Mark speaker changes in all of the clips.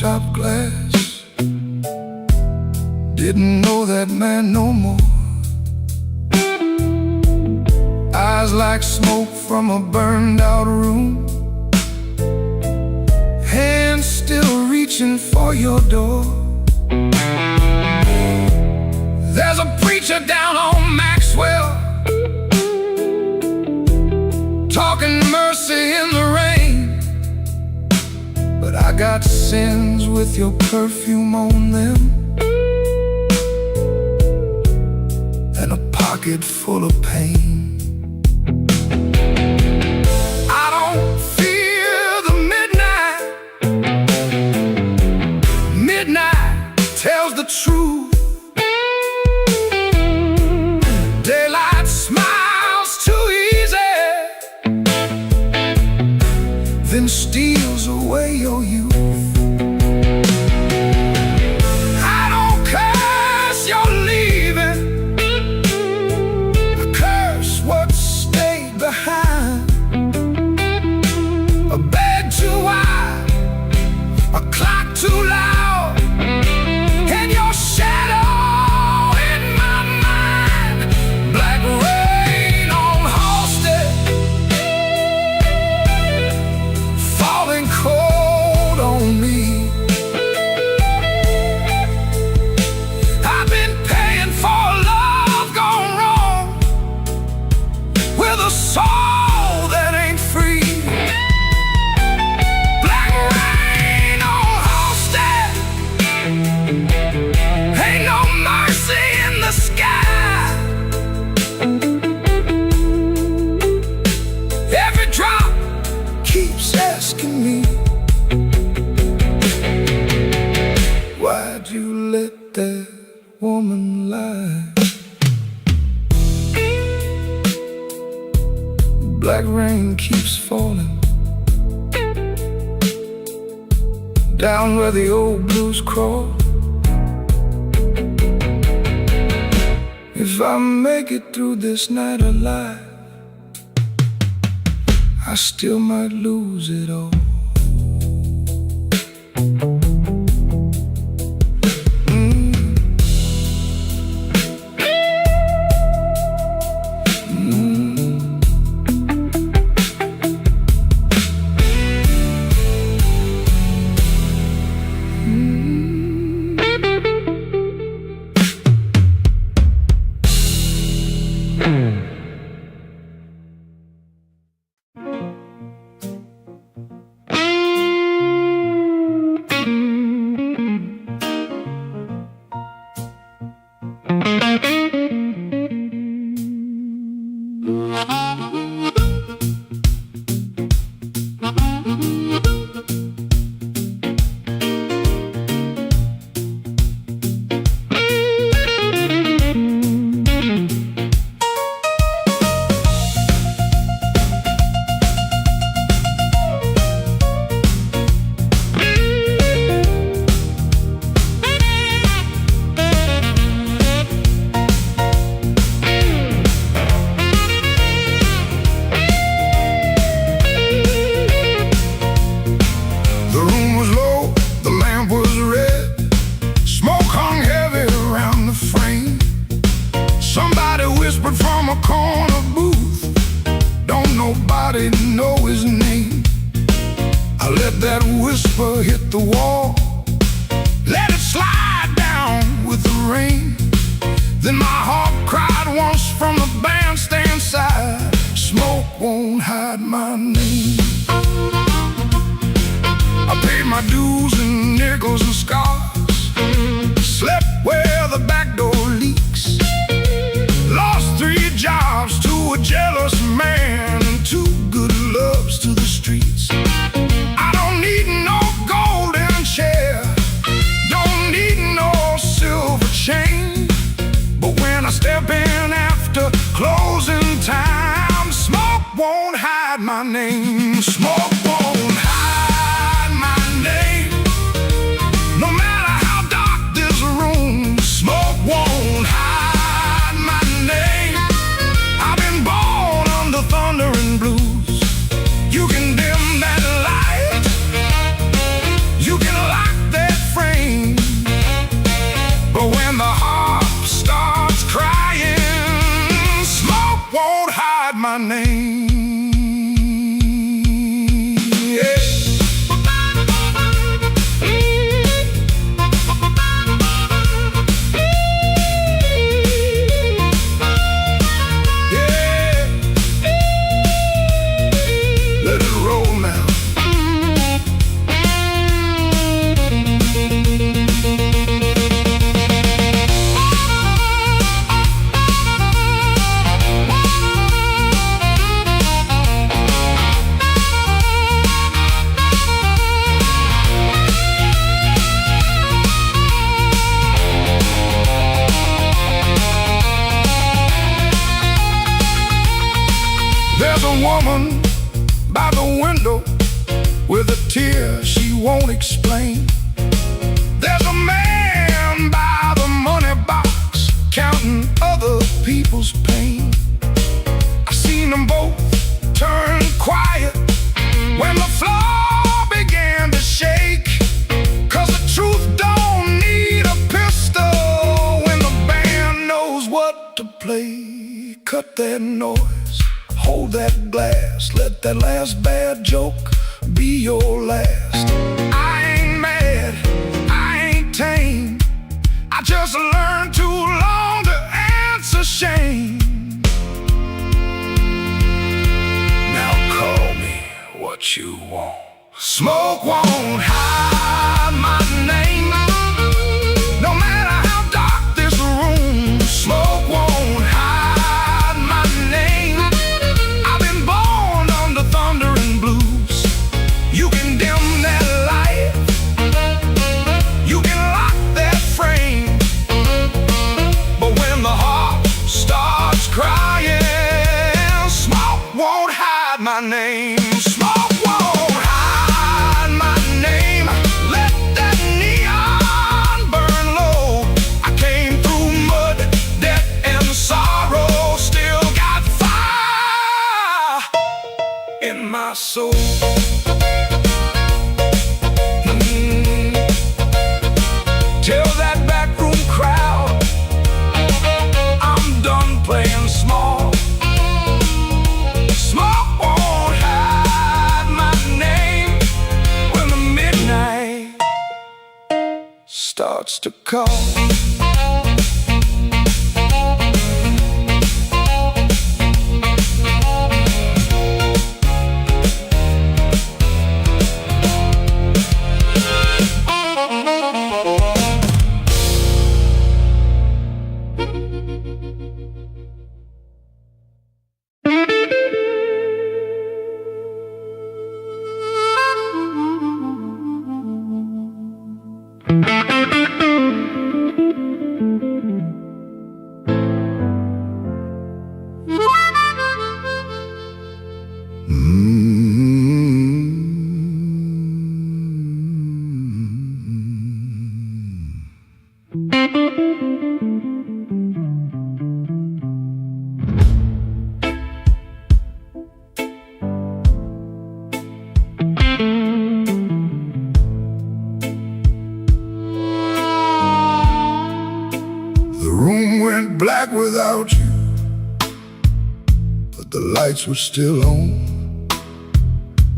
Speaker 1: chopped glass. Didn't know that man no more. Eyes like smoke from a burned out room. Hands still reaching for your door. There's a preacher down on Maxwell, talking mercy in the rain. But I got sins with your perfume on them, and a pocket full of pain. I don't fear the midnight. Midnight tells the truth. Daylight smiles too easy, then steals away your youth. I don't curse your leaving, I curse what stayed behind. A bed too wide, a clock too loud, and your shadow in my mind. Black rain on Halsted, falling cold on me. I've been paying for love gone wrong, with a soul that ain't free. Black rain on Halsted, ain't no mercy in the sky. Every drop keeps asking me, why'd you let that woman lie? Black rain keeps falling down where the old blues crawl. If I make it through this night alive, I still might lose it all. Know his name. I let that whisper hit the wall, let it slide down with the rain. Then my heart cried once from the bandstand side, smoke won't hide my name. I paid my dues in nickels and scars, slept where the back door leaks, lost 3 jobs to a jealous man and 2 good loves to the streets. I don't need no golden chair, don't need no silver chain, but when I step in after closing time, smoke won't hide my name. Smoke won't hide my name, no matter how dark this room. Smoke won't hide my name. I've been born under thunder and blues. You can dim that light, you can lock that my name. Yeah. There's a woman by the window with a tear she won't explain. There's a man by the money box counting other people's pain. I seen them both turn quiet when the floor began to shake. 'Cause the truth don't need a pistol when the band knows what to play. Cut that noise, hold that glass, let that last bad joke be your last. I ain't mad, I ain't tame, I just learned too long to answer shame. Now call me what you want. Smoke won't hide my name. No matter how dark this room, smoke won't hide my name. I've been born under thunder and blues. You can dim that light, you can lock that frame, but when the heart starts crying, smoke won't hide my name. Smoke won't hide my name. Let that neon burn low. I came through mud, death, and sorrow. Still got fire in my soul. Tell that backroom crowd I'm done playing small. Smoke won't hide my name when the midnight starts to call. Black without you, but the lights were still on.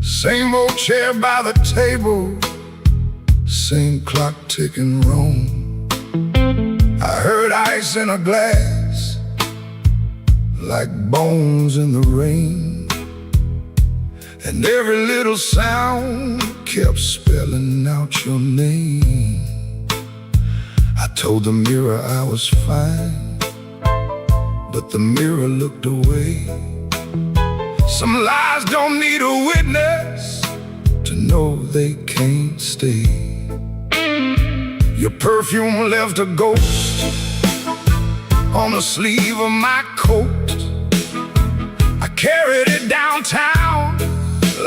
Speaker 1: Same old chair by the table, same clock ticking wrong. I heard ice in a glass, like bones in the rain, and every little sound kept spelling out your name. I told the mirror I was fine, but the mirror looked away. Some lies don't need a witness to know they can't stay. Your perfume left a ghost on the sleeve of my coat. I carried it downtown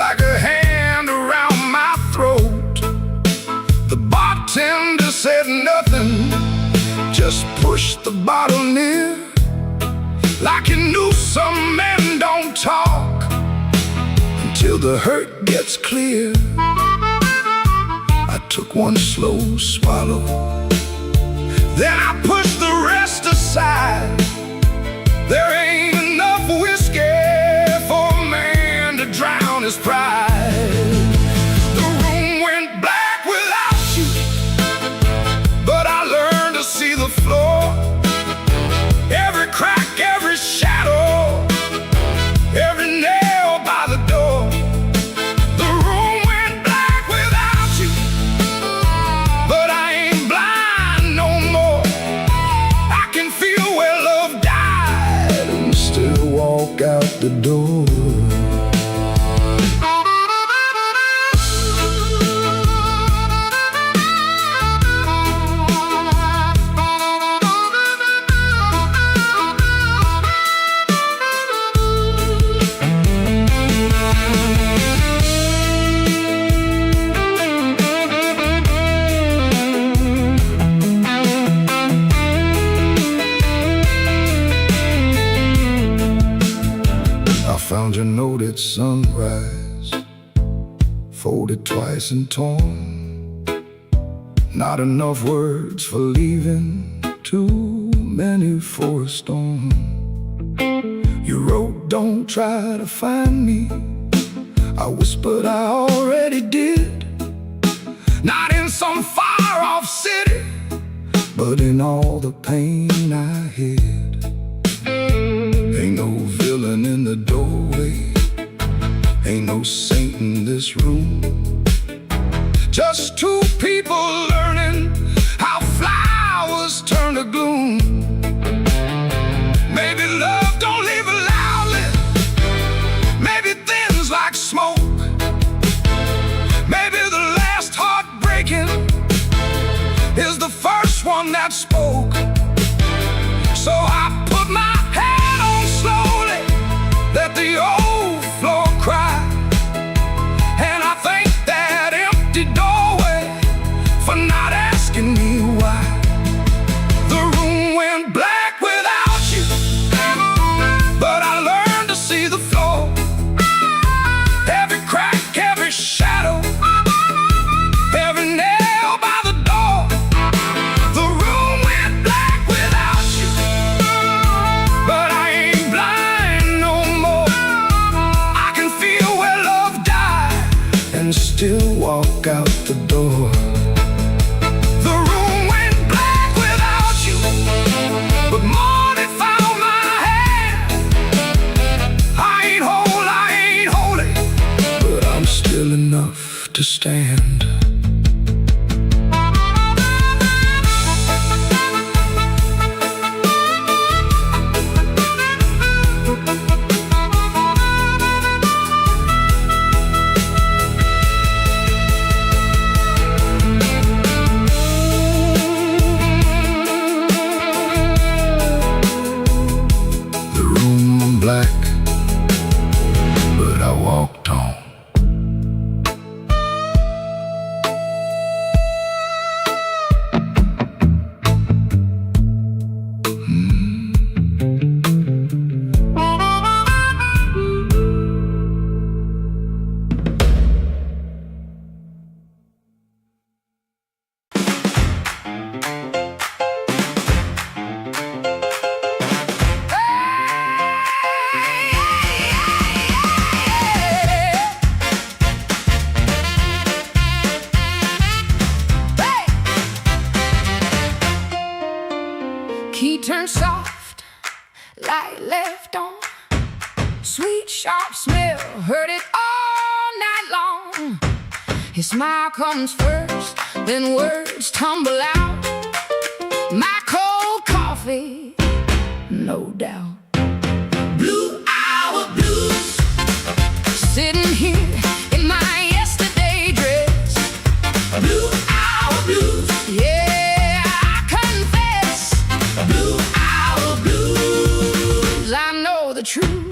Speaker 1: like a hand around my throat. The bartender said nothing, just pushed the bottle near, like he knew some men don't talk until the hurt gets clear. I took one slow swallow, then I pushed the rest aside. There ain't enough whiskey his pride. The room went black without you, but I learned to see the floor, every crack, every shadow, every nail by the door. The room went black without you, but I ain't blind no more. I can feel where love died and still walk out the door. Found your note at sunrise, folded twice and torn. Not enough words for leaving, too many for a storm. You wrote, don't try to find me. I whispered, I already did. Not in some far-off city, but in all the pain I hid. Ain't no villain in the doorway, ain't no saint in this room. Just two people learning how flowers turn to gloom. Maybe love don't leave it loudly, maybe thins like smoke. Maybe the last heartbreaking is the first one that spoke. So I put my hand on slowly, let the old floor cry. And I thank that empty doorway for not asking me why. The room went black without you, but I learned to see the floor, every crack, every shadow, every nail by the door. The room went black without you, but I ain't blind no more. I can feel where love died and still walk out the door. The room went black without you, but morning found my hand. I ain't whole, I ain't holy, but I'm still enough to stand. Black, but I walked on. Key turned soft, light left on. Sweet, sharp smell, heard it all night long. His smile comes first, then words tumble out. My cold coffee, no doubt. Blue hour blues, sitting here in my yesterday dress. Blue hour blues, yeah. The truth.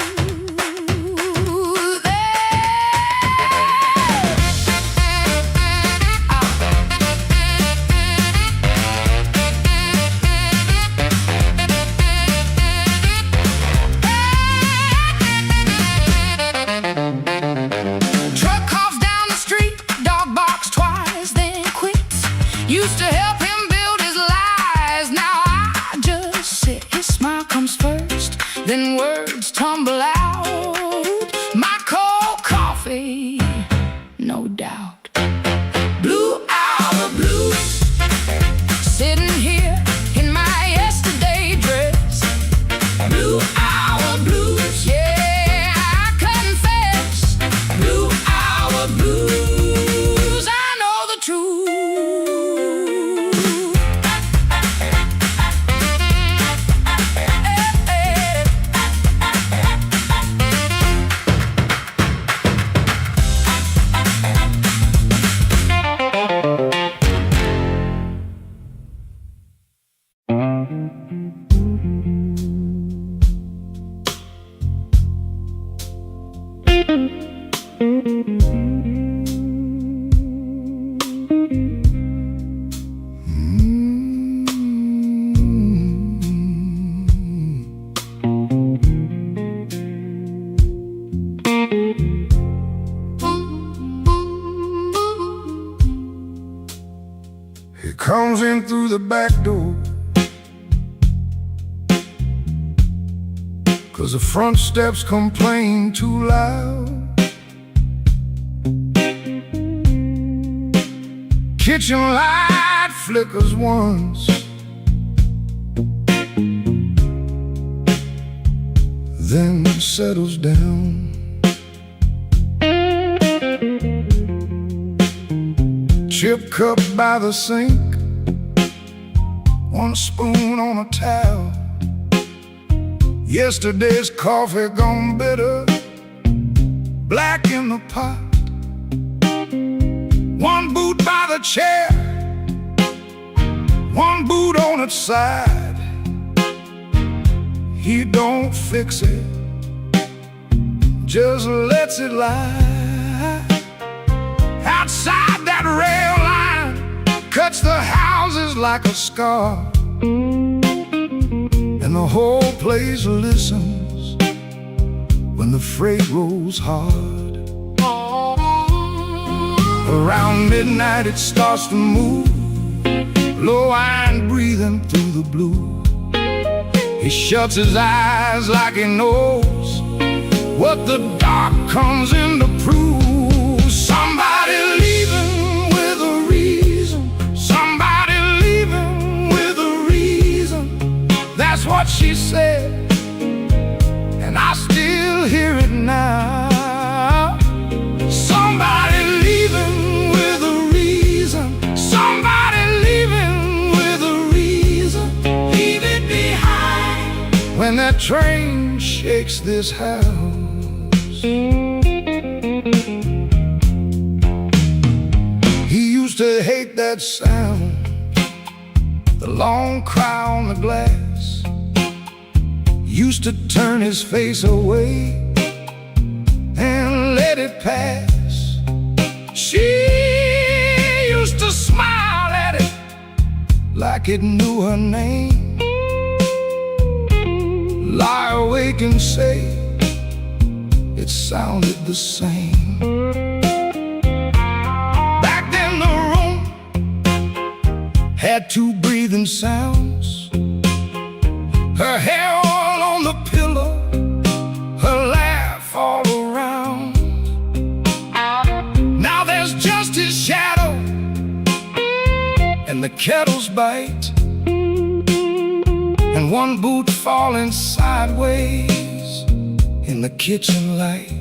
Speaker 1: He comes in through the back door, 'cause the front steps complain too loud. Kitchen light flickers once, then settles down. Chip cup by the sink, one spoon on a towel. Yesterday's coffee gone bitter, black in the pot. One boot by the chair, one boot on its side. He don't fix it, just lets it lie. Outside that rail line cuts the houses like a scar, and the whole place listens when the freight rolls hard. Around midnight it starts to move, low-eyed breathing through the blue. He shuts his eyes like he knows what the dark comes in to prove. Somebody leaving with a reason, somebody leaving with a reason. That's what she said, and I still hear it now. Somebody leaving with a reason, somebody leaving with a reason. Leave it behind when that train shakes this house. He used to hate that sound, the long cry on the glass. Used to turn his face away and let it pass. She used to smile at it like it knew her name, lie awake and say it sounded the same. Back then the room had two breathing sounds, her hair all on the pillow, her laugh all around. Now there's just his shadow and the kettle's bite, and one boot falling sideways in the kitchen light.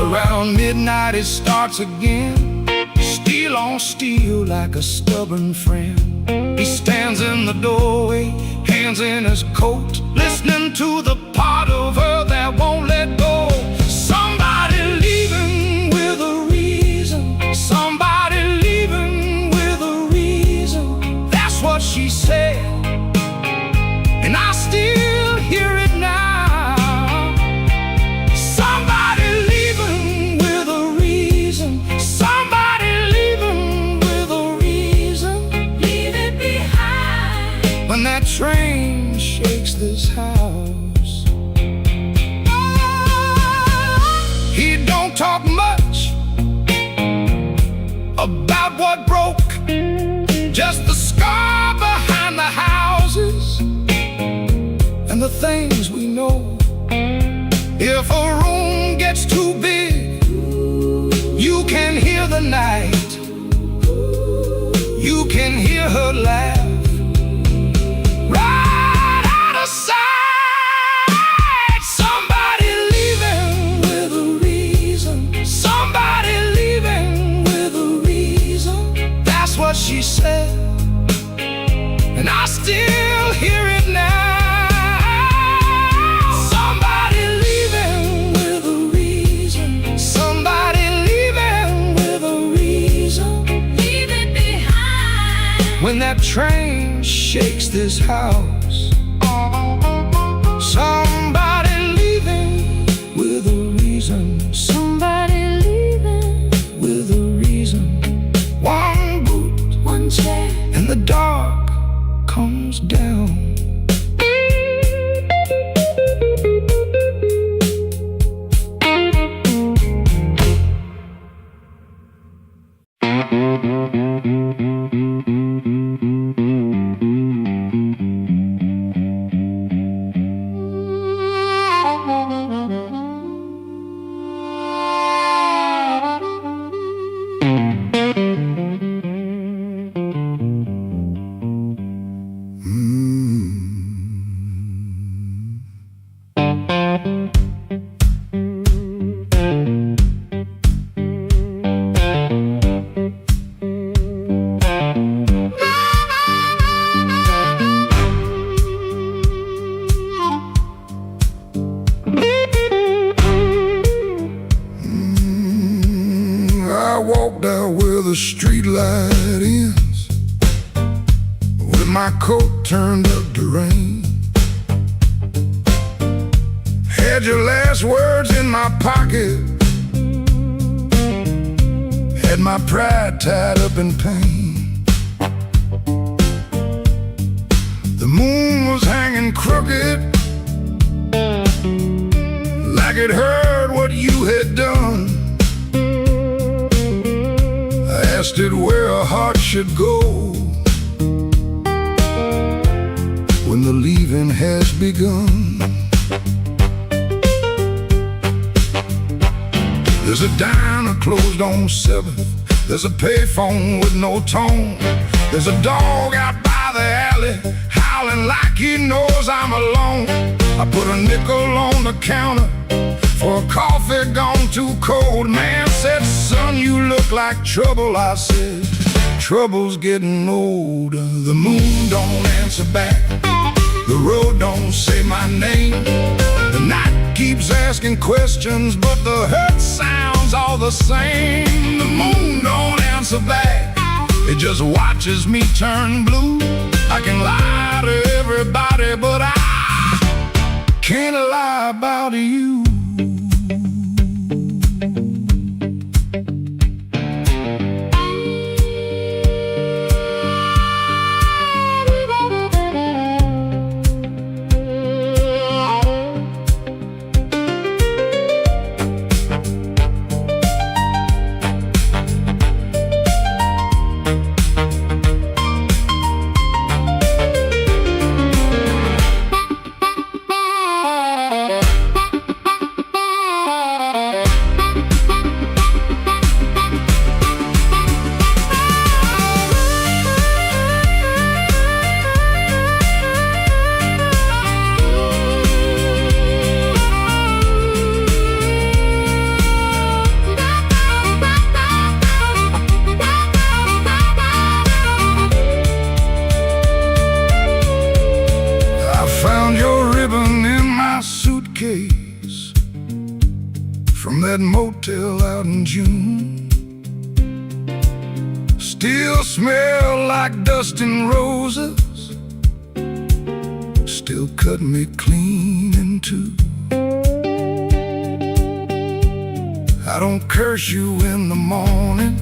Speaker 1: Around midnight it starts again, steel on steel like a stubborn friend. He stands in the doorway, hands in his coat, listening to the part of her that won't let go. Somebody leaving with a reason, somebody leaving with a reason. That's what she said, and I still hear it now. Somebody leaving with a reason, somebody leaving with a reason. Leave it behind when that train shakes this house. He don't talk much about what broke, just the scar behind the houses and the things we know. If a room gets too big, you can hear the night, you can hear her laugh right out of sight. Somebody leaving with a reason, somebody leaving with a reason. That's what she said, and I still hear it now. Somebody leaving with a reason, somebody leaving with a reason. Leave it behind when that train shakes this house. Somebody leaving the streetlight ends, with my coat turned up to rain. Had your last words in my pocket, had my pride tied up in pain. The moon was hanging crooked, like it heard what you had done. I asked it where a heart should go when the leaving has begun. There's a diner closed on 7th. There's a payphone with no tone. There's a dog out by the alley howling like he knows I'm alone. I put a nickel on the counter for a coffee gone too cold. Man said, son, you look like trouble. I said, trouble's getting older. The moon don't answer back, the road don't say my name. The night keeps asking questions, but the hurt sounds all the same. The moon don't answer back, it just watches me turn blue. I can lie to everybody, but I can't lie about you. From that motel out in June, still smell like dust and roses, still cut me clean in two. I don't curse you in the morning,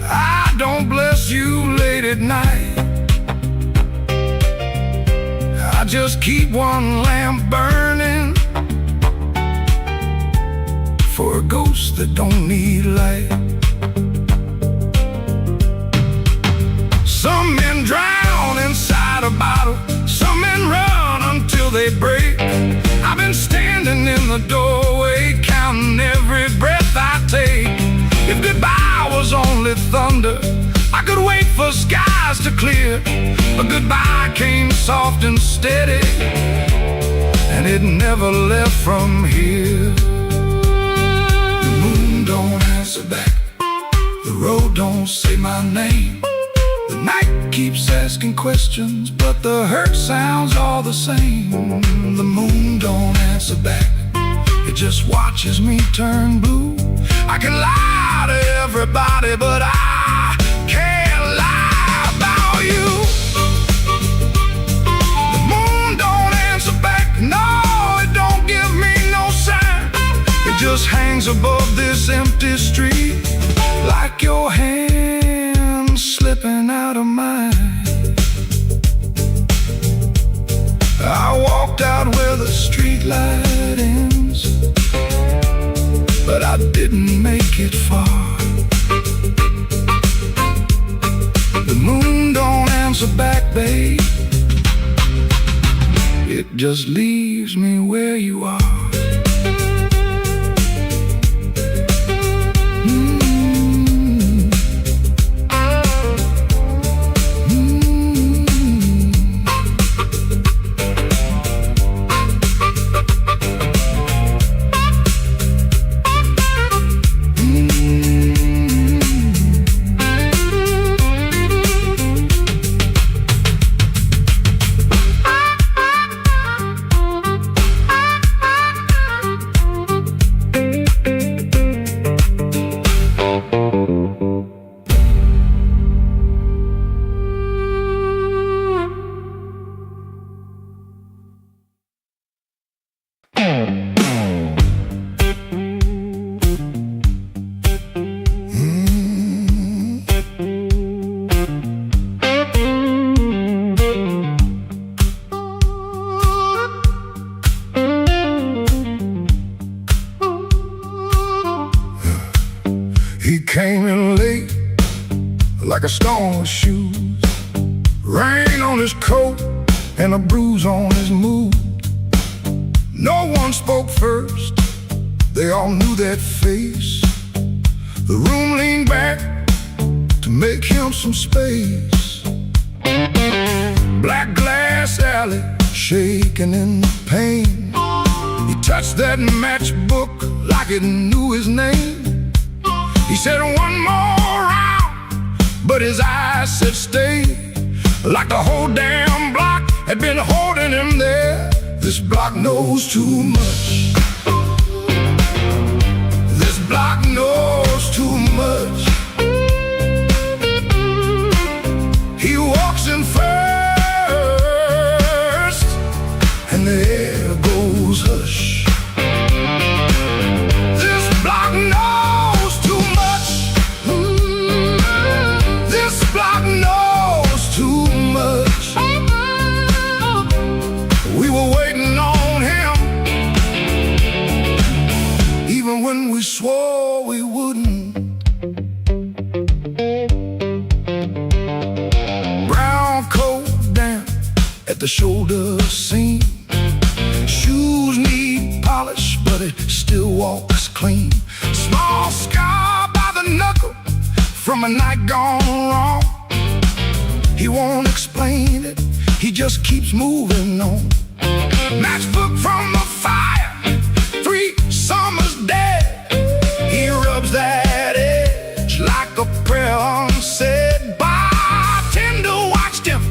Speaker 1: I don't bless you late at night. I just keep one lamp burning for a ghost that don't need light. Some men drown inside a bottle, some men run until they break. I've been standing in the doorway, counting every breath I take. If goodbye was only thunder, I could wait for skies to clear. But goodbye came soft and steady, and it never left from here. The moon don't answer back, the road don't say my name. The night keeps asking questions, but the hurt sounds all the same. The moon don't answer back, it just watches me turn blue. I can lie to everybody, but I can't lie about you. The moon don't answer back, no, it don't give me no sign. It just hangs above this empty street, like your hand slipping out of mine. I walked out where the streetlight ends, but I didn't make it far. The moon don't answer back, babe, it just leaves me where you are. like a stone shoes. Rain on his coat and a bruise on his mood. No one spoke first, they all knew that face. The room leaned back to make him some space. Black glass alley, shaking in the pain. He touched that matchbook like it knew his name. He said one more round, but his eyes said stay. Like the whole damn block had been holding him there. This block knows too much. This block knows too much. He walks in first, and the air goes hush. This block knows too much. This block knows too much. We were waiting on him, even when we swore we wouldn't. Brown coat down at the shoulder seam. Shoes need polish, but it still walks clean. Small scar by the knuckle from a night gone wrong. He won't explain it, he just keeps moving on. Matchbook from the fire, 3 summers dead. He rubs that edge like a prayer unsaid. Bartender watched him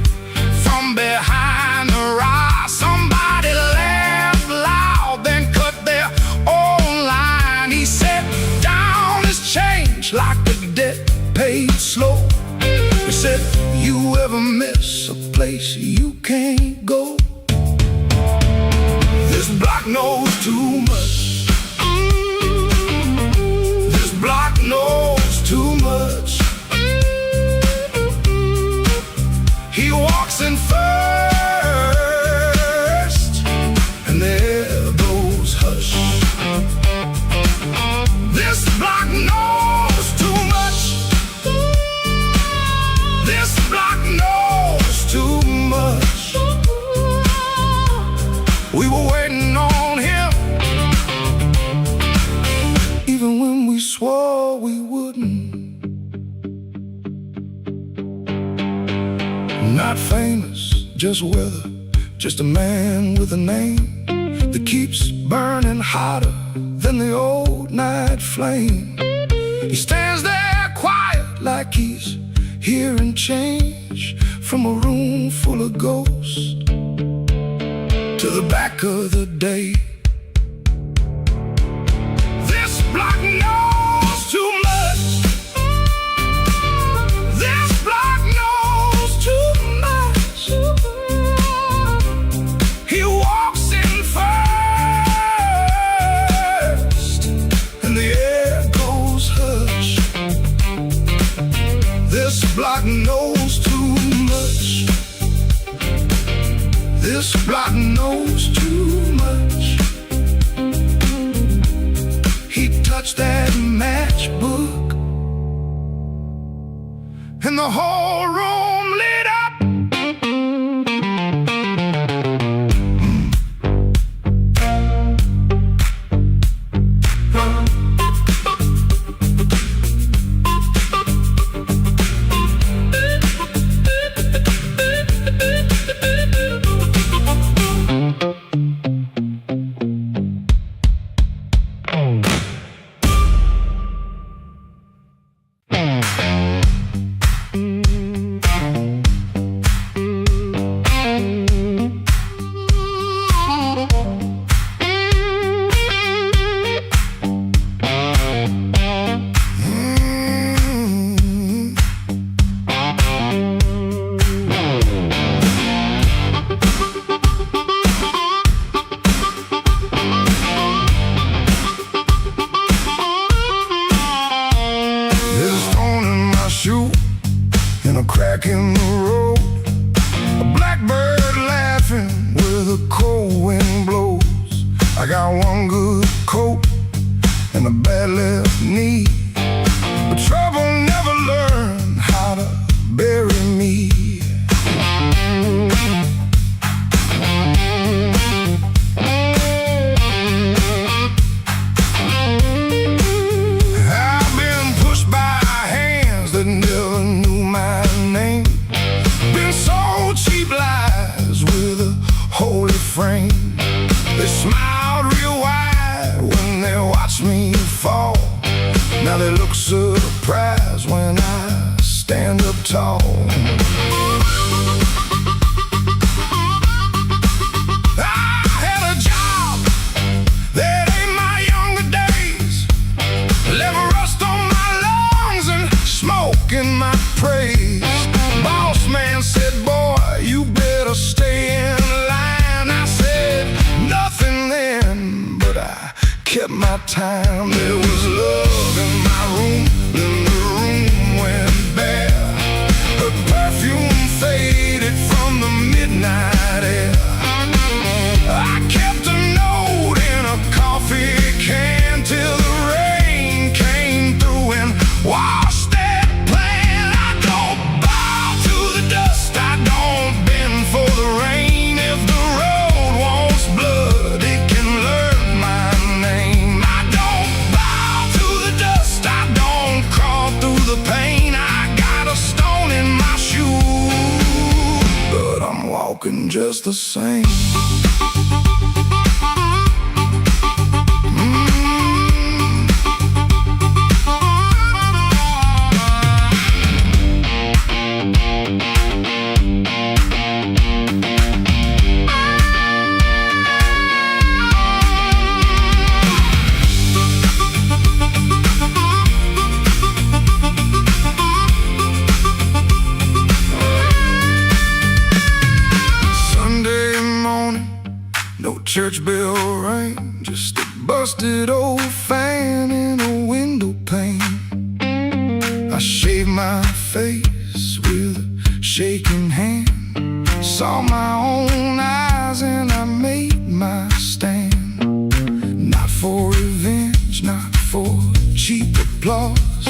Speaker 1: from behind the rise. Somebody laughed loud, then cut their own line. He set down his change like a debt paid slow. He said, you ever miss a place you can't go? This block knows too much. This block knows too much. He walks in first, and there goes hush. This block knows too much. This block knows too much. We were waiting on him, even when we swore we wouldn't. Not famous, just weather, just a man with a name that keeps burning hotter than the old night flame. He stands there quiet like he's hearing change from a room full of ghosts to the back of the day. This block knows too much. This block knows too much. He walks in first, and the air goes hush. This block knows too much. This block knows too much. He touched that matchbook, and the whole room lit up. crack in the road, a blackbird laughing where the cold wind blows. I got one good coat and a bad left knee, but trouble never learned how to stand up tall. I had a job that ain't my younger days, left rust on my lungs and smoke in my praise. Boss man said, boy, you better stay in line. I said nothing then, but I kept my time. There was love in my room, then the room went bare. Her perfume faded from the midnight air. I kept a note in a coffee can till the rain came through and washed that plan. I don't bow to the dust, I don't bend for the rain. If the road wants blood, it can learn my name. I don't bow to the dust, I don't crawl through the pain. I got a stone in my shoe, but I'm walking just the same. Church bell rang, just a busted old fan in a window pane. I shaved my face with a shaking hand, saw my own eyes and I made my stand. Not for revenge, not for cheap applause,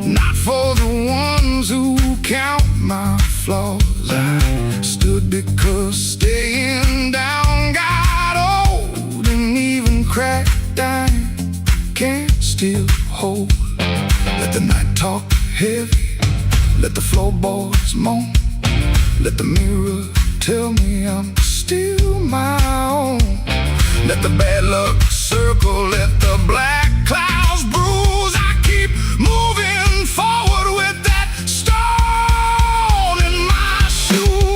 Speaker 1: not for the ones who count my flaws. I stood because staying down got cracked iron can't still hold. Let the night talk heavy, let the floorboards moan, let the mirror tell me I'm still my own. Let the bad luck circle, let the black clouds bruise. I keep moving forward with that stone in my shoe.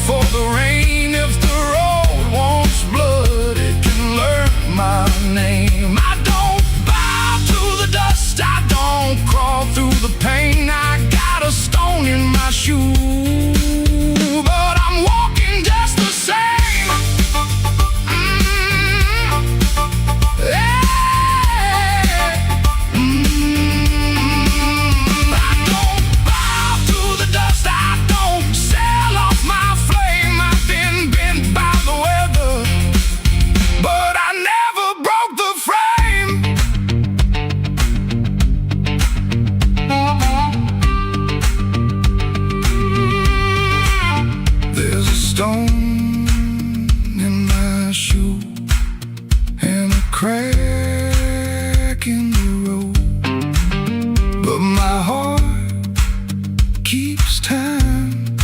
Speaker 1: For the rain, if the road wants blood, it can learn my name. I don't bow to the dust, I don't crawl through the pain. I got a stone in my shoe, but I'm walking just the same. I don't bow to the dust, I don't sell off my stone in my shoe and a crack in the road, but my heart keeps time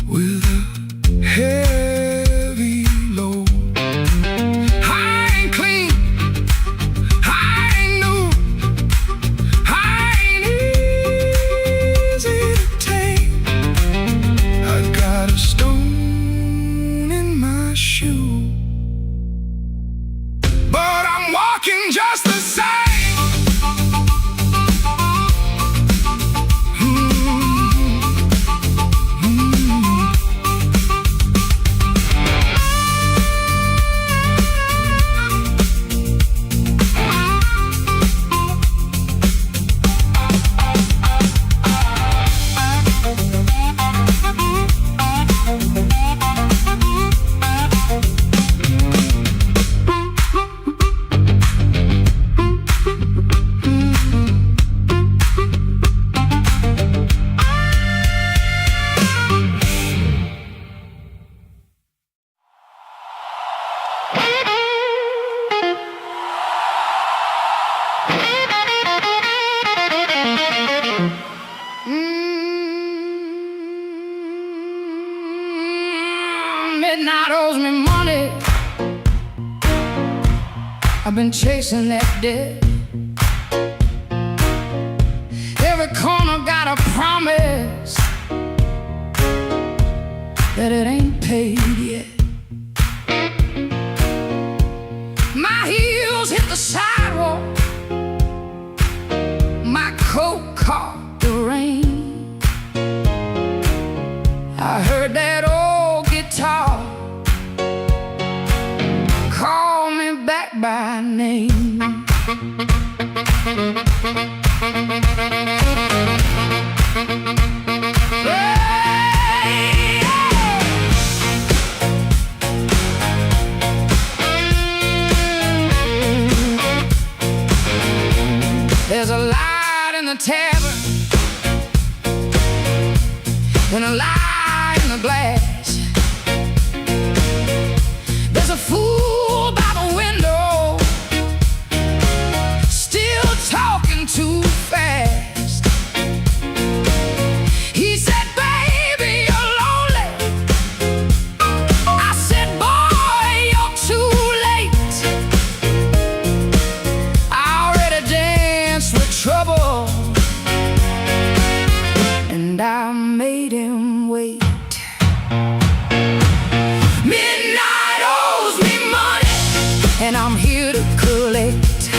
Speaker 1: with a heavy load. I ain't clean, I ain't new, I ain't easy to tame. I got a stone shoe, but I'm walking just the same. midnight owes me money. I've been chasing that debt. Every corner got a promise that it ain't paid yet. My heels hit the sidewalk, my coat caught the rain. I heard that old guitar call me back by name. There's a light in the tavern and a light in the glass. There's a fool by the window, still talking too fast. He said, baby, you're lonely. I said, boy, you're too late. I already danced with trouble, and I made him wait. Midnight owes me money, and I'm here to collect.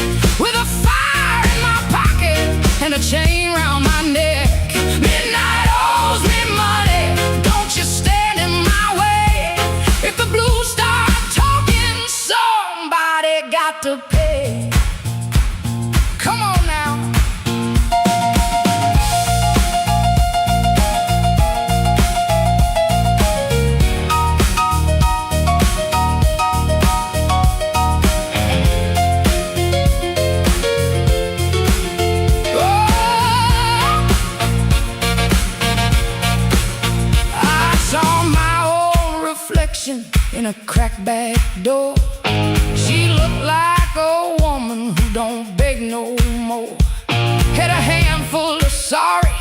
Speaker 1: With a fire in my pocket and a chain round my neck. Midnight owes me money, don't you stand in my way. If the blues start talking, somebody got to pay. Come on now. In a cracked back door, she looked like a woman who don't beg no more. Had a handful of sorry,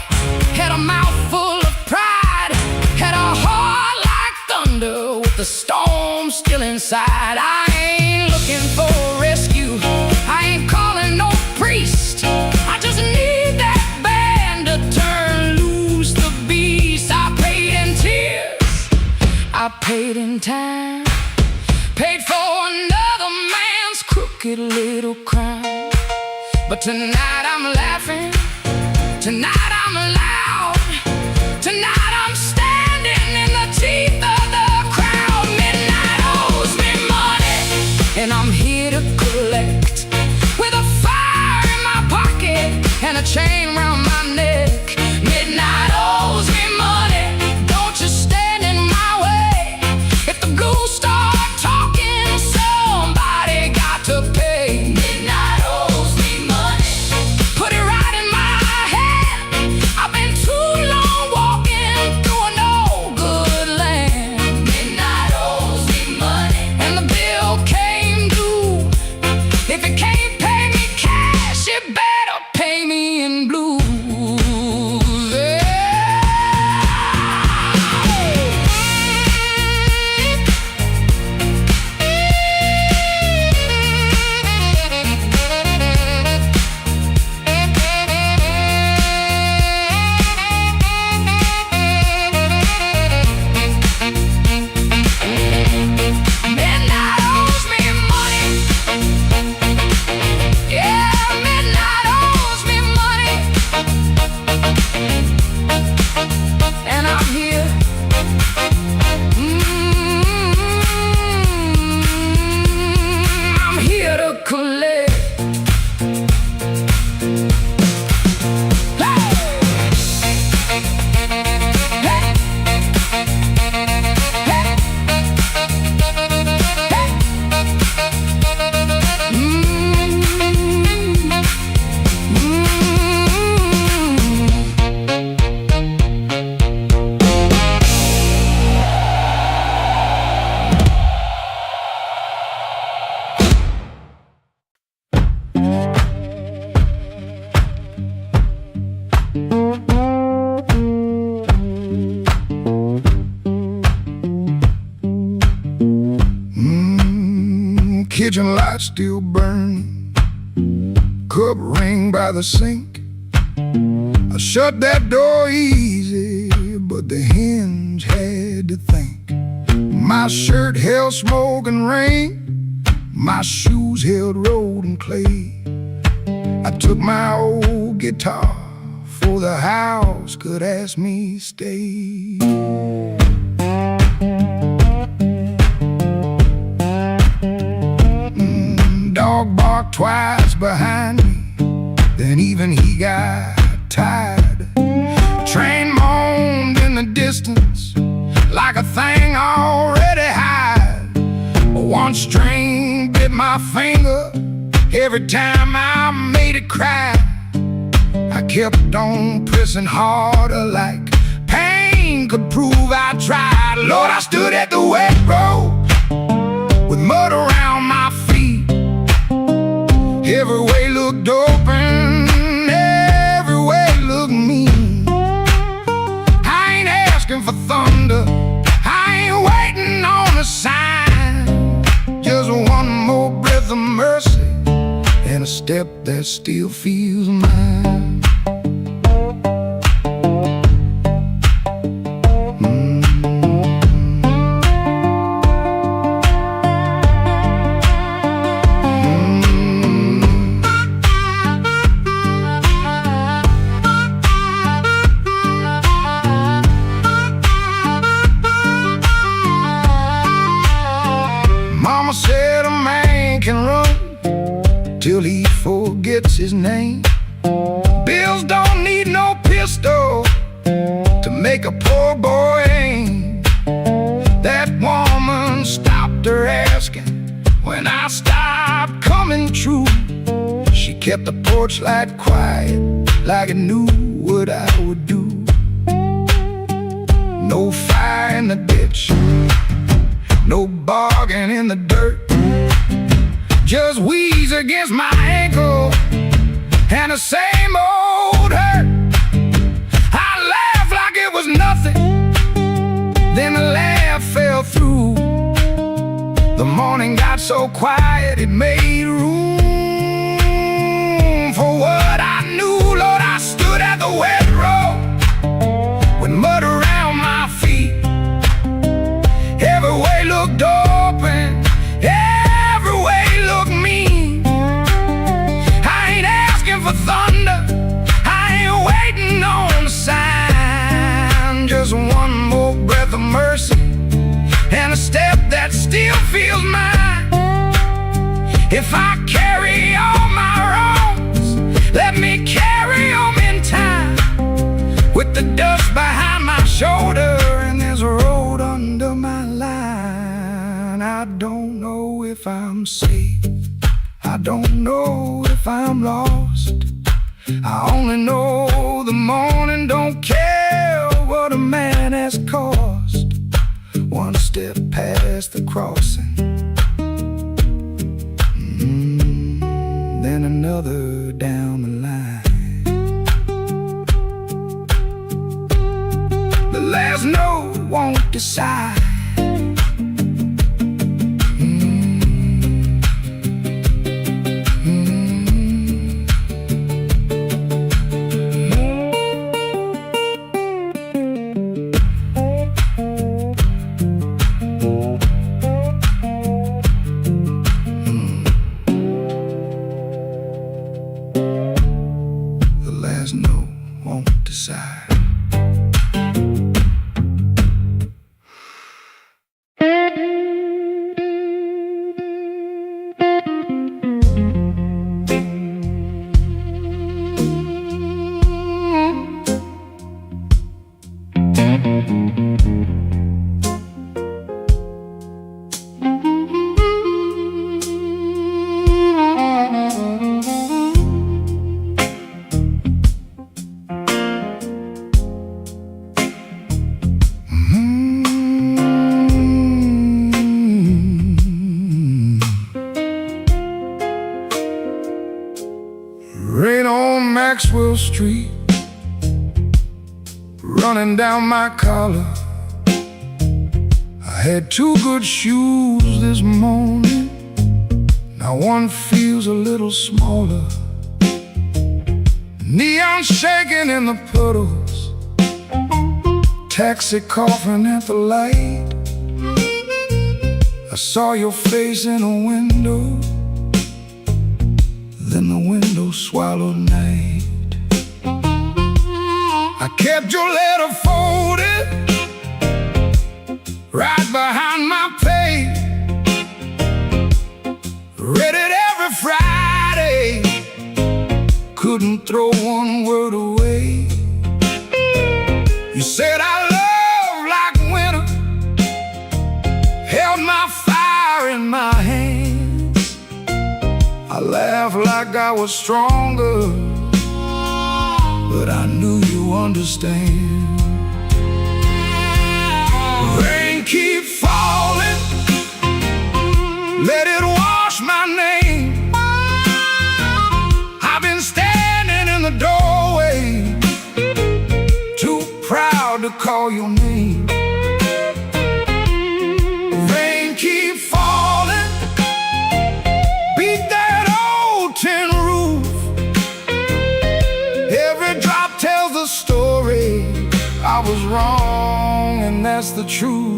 Speaker 1: had a mouth full of pride, had a heart like thunder with the storm still inside. I ain't looking for a rescue, I ain't calling no priest. I just need that band to turn loose the beast. I paid in tears, I paid in time, paid for another man's crooked little crime. But tonight I'm laughing, tonight I'm loud, tonight I'm standing in the teeth of the crowd. Midnight owes me money, and I'm here to collect. With a fire in my pocket and a chain round my neck. Midnight owes me money, don't you stand in my way. If the blues start talking, somebody got to pay. Midnight owes me money, put it right in my hand. I've been too long walking through a no good land. Midnight owes me money, and the bill came due. If it can't pay me cash, it better pay me in blue. kitchen light still burn, cup ring by the sink. I shut that door easy, but the hinge had to think. My shirt held smoke and rain, my shoes held road and clay. I took my old guitar, for the house could ask me stay. Dog barked twice behind me, then even he got tired. Train moaned in the distance like a thing already hired. One string bit my finger every time I made it cry. I kept on pressing harder like pain could prove I tried. Lord, I stood at the wet road with mud around my feet. Every way looked open, every way looked mean. I ain't asking for thunder, I ain't waiting on a sign. Just one more breath of mercy and a step that still feels mine. Mama said a man can run till he forgets his name. Bills don't need no pistol to make a poor boy aim. That woman stopped her asking when I stopped coming true. She kept the porch light quiet like it knew what I would do. No fire in the ditch, no bargain in the dirt, just wheeze against my ankle and the same old hurt. I laughed like it was nothing, then the laugh fell through. The morning got so quiet it made room for what I knew. Lord, I stood at the wet road with mud around my feet. Every way looked open, every way looked mean. I ain't asking for thunder, I ain't waiting on a sign. Just one more breath of mercy and a step that still feels mine. If I carry all my wrongs, let me carry them in time. With the dust behind my shoulder and there's a road under my line. I don't know if I'm safe, I don't know if I'm lost. I only know the morning don't care what a man has cost. One step past the crossing, then another down the line. The last note won't decide. No, won't decide. Rain on Maxwell Street, running down my collar. I had two good shoes this morning, Now one feels a little smaller, neon shaking in the puddles, taxi coughing at the light. I saw your face in a window, then the window swallowed night. I kept your letter folded right behind my page, read it every Friday, couldn't throw one word away. You said I love like winter, held my fire in my hands. I laughed like I was stronger, but I knew you understand. Rain keep falling, let it wash my name. I've been standing in the doorway, too proud to call your name. Rain keep falling, beat that old tin roof. Every drop tells the story. I was wrong, and that's the truth.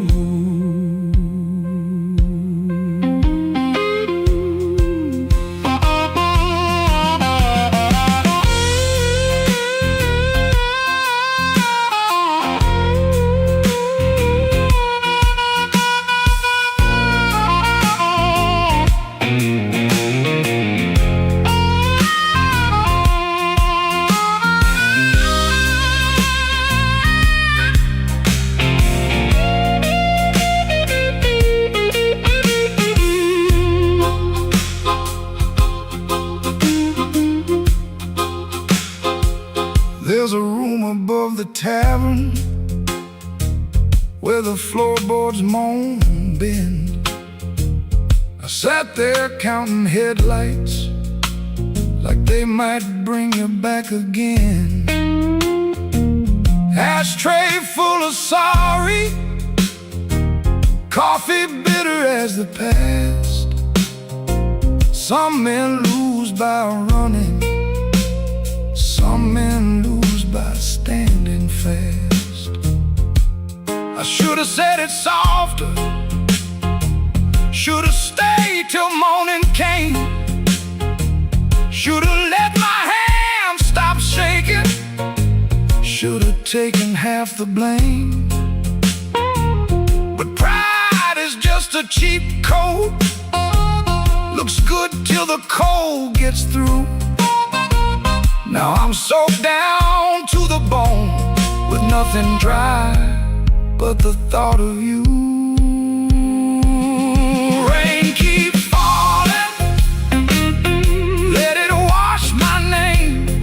Speaker 1: There's a room above the tavern where the floorboards moan and bend. I sat there counting headlights like they might bring you back again. Ashtray full of sorry, coffee bitter as the past. Some men lose by running, some men lose by standing fast. I should have said it softer, should have stayed till morning came, should have let my hand stop shaking, should have taken half the blame. But pride is just a cheap coat, looks good till the cold gets through. Now I'm soaked down to the bone with nothing dry but the thought of you. Rain keep falling, let it wash my name.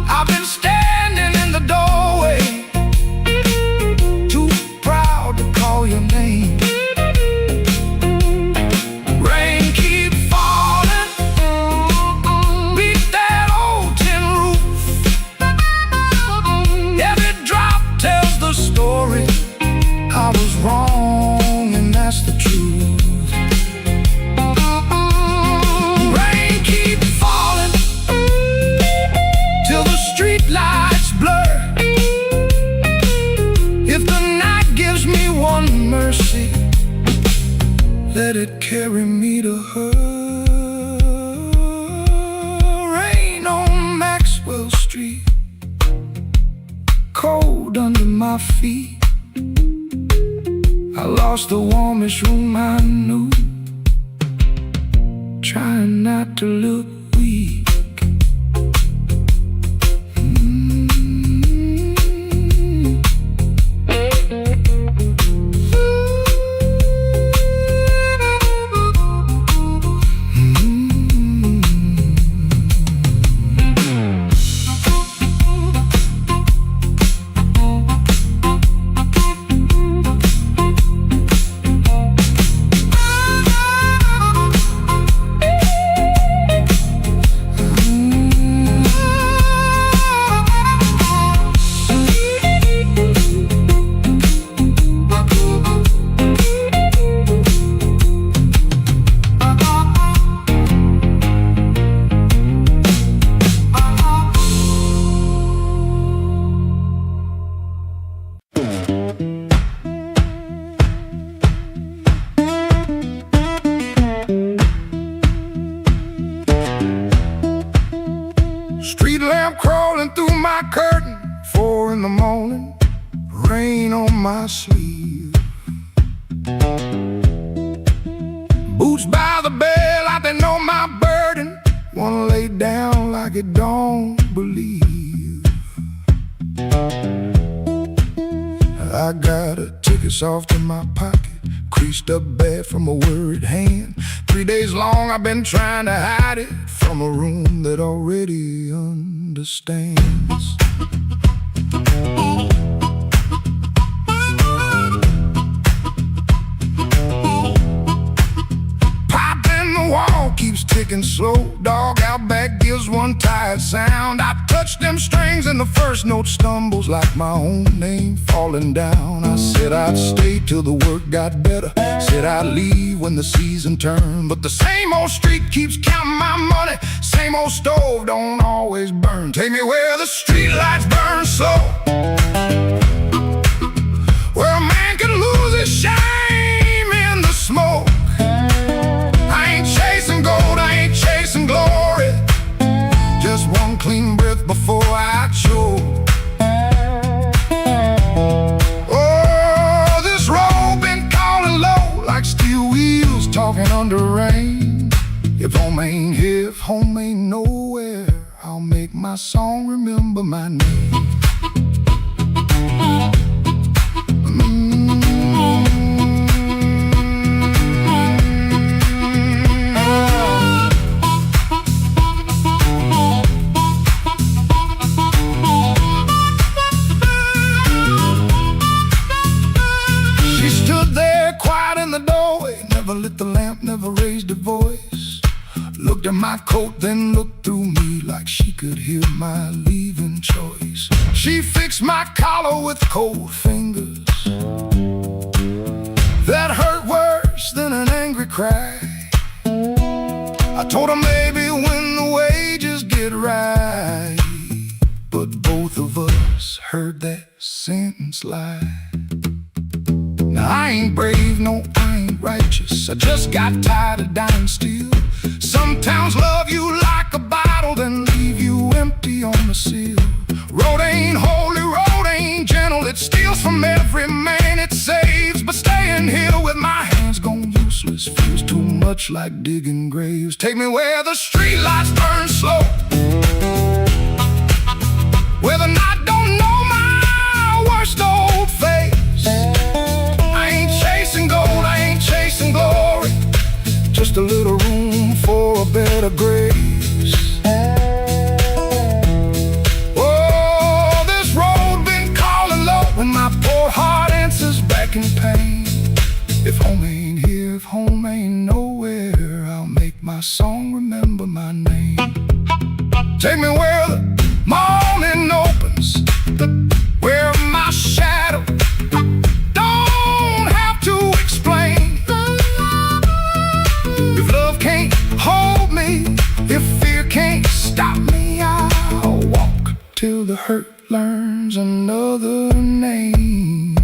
Speaker 1: I've been standing in the doorway, too proud to call your name. Rain keep falling, beat that old tin roof. Every drop tells the story. I was wrong, and that's the truth. Rain keep falling till the street lights blur. If the night gives me one mercy, let it carry me to her. Rain on Maxwell Street, cold under my feet. I lost the warmest room I knew, trying not to look weak. rain on my sleeve. Boots by the bed like they know my burden. Wanna lay down like it don't believe. I got a ticket soft in my pocket, creased up bad from a worried hand. 3 days long I've been trying to hide it from a room that already understands. Pipe in the wall keeps ticking slow. Dog out back gives one tired sound. I touch them strings and the first note stumbles like my own name falling down. I said I'd stay till the work got better, said I'd leave when the season turned. But the same old street keeps counting my money, same old stove don't always burn. Take me where the street lights burn slow, where a man can lose his shame in the smoke. I ain't chasing gold, I ain't chasing glory, just one clean breath before I choke. Oh, this road been calling low like steel wheels talking under rain. If home ain't here, if home ain't nowhere, I'll make my song remember my name. She stood there quiet in the doorway, never lit the lamp, never raised her voice. Looked at my coat, then looked through me like she could hear my leaving choice. She fixed my collar with cold fingers that hurt worse than an angry cry. I told her maybe when the wages get right, but both of us heard that sentence lie. Now I ain't brave, no, I ain't righteous, I just got tired of dying still. Some towns love you like a bottle, then leave you empty on the sill. Road ain't holy, road ain't gentle, it steals from every man it saves. But staying here with my hands gone useless feels too much like digging graves. Take me where the street lights burn slow, where the night don't know my worst old face. I ain't chasing gold, I ain't chasing glory, just a little room for a better grace. Oh, this road been calling low, and my poor heart answers back in pain. If home ain't here, if home ain't nowhere, I'll make my song remember my name. Take me where the morning opens, where my shadow don't have to explain. If love can't hold me, if fear can't stop me, I'll walk till the hurt learns another name.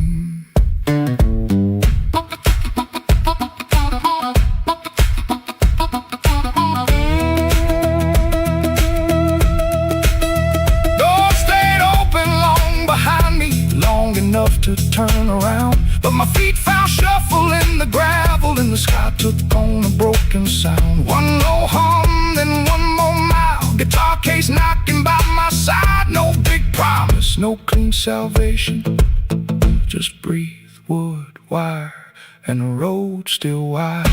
Speaker 1: Door stayed open long behind me, long enough to turn around, but my feet found shuffle in the gravel, and the sky took on a broken sound. One low hum, then one more mile, guitar case knocking by my side. No big promise, no clean salvation, just breathe, wood, wire, and the road still wide.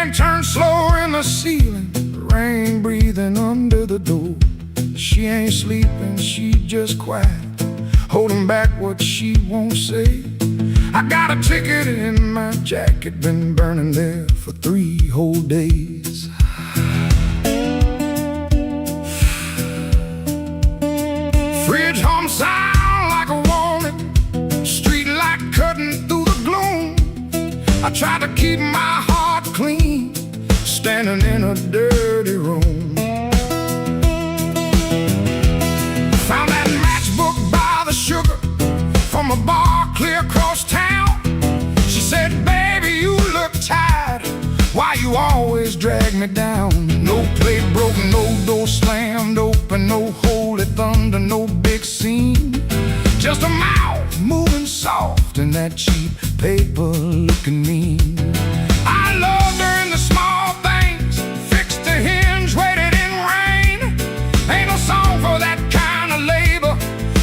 Speaker 1: fan turned slower in the ceiling, rain breathing under the door. She ain't sleeping, she just quiet, holding back what she won't say. I got a ticket in my jacket, been burning there for 3 whole days. Fridge hum sound like a warning, street light cutting through the gloom. I try to keep my heart clean, standing in a dirty room. Found that matchbook by the sugar from a bar clear across town. She said, baby, you look tired, why you always drag me down? No plate broken, no door slammed open, no holy thunder, no big scene. Just a mouth moving soft and that cheap paper looking mean. I loved her in the small things, fixed a hinge, waited in rain. Ain't no song for that kind of labor,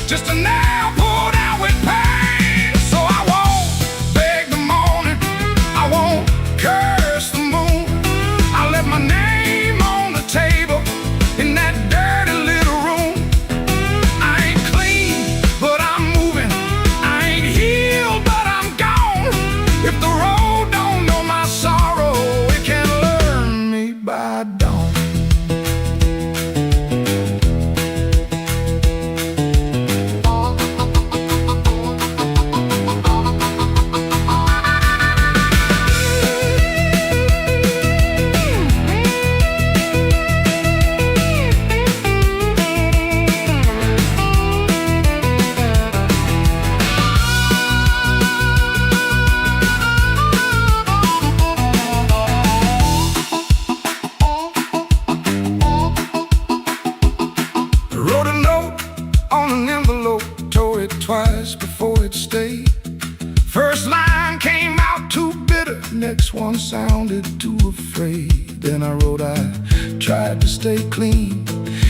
Speaker 1: just a nail pulled out with pain. So I won't beg the morning, I won't curse the moon. I left my name on the table in that dirty little room. I ain't clean, but I'm moving. I ain't healed, but I'm gone. If the road don't know my sorrow, it can learn me by dawn. Wrote a note on an envelope, tore it twice before it stayed. First line came out too bitter, next one sounded too afraid. Then I wrote, I tried to stay clean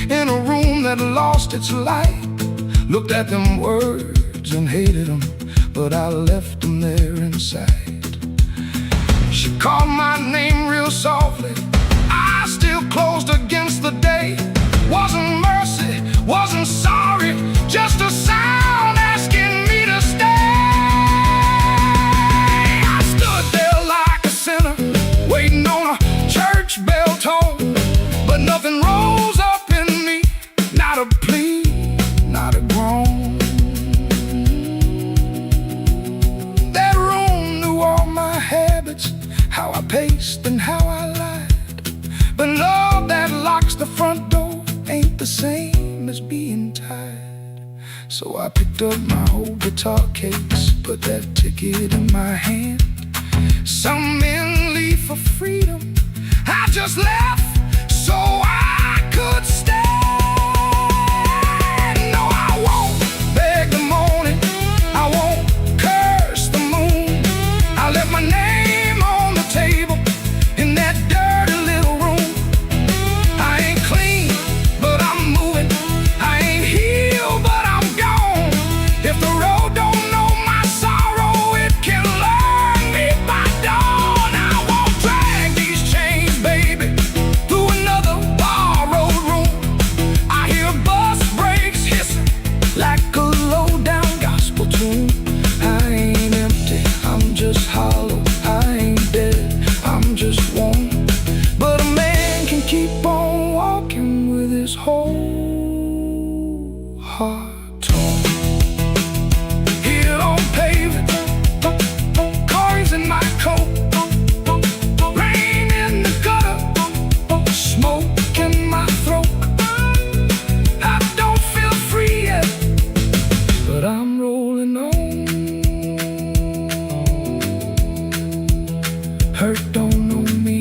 Speaker 1: in a room that lost its light. Looked at them words and hated them, but I left them there inside. She called my name real softly, I still closed against the day. Wasn't mercy, wasn't sorry, just a sound asking me to stay. I stood there like a sinner, waiting on a church bell tone, but nothing rose up in me, not a plea, not a groan. That room knew all my habits, how I paced and how I lied. But love that locks the front door ain't the same as being tired. So I picked up my whole guitar case, put that ticket in my hand. Some men leave for freedom, I just left so I could stand. No, I won't beg the morning, I won't curse the moon. I left my name on the table in that dirty little room. I ain't clean, but I'm moving. I ain't healed, but I'm gone. If the road don't know my sorrow, it can learn me by dawn. I won't drag these chains, baby, through another borrowed room. I hear bus brakes hissing like a low-down gospel tune. I ain't empty, I'm just hollow. I ain't dead, I'm just warm. But a man can keep on walking with his whole heart torn. Here on pavement, cars in my coat, rain in the gutter, smoke in my throat. I don't feel free yet, but I'm rolling on. Hurt don't know me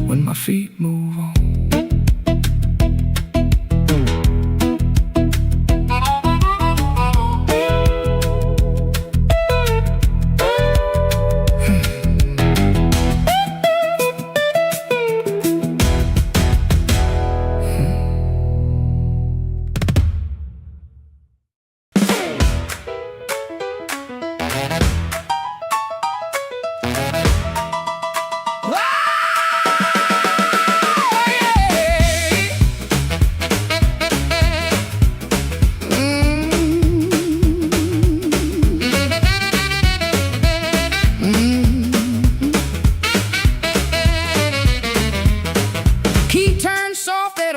Speaker 1: when my feet move on.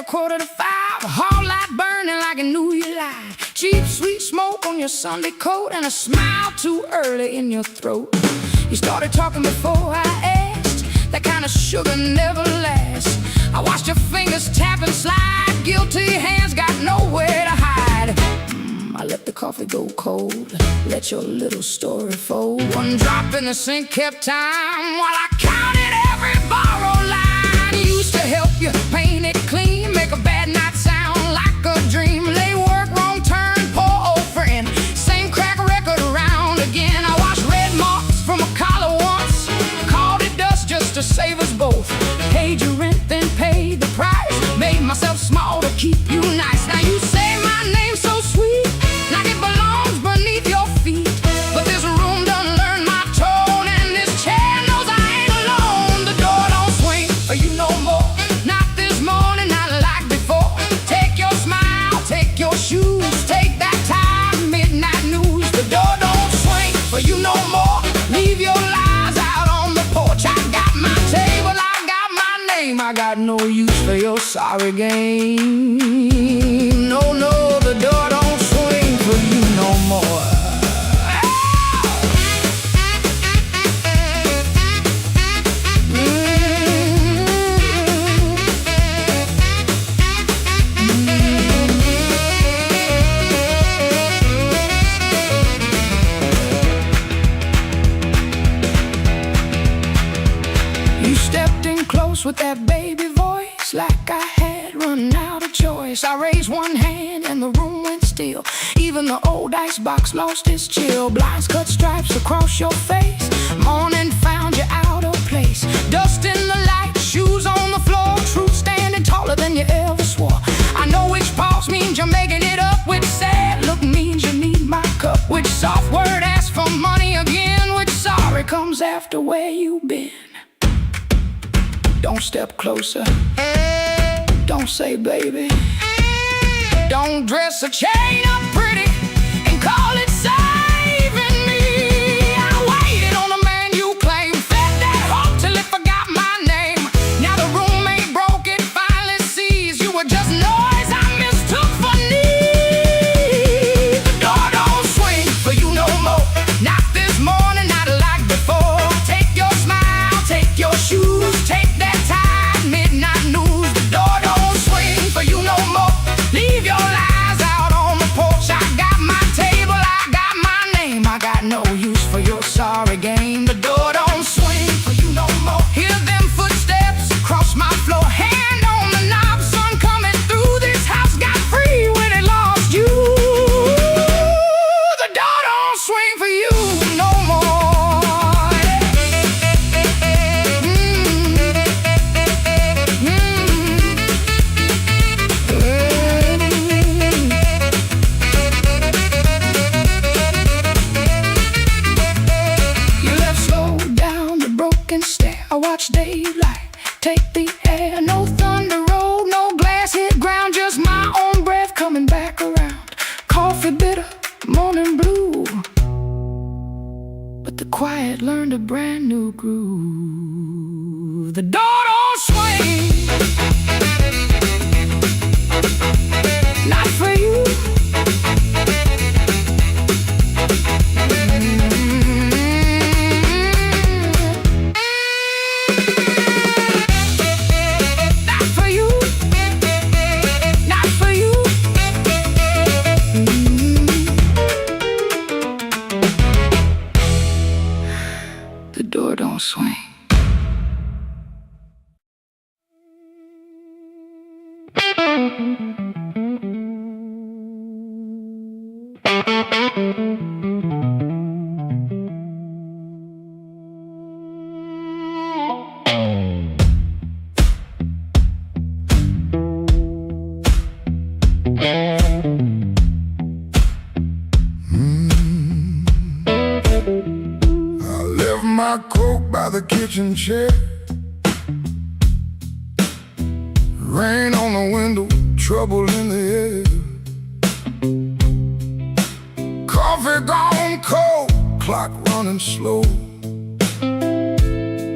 Speaker 1: 4:45, hall light burning like it knew you lied. Cheap, sweet smoke on your Sunday coat and a smile too early in your throat. You started talking before I asked, that kind of sugar never lasts. I watched your fingers tap and slide, guilty hands got nowhere to hide. I let the coffee go cold, let your little story fold. One drop in the sink kept time while I counted every borrowed line. Used to help you paint it clean, make a bad night sound like a dream. Lay work, wrong turn, poor old friend, same crack record around again. I washed red marks from a collar once, called it dust just to save us both. Paid your rent, then paid the price, made myself small to keep you nice. Now you say my name so sweet, like it belongs beneath your feet. But this room done learned my tone, and this chair knows I ain't alone. The door don't swing for you no more, not this morning, not like before. Take your smile, take your shoes, take that time, midnight news. The door don't swing for you no more, leave your lies out on the porch. I got my table, I got my name, I got no use for your sorry game. No, no, the door don't swing for you no more. You stepped in close with that baby voice, like I had run out of choice. I raised one hand and the room went still. Even the old icebox lost its chill. Blinds cut stripes across your face, morning found you out of place. Dust in the light, shoes on the floor, truth standing taller than you ever swore. I know which pause means you're making it up, which sad look means you need my cup, which soft word asks for money again, which sorry comes after where you've been. Don't step closer, don't say baby, don't dress a chain up pretty and call it saving me. I waited on the man you claim, fed that hope till it forgot my name. Now the roommate broke it, finally sees you were just noise I mistook for need. The door don't swing for you no more, not this morning, not like before. Take your smile, take your shoes, take that time, midnight news. The door don't swing for you no more, leave your lies out on the porch. I got my table, I got my name, I got no use for your sorry game. The door don't swing for you no more. Hear them footsteps cross my floor, hand on the knob, sun coming through this house. Got free when it lost you. The door don't swing for you no more. You left slow down the broken stair. I watched daylight take the air. No thunder roll, no glass hit ground, just my own breath coming back around. Coffee bitter, morning blue, but the quiet learned a brand new groove. The door don't swing, not for you. Not for you, not for you. The door don't swing.
Speaker 2: I left my coat by the kitchen chair. Rain on the window, trouble in the air. Coffee gone cold, clock running slow.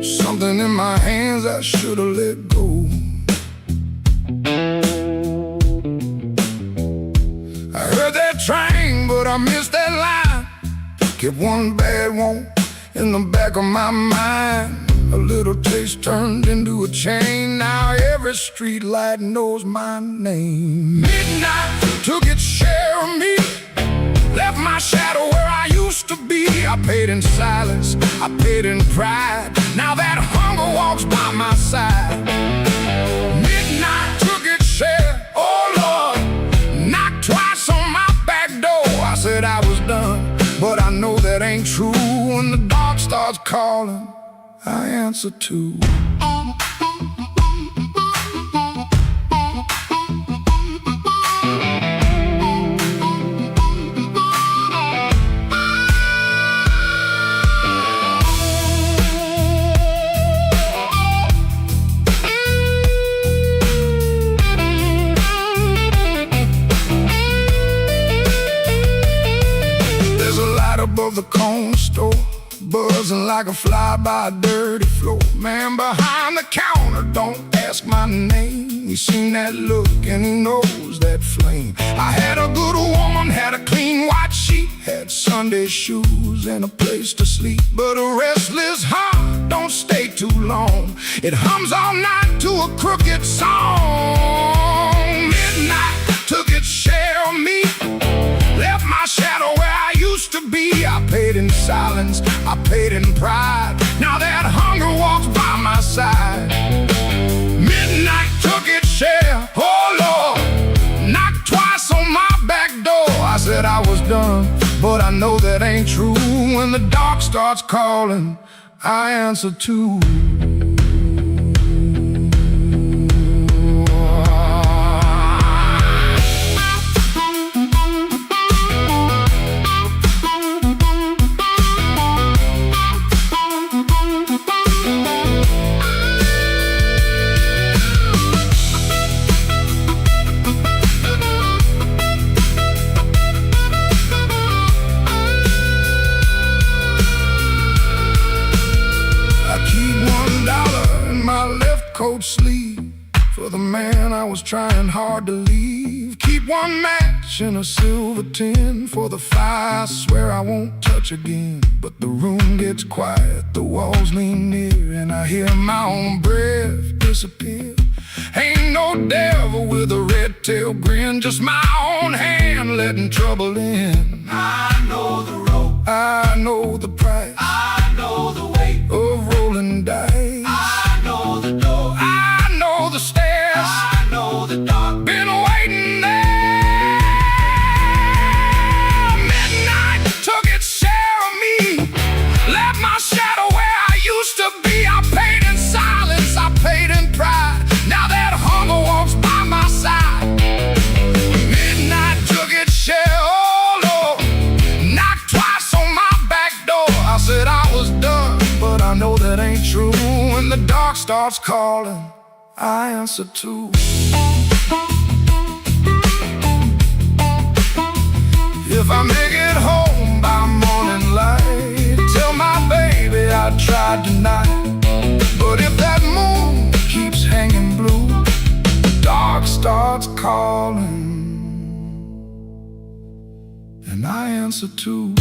Speaker 2: Something in my hands I should've let go. I missed that line. Kept one bad one in the back of my mind. A little taste turned into a chain. Now every street light knows my name. Midnight took its share of me, left my shadow where I used to be. I paid in silence, I paid in pride. Now that hunger walks by my side. Midnight took its share, oh Lord, knocked twice on my back door. I said I was done, but I know that ain't true. When the dark starts calling, I answer too. There's a light above the corner store, buzzing like a fly by a dirty floor. Man behind the counter don't ask my name. He's seen that look and he knows that flame. I had a good woman, had a clean white sheet, had Sunday shoes and a place to sleep. But a restless heart don't stay too long. It hums all night to a crooked song. Midnight took its share of me, left my shadow where I used to be. I paid in silence, I paid in pride. Now that hunger walks by my side. Midnight took its share, oh Lord, knocked twice on my back door. I said I was done, but I know that ain't true. When the dark starts calling, I answer too. Coat sleeve for the man I was trying hard to leave. Keep one match in a silver tin for the fire I swear I won't touch again. But the room gets quiet, the walls lean near, and I hear my own breath disappear. Ain't no devil with a red tail grin, just my own hand letting trouble in.
Speaker 1: I know the road,
Speaker 2: I know the price,
Speaker 1: I know the weight
Speaker 2: of rolling dice.
Speaker 1: I know the door,
Speaker 2: I know the stairs,
Speaker 1: I know the dark.
Speaker 2: been waiting there. Midnight took its share of me, left my shadow where I used to be. I paid in silence, I paid in pride. Now that hunger walks by my side. Midnight took its share, oh Lord, knocked twice on my back door. I said I was done, but I know that ain't true. When the dark starts calling, I answer too. If I make it home by morning light, tell my baby I tried tonight. But if that moon keeps hanging blue, the dark starts calling, and I answer too.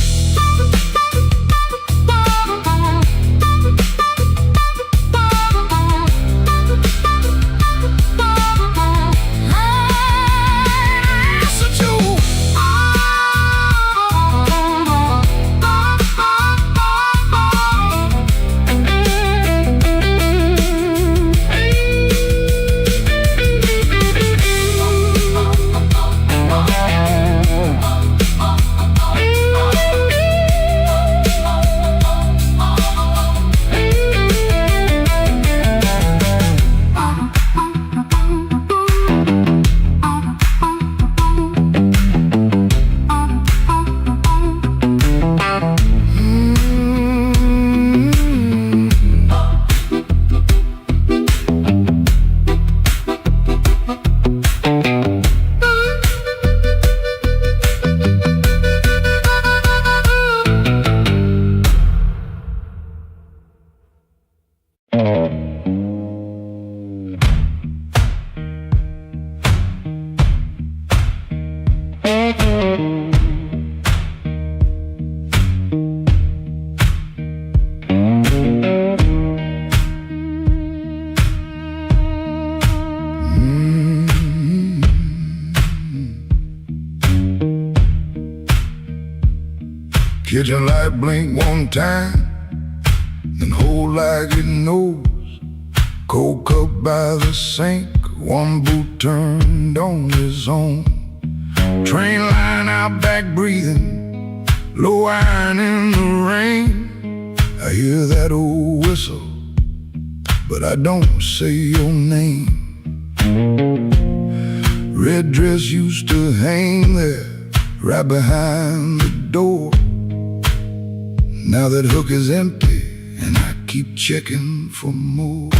Speaker 2: Kitchen light blink one time, then hold like it knows. Cold cup by the sink, one boot turned on its own. Train line out back breathing, low iron in the rain. I hear that old whistle, but I don't say your name. Red dress used to hang there, right behind the door. Now that hook is empty, and I keep checking for more.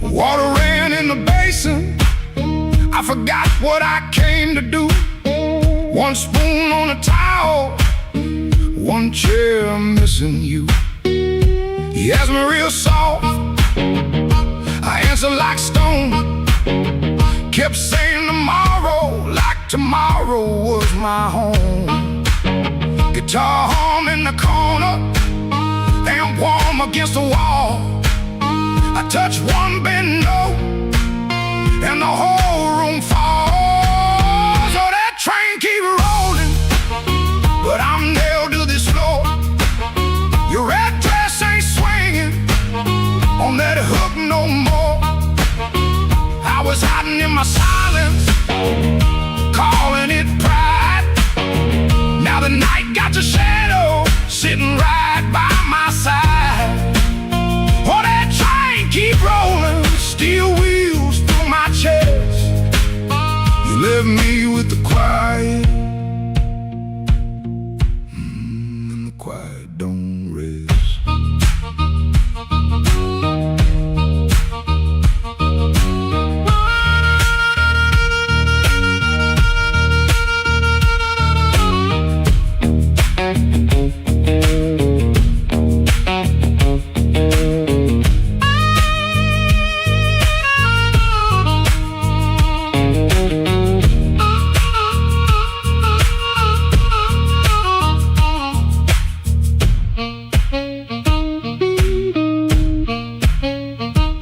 Speaker 2: Water ran in the basin, I forgot what I came to do. One spoon on a towel, one chair missing you. He asked me real soft, I answered like stone. Kept saying tomorrow, like tomorrow was my home. Guitar hum in the corner, amp warm against the wall. I touch one bend note, and the whole room falls. So that train keep rolling, but I'm nailed to this floor. Your red dress ain't swinging on that hook no more. I was hiding in my silence, calling it pride. Now the night got your shadow sitting right by my side. Oh, that train keep rolling, steel wheels through my chest. You left me with the quiet, and the quiet don't rest.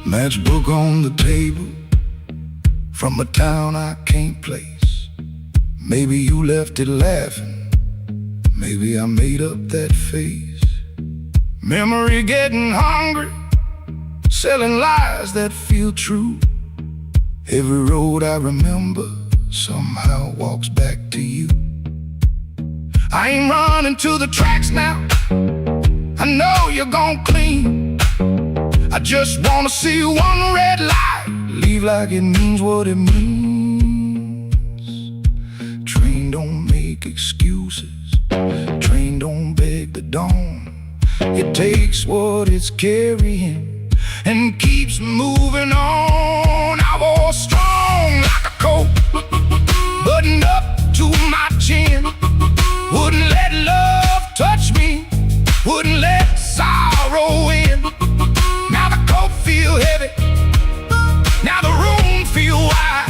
Speaker 2: Matchbook on the table, from a town I can't place. Maybe you left it laughing, maybe I made up that face. Memory getting hungry, selling lies that feel true. Every road I remember somehow walks back to you. I ain't running to the tracks now, I know you're gon' clean. I just wanna see one red light leave like it means what it means. Train don't make excuses, train don't beg the dawn. It takes what it's carrying and keeps moving on. I was strong like a coat, buttoned up to my chin. Wouldn't let love touch me, wouldn't let sorrow in. Now the coat feel heavy, now the room feel wide.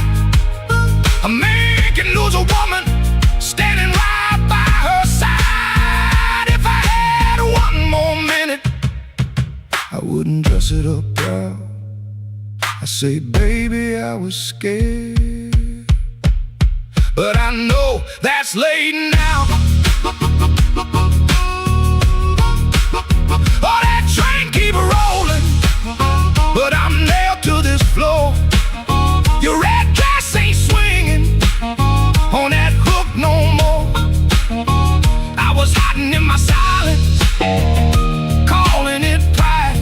Speaker 2: A man can lose a woman standing right by her side. If I had one more minute, I wouldn't dress it up proud. I say, baby, I was scared, but I know that's late now. Oh, that train keep rolling, but I'm nailed to this floor. Your red dress ain't swinging on that hook no more. I was hiding in my silence, calling it pride.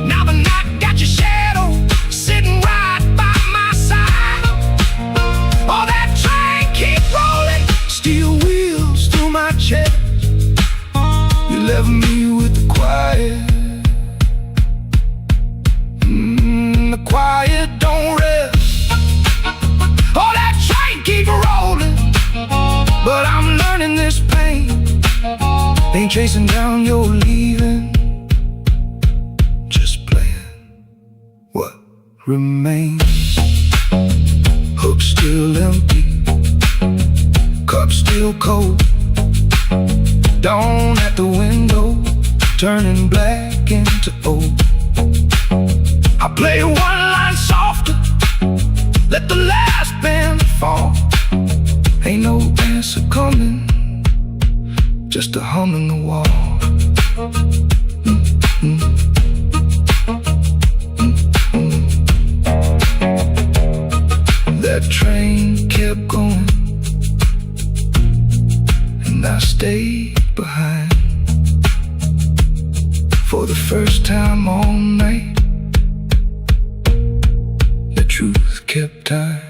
Speaker 2: Now the night got your shadow sitting right by my side. Oh, that train keep rolling, steel wheels through my chest. You left me with the quiet, the quiet don't rest. Oh, that train keep rolling, but I'm learning this pain ain't chasing down your leaving, just playing what remains. Hook still empty, cup still cold. Dawn at the window, turning black into old. I'll play one line softer, let the last band fall. Ain't no answer coming, just a hum in the wall. That train kept going, and I stayed behind. For the first time all night, the truth kept time.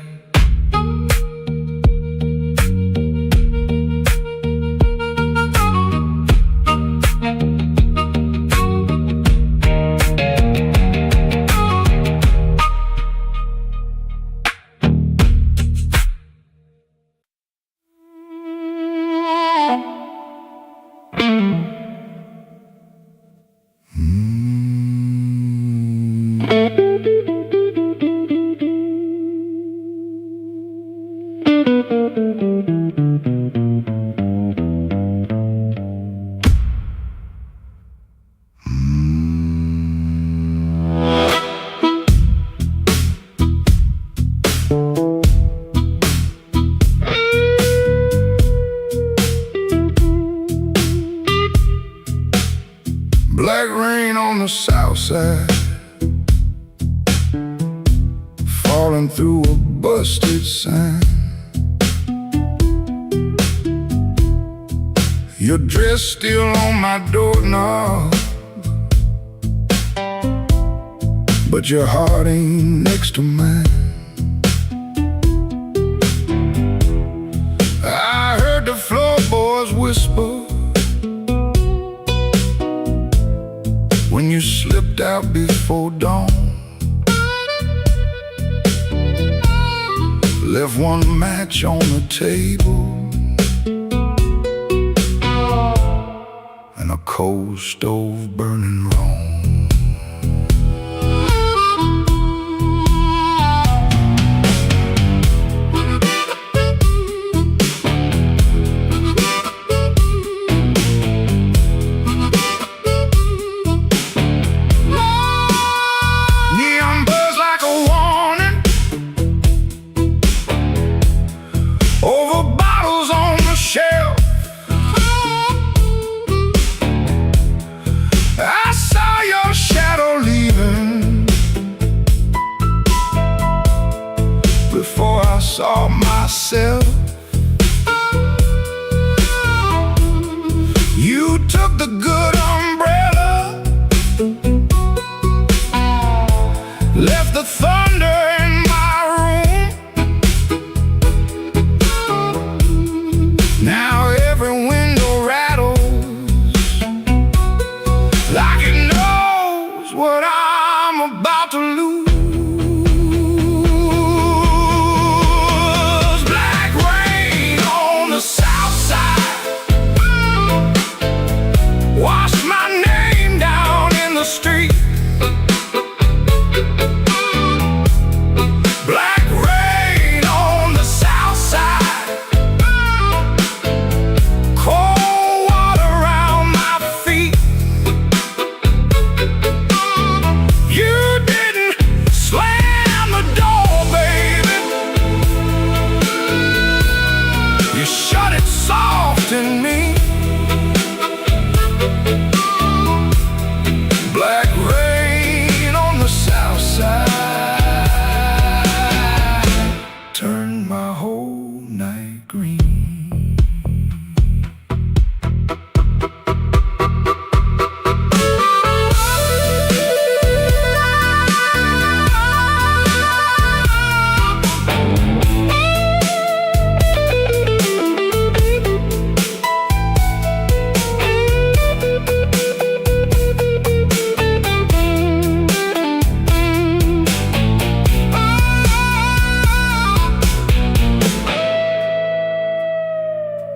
Speaker 1: Black rain on the south side, falling through a busted sign. Your dress still on my doorknob, but your heart ain't next to mine. I heard the floorboards whisper when you slipped out before dawn. Left one match on the table and a cold stove burning wrong. Saw myself. You took the good umbrella, left the thunder in my room. Now every window rattles like it knows what I'm about to lose. Shut it soft in me. Black rain on the south side turned my whole night green.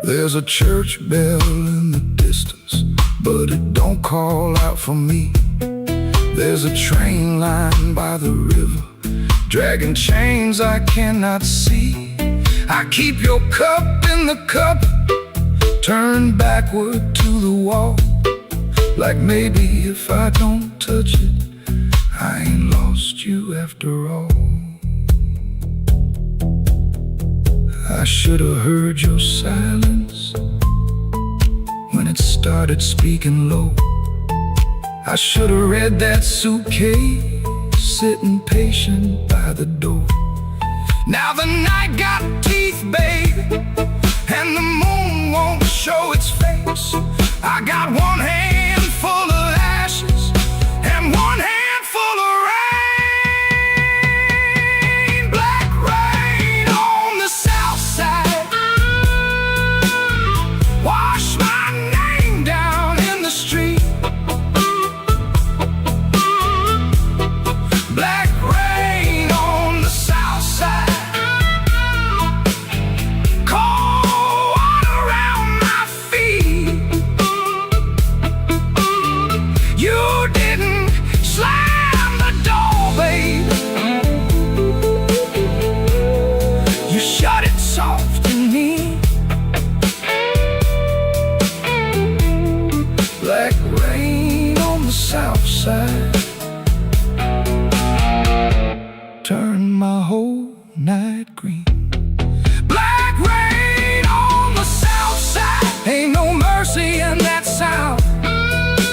Speaker 1: There's a church bell in the distance, but it don't call out for me. There's a train line by the river, dragging chains I cannot see. I keep your cup in the cup, turned backward to the wall, like maybe if I don't touch it, I ain't lost
Speaker 2: missed you after all. I should have heard your silence when it started speaking low. I should have read that suitcase sitting patient by the door. Now the night got teeth, babe, and the moon won't show its face. I got one hand full of ashes and one hand full of rain. Black rain on the south side, wash my name down in the street. Black rain on the south side, cold water around my feet. You didn't slam the door, babe. You shut it soft in me. Black rain on the south side, turn my whole night green. Black rain on the south side, ain't no mercy in that sound.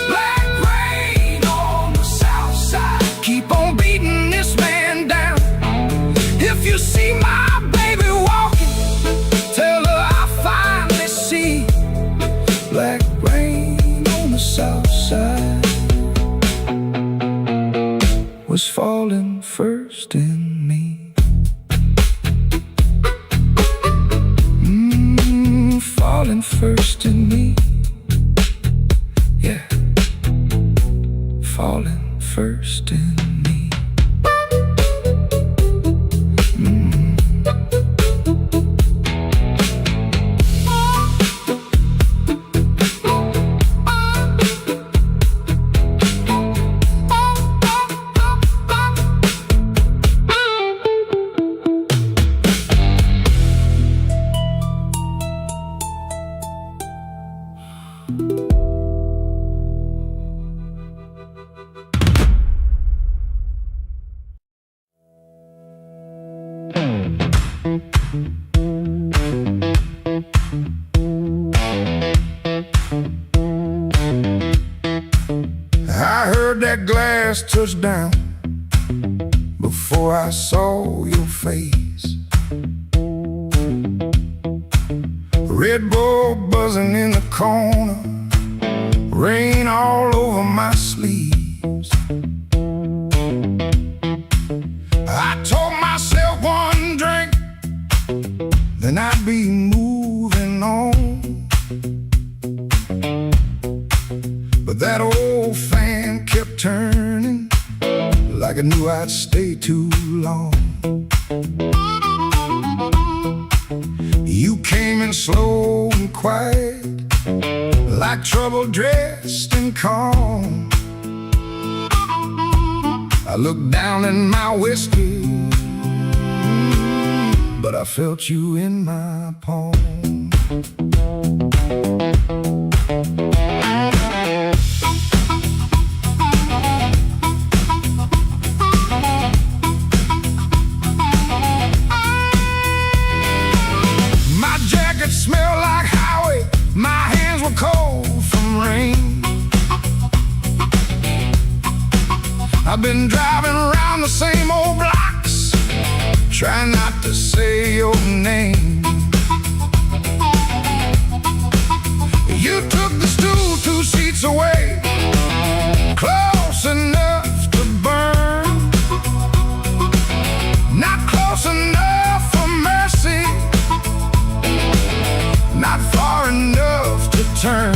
Speaker 2: Black rain on the south side, keep on beating this man down. If you see my baby walking, tell her I finally see. Black rain on the south side was falling first in me. Falling first in me. Yeah, falling first in me. I heard that glass touch down before I saw your face. Red Bull buzzing in the corner, rain all over my sleeves. I told myself one drink, then I'd be moving on. But that old fan kept turning, like I knew I'd stay too long. You came in slow and quiet, like trouble dressed in calm. I looked down in my whiskey, but I felt you in my palm. My jacket smelled like highway, my hands were cold from rain. I've been driving around the same old blocks, trying not to say your name. You took the stool 2 seats away, close enough to burn, not close enough for mercy, not far enough to turn.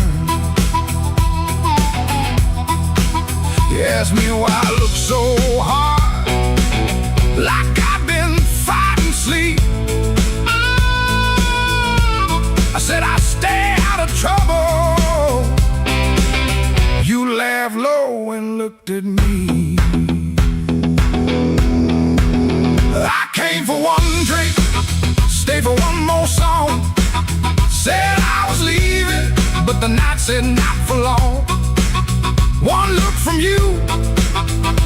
Speaker 2: You asked me why I look so hard, like I've been fighting sleep. I said I stay out of trouble. You laughed low and looked at me. I came for one drink, stayed for one more song. Said I was leaving, but the night said not for long. One look from you,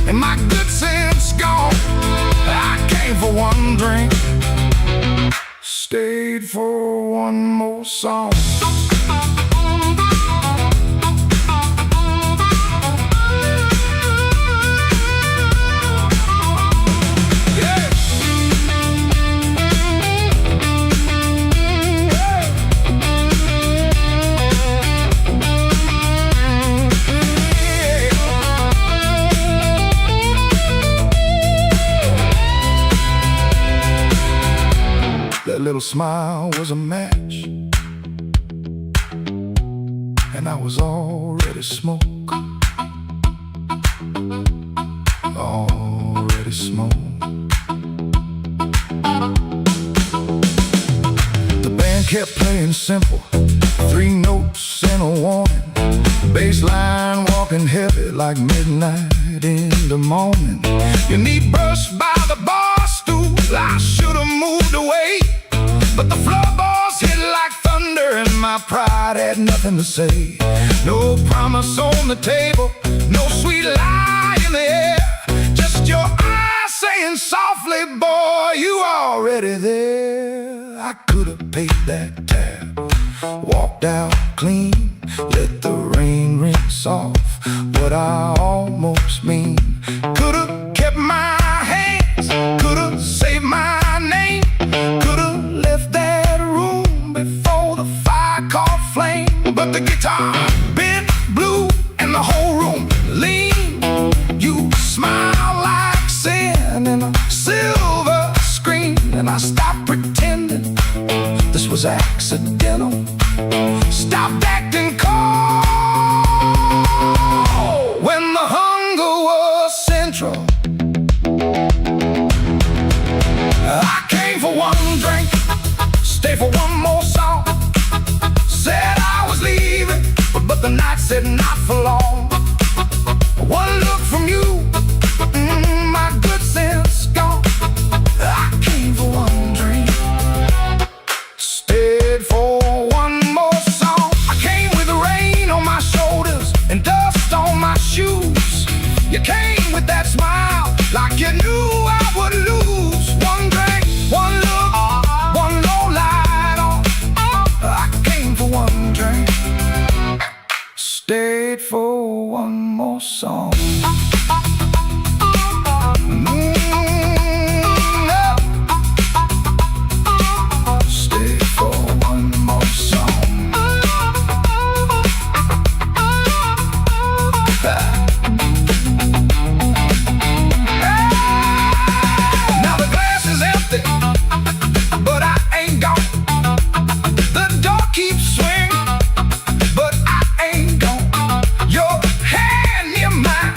Speaker 2: and my good sense gone. for one more song. That little smile was a match, and I was already smoke, already smoke. The band kept playing simple, 3 notes and a warning. Bass line walking heavy like midnight in the morning. Your knee brushed by the bar stool, I should've moved away, but the floorboards hit like thunder and my pride had nothing to say. No promise on the table, no sweet lie in the air, just your eyes saying softly, boy, you already there. I could've paid that tab, walked out clean, let the rain rinse off what I almost mean. Could've kept my hands, could've saved my name, could've left that room before the fire caught flame. But the guitar bent blue and the whole room leaned. You smile like sin in a silver screen, and I stopped pretending this was accidental. Stopped acting cold when the hunger was central. I came for one drink, stay for one more song. Said I was leaving, but the night said not for long. One look from you, my good sense gone. I came for one drink, stayed for one more song. I came with the rain on my shoulders and dust on my shoes. You came with that smile like you knew I would lose. One drink, one look, one low light on. I came for one drink, stayed for one more song. Stayed for one more song. Now the glass is empty, but I ain't gone. The door keeps swinging, but I ain't gone. Your hand near mine,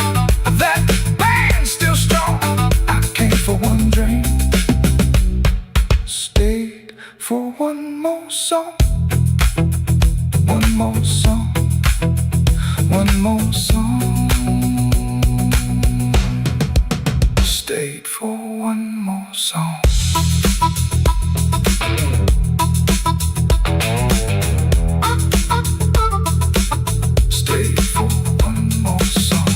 Speaker 2: that band's still strong. I came for one drink, stayed for one more song. One more song, one more song. Stayed for one more song. Stayed for one more song.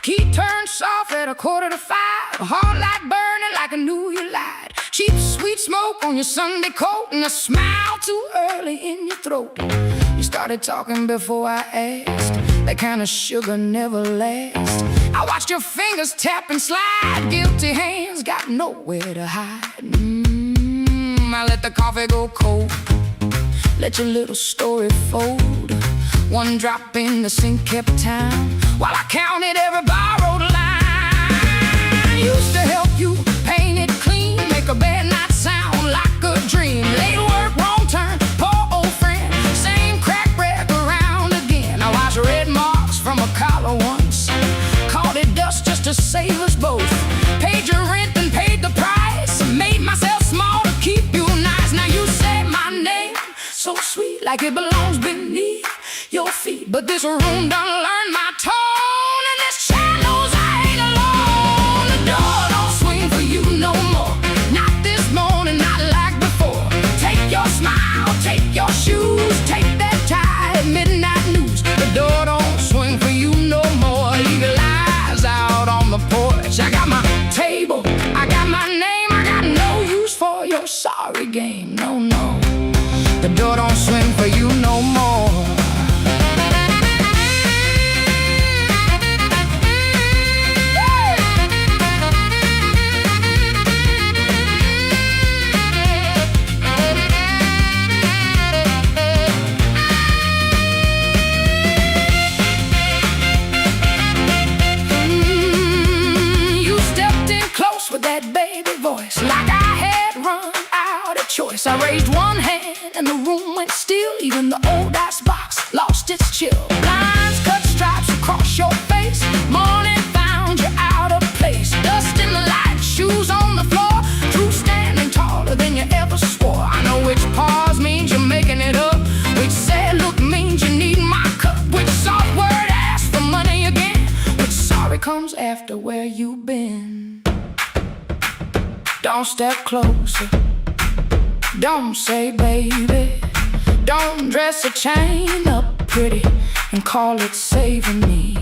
Speaker 2: Key turned soft at 4:45. A heart light burning like I knew you lied. Cheap sweet smoke on your Sunday coat, and a smile too early in your throat. You started talking before I asked. That kind of sugar never lasts. I watched your fingers tap and slide. Guilty hands got nowhere to hide. I let the coffee go cold, let your little story fold. One drop in the sink kept time while I counted every borrowed line. Used to help you paint it clean, make a bad night sound like a dream. Late work, wrong turn, poor old friend, same crack wreck around again. I watched red marks from a collar once, called it else just to save us both. Paid your rent and paid the price. Made myself small to keep you nice. Now you say my name so sweet, like it belongs beneath your feet. But this room done learned my tone, and this child knows I ain't alone. The door don't swing for you no more. Not this morning, not like before. Take your smile, take your shoes, take that tie, midnight news. The door don't swing for you no more. Leave your lies out on the porch. I got my table, I got my name, I got no use for your sorry game. No, no, the door don't swing for you no more. That baby voice, like I had run out of choice. I raised one hand and the room went still. Even the old ice box lost its chill. Lines cut stripes across your face. Morning found you out of place. Dust in the light, shoes on the floor. Through standing taller than you ever swore. I know which pause means you're making it up. Which sad look means you need my cup. Which soft word asks for money again. Which sorry comes after where you've been. Don't step closer. Don't say baby. Don't dress a chain up pretty and call it saving me.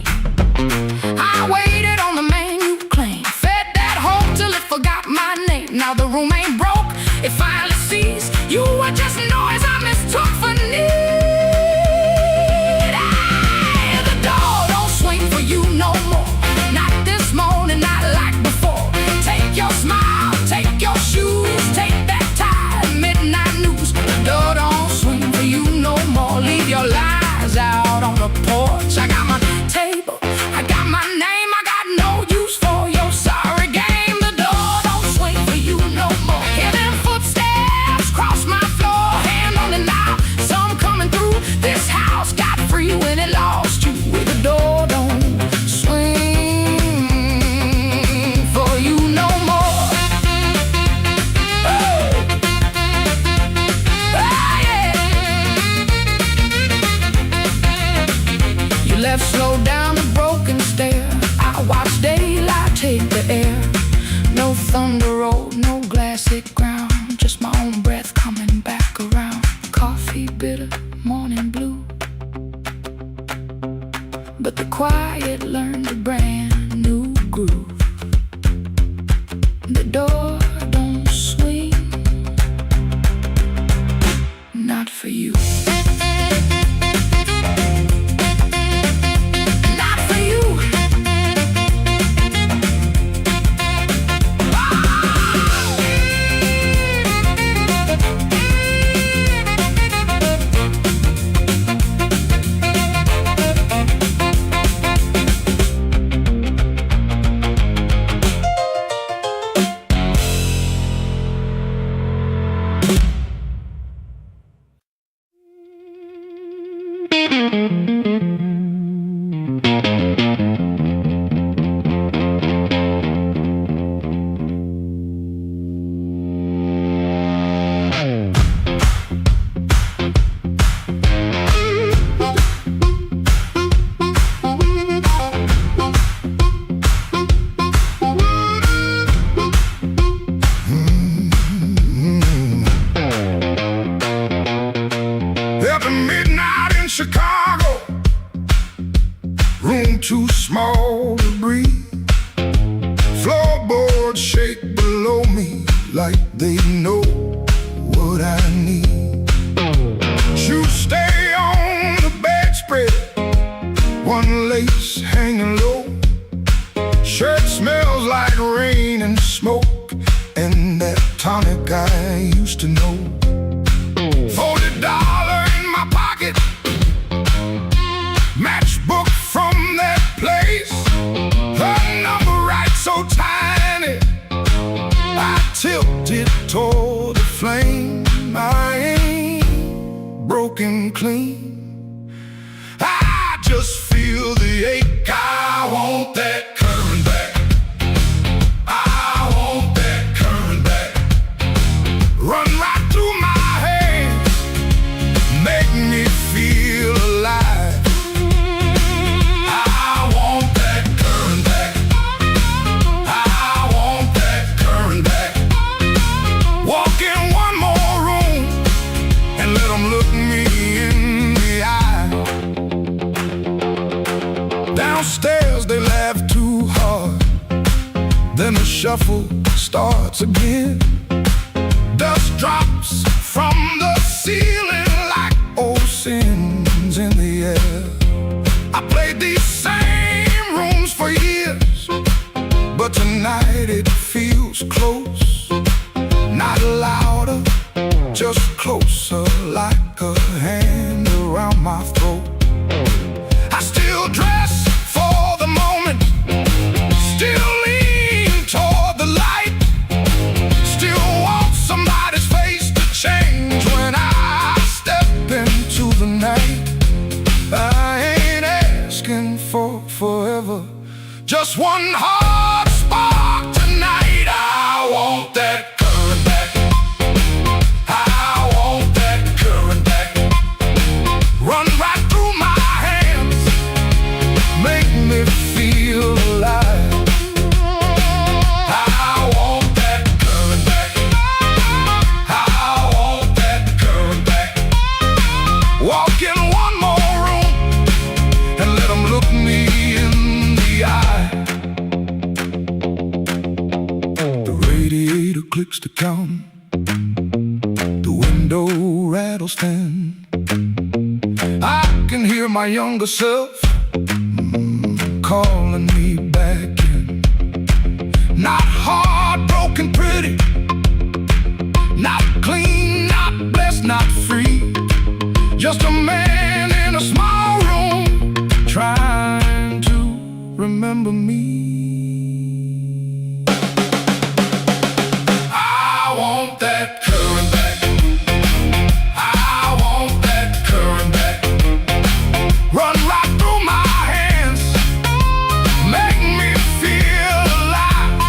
Speaker 2: I waited on the man you claimed. Fed that hope till it forgot my name. Now the room ain't broke, it finally sees you were just noise I mistook for need. The door don't swing for you no more. Not this morning, not like before. Take your smile, take your shoes, take that tie, midnight news. The door don't swing for you no more. Leave your lies out on the porch. I got my table, I got my name, I got no use for your sorry game. The door don't swing for you no more. Hear them footsteps cross my floor, hand on the knob, some coming through. This house got free when it lost you. The door don't swing for you no more. Left slow down the broken stair. I watch daylight take the air. No thunder road, no glassy ground. Just my own breath coming back around. Coffee bitter, morning blue. But the quiet learned a brand new groove. The door don't swing, not for you.
Speaker 1: Chicago, room too small to breathe. Floorboards shake below me like they know what I need. Shoes stay on the bedspread, one lace hanging low. Shirt smells like rain and smoke, and that tonic I used to know. $40 in my pocket, matchbook from that place. Her number right so tiny, I tilted toward the flame. I ain't broken clean, I just feel the ache. I want that current
Speaker 2: shuffle starts again. Dust drops from the ceiling like old sins in the air. I played these same rooms for years, but tonight it feels close. Not louder, just closer, like a hand around my throat. I still dress for the moment, still lean toward the light, still want somebody's face to change when I step into the night. I ain't asking for forever, just one hard spark tonight. I want that current back. I want that current back. Run right through my hands, make me feel alive. I want that current back. I want that current back. Walk in one more room and let them look me in the eye. The radiator clicks to count, the window rattles 10. I can hear my younger self calling me back in. Not heartbroken pretty, not clean, not blessed, not free. Just a man in a small room trying to remember me. I want that current back. I want that current back. Run right through my hands, make me feel alive.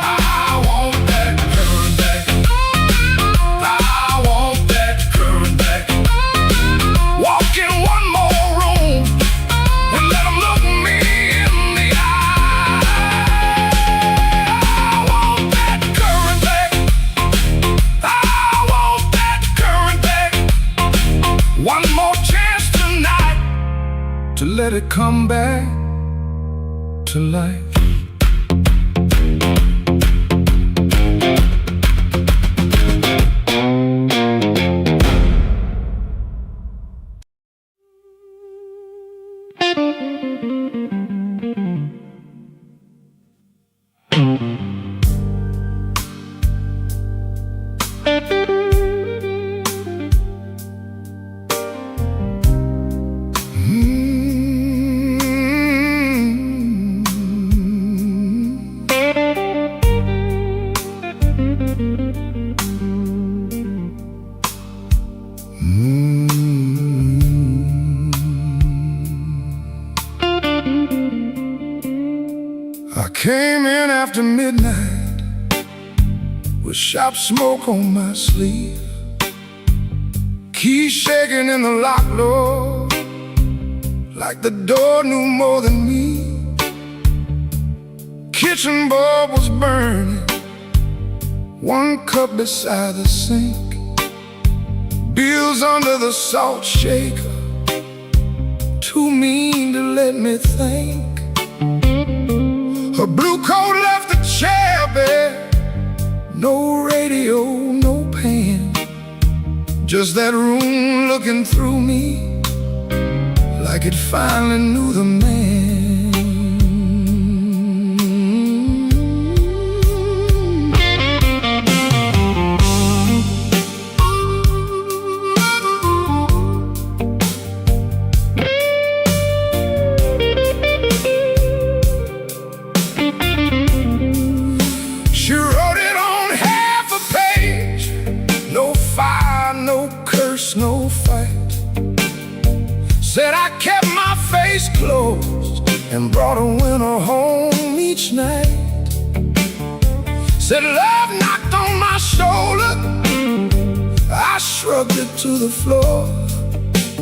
Speaker 2: I want that current back. I want that current back. Walk in one more room and let them look me in the eye. I want that current back. I want that current back. One more chance tonight to let it come back to life. I came in after midnight with sharp smoke on my sleeve, keys shaking in the lock, Lord, like the door knew more than me. Kitchen bulb was burning, one cup beside the sink, bills under the salt shaker, too mean to let me think. Her blue coat left the chair bare, no radio, no pan, just that room looking through me like it finally knew the man. She wrote it on half a page, no fire, no curse, no fight. Said I kept my face closed and brought a winner home each night. Said love knocked on my shoulder, I shrugged it to the floor,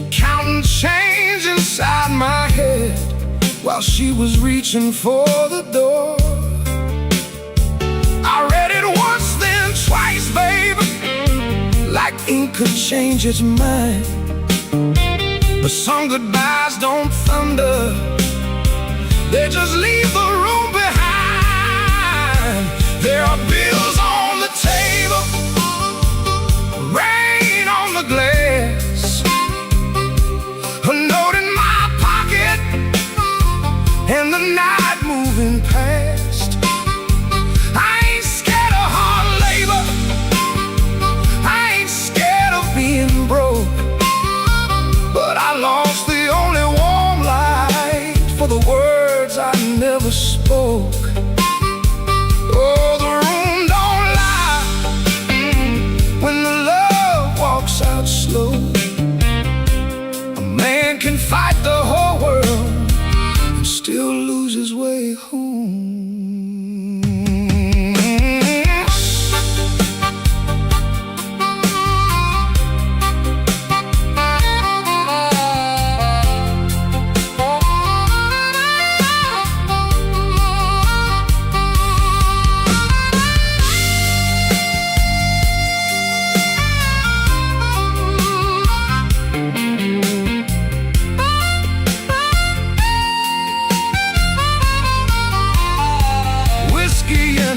Speaker 2: counting change inside my head while she was reaching for the door. I read it once, then twice, baby, like ink could change its mind. But some goodbyes don't thunder, they just leave the room behind. night moving past. I ain't scared of hard labor, I ain't scared of being broke, but I lost the only warm light for the words I never spoke. Oh, the room don't lie when the love walks out slow. A man can fight the whole world and still lose his way home.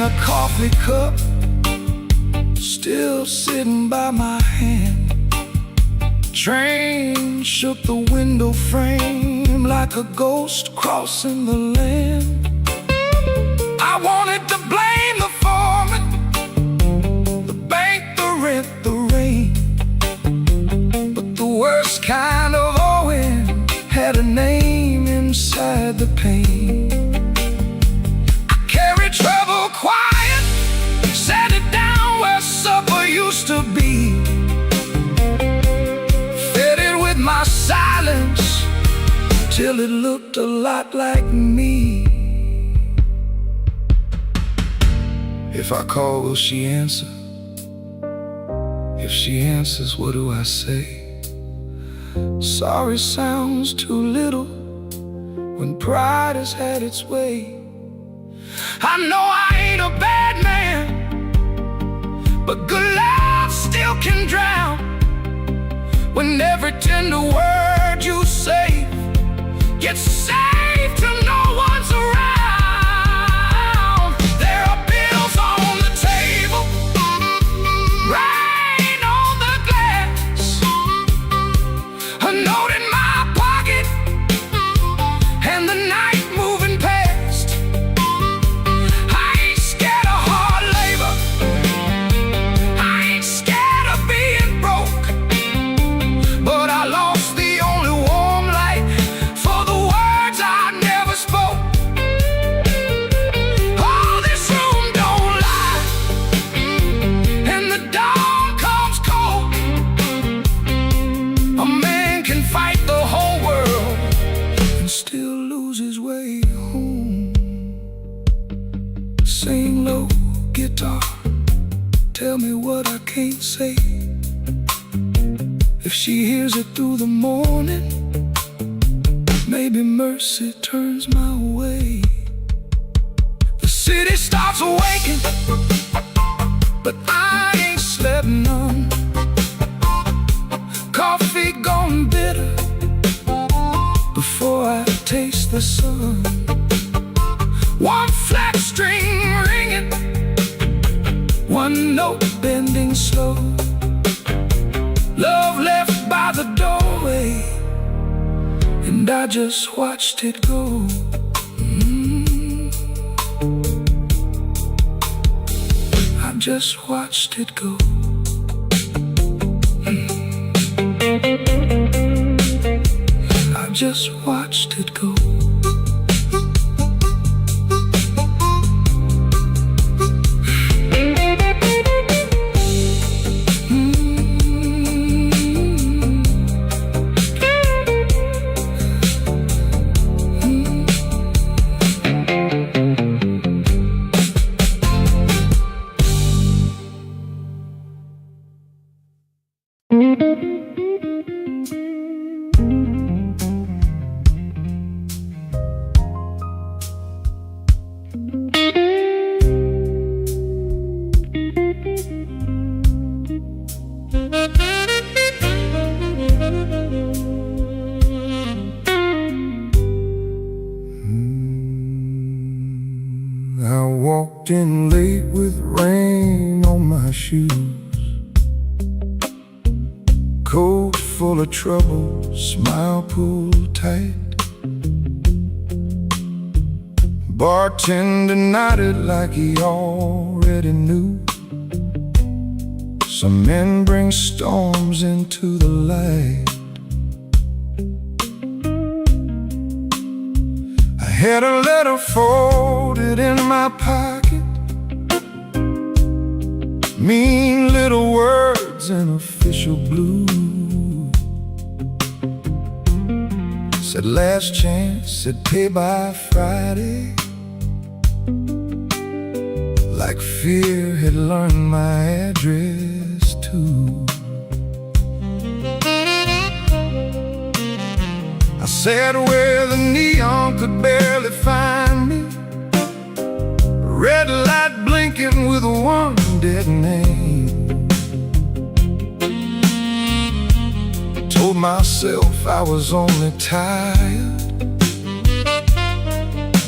Speaker 2: A coffee cup still sitting by my hand. Train shook the window frame like a ghost crossing the land. I wanted to blame the foreman, the bank, the rent, the rain, but the worst kind of owing had a name inside the pain. Trouble quiet, set it down where supper used to be, fed it with my silence till it looked a lot like me. If I call, will she answer? If she answers, what do I say? Sorry sounds too little when pride has had its way. I know I ain't a bad man, but good love still can drown when every tender word you say gets saved till no one's around. There are bills on the table, rain on the glass, a note in my pocket, and the night moving past. Sing low, guitar, tell me what I can't say. If she hears it through the morning, maybe mercy turns my way. The city starts awaking, but I ain't slept none. Coffee gone bitter before I taste the sun. One flat string ringing, one note bending slow. Love left by the doorway, and I just watched it go. I just watched it go. I just watched it go.
Speaker 1: I walked in late with rain on my shoes, coat full of trouble, smile pulled tight.
Speaker 2: bartender nodded like he already knew. Some men bring storms into the light. I had a letter folded in my pocket, mean little words in official blue. Said last chance, said pay by Friday. Like fear had learned my address too. I sat where the neon could barely find me, red light blinking with one dead name. Told myself I was only tired,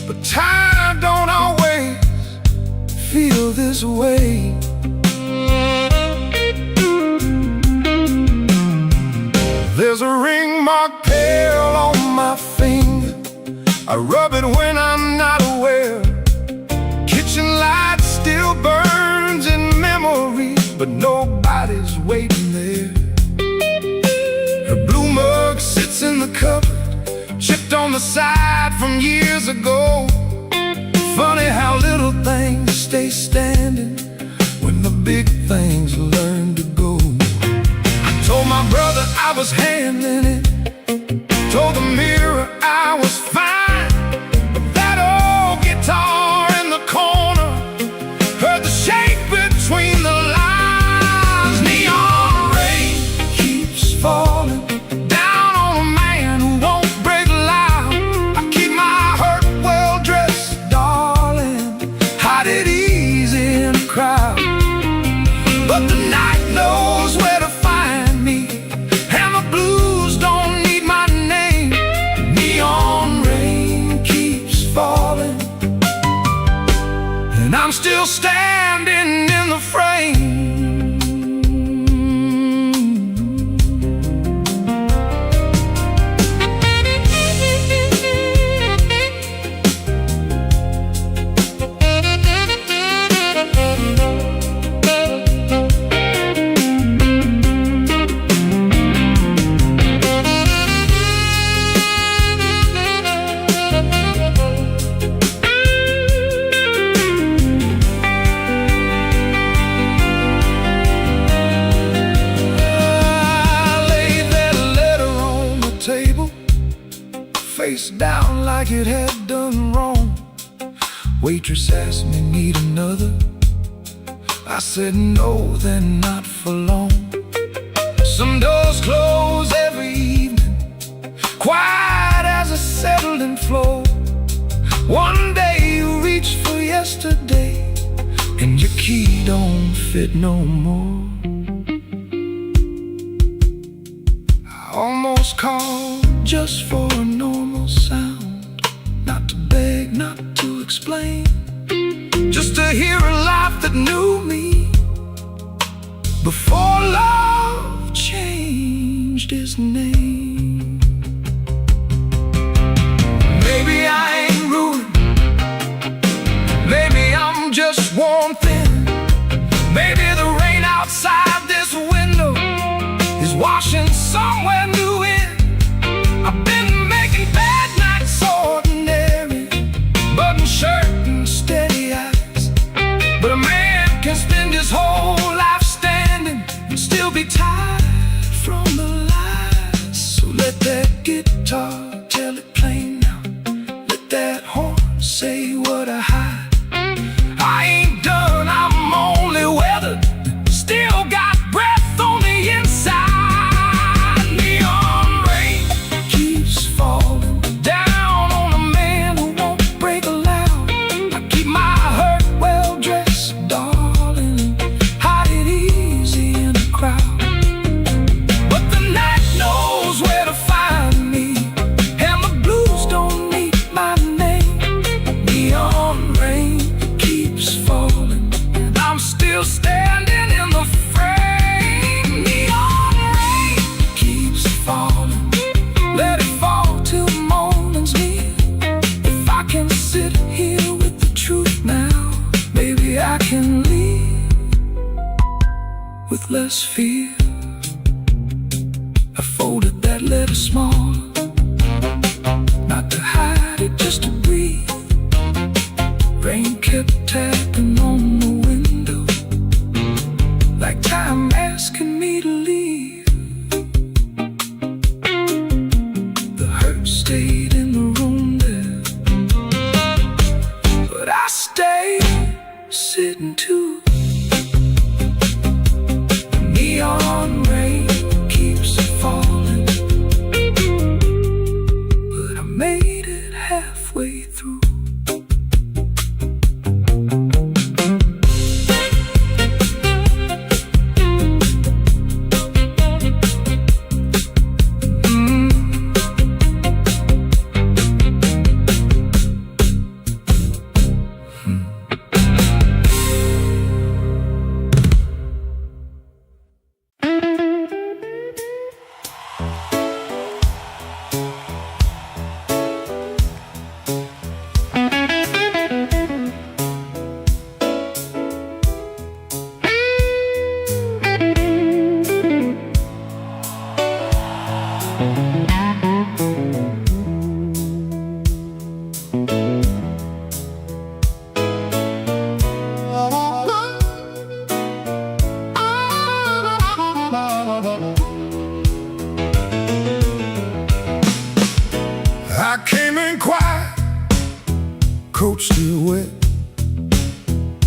Speaker 2: but tired don't always feel this way. There's a ring marked pale on my finger. I rub it when I'm not aware. Kitchen light still burns in memory, but nobody's waiting there. Her blue mug sits in the cupboard, chipped on the side from years ago. Funny how little things stay standing when the big things learn to go. I told my brother I was handling it, told the mirror I was fine, but that old guitar in the corner heard the shake between the lines. Neon rain keeps falling down on a man who won't break loud. I keep my hurt well dressed, darling, hide it easy in a crowd. But the night knows where to find me, and the blues don't need my name. Neon rain keeps falling, and I'm still standing in the frame. Face down like it had done wrong. Waitress asked me, need another? I said no, then not for long. Some doors close every evening, quiet as a settling floor. One day you reach for yesterday, and your key don't fit no more. I almost called just for a normal sound, not to beg, not to explain, just to hear a laugh that knew me before love changed its name. Maybe I ain't ruined, maybe I'm just worn thin. Maybe the rain outside this window is washing somewhere new in. I've been making bad nights ordinary, button shirt and steady eyes. But a man can spend his whole life standing and still be tired from the lies. So let that guitar tell it plain now, let that horn say what I hide. I ain't done, I'm only weathered, still got breath on the inside. Falling less fear. I folded that letter small, not to hide it, just to breathe. Rain kept tapping on the window, like time asking me to leave. The hurt stayed in the room there, but I stayed sitting too. Neon rain keeps falling, but I made it halfway through.
Speaker 1: I came in quiet, coat still wet,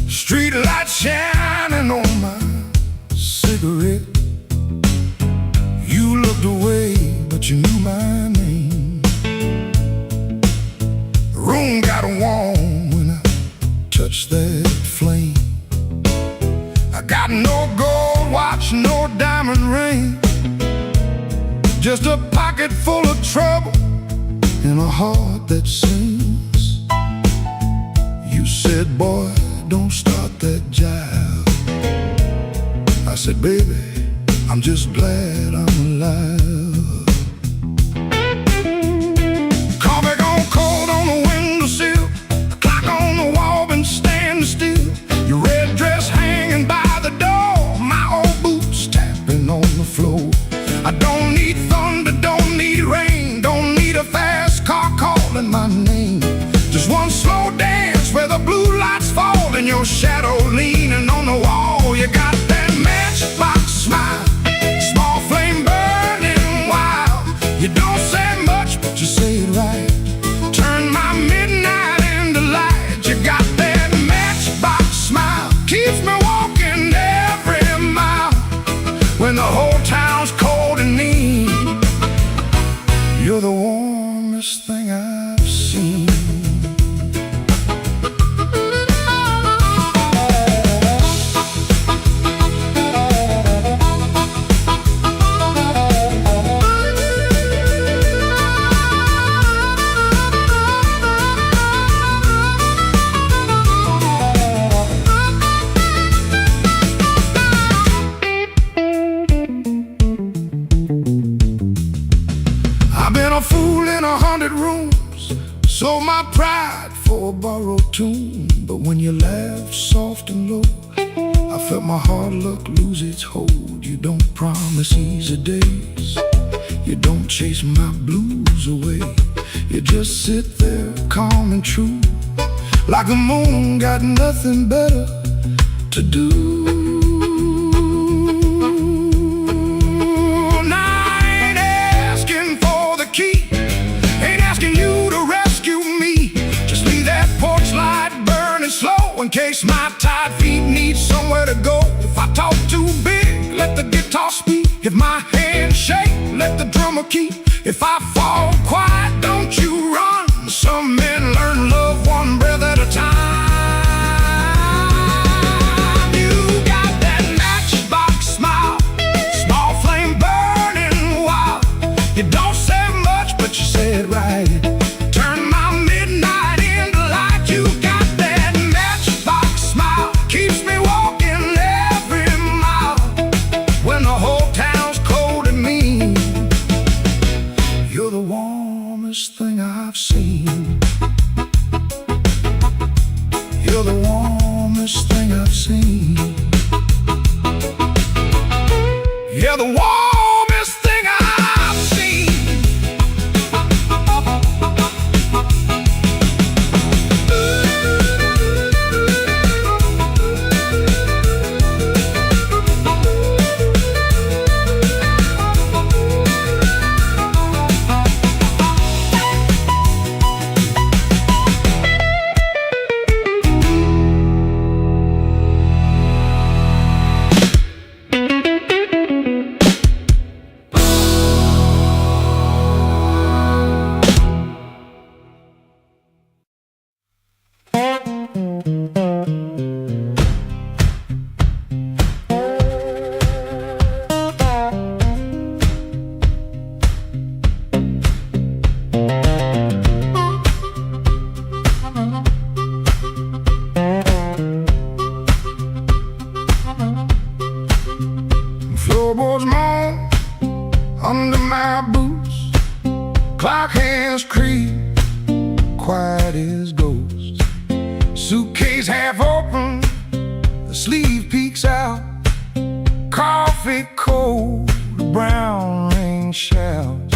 Speaker 1: street light shining on my cigarette. You looked away, but you knew my name. The room got warm when I touched that flame. I got no gold watch, no diamond ring, just a pocket full of trouble and a heart that sings. You said, boy, don't start that jive. I said, baby, I'm just glad I'm alive. Coffee gone cold on the windowsill, the clock on the wall been standing still. Your red dress hanging by the door, my old boots tapping on the floor. I don't need thunder, don't need rain, don't need a fast car calling my name. Just one slow dance where the blue lights fall and your shadow leaning on the wall. You got that matchbox smile, small flame burning wild. You don't say much, but you say it right. Turn my midnight into light. You got that matchbox smile, keeps me walking every mile. When the whole town's cold and mean, you're the warmest thing I've seen. I've been a fool in 100 rooms, sold my pride for a borrowed tune. But when you laughed soft and low, I felt my hard luck lose its hold. You don't promise easy days, you don't chase my blues away. You just sit there calm and true, like the moon got nothing better to do. In case my tired feet need somewhere to go. If I talk too big, let the guitar speak. If my hands shake, let the drummer keep. If I fall quiet, don't you run. Some men learn love one breath at a time. You got that matchbox smile, small flame burning wild. You don't say much, but you say it right. Turn my midnight into light. You got that smile, keeps me walking every mile. When the whole town's cold and mean, you're the warmest thing I've seen. You're the warmest thing I've seen.
Speaker 2: Suitcase half open, the sleeve peeks out. Coffee cold, brown rain showers.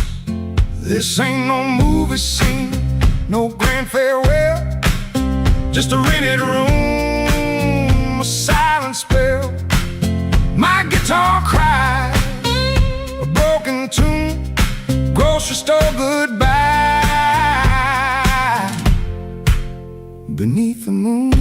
Speaker 2: This ain't no movie scene, no grand farewell. Just a rented room, a silent spell. My guitar cries, a broken tune, grocery store goodbye. Beneath the moon,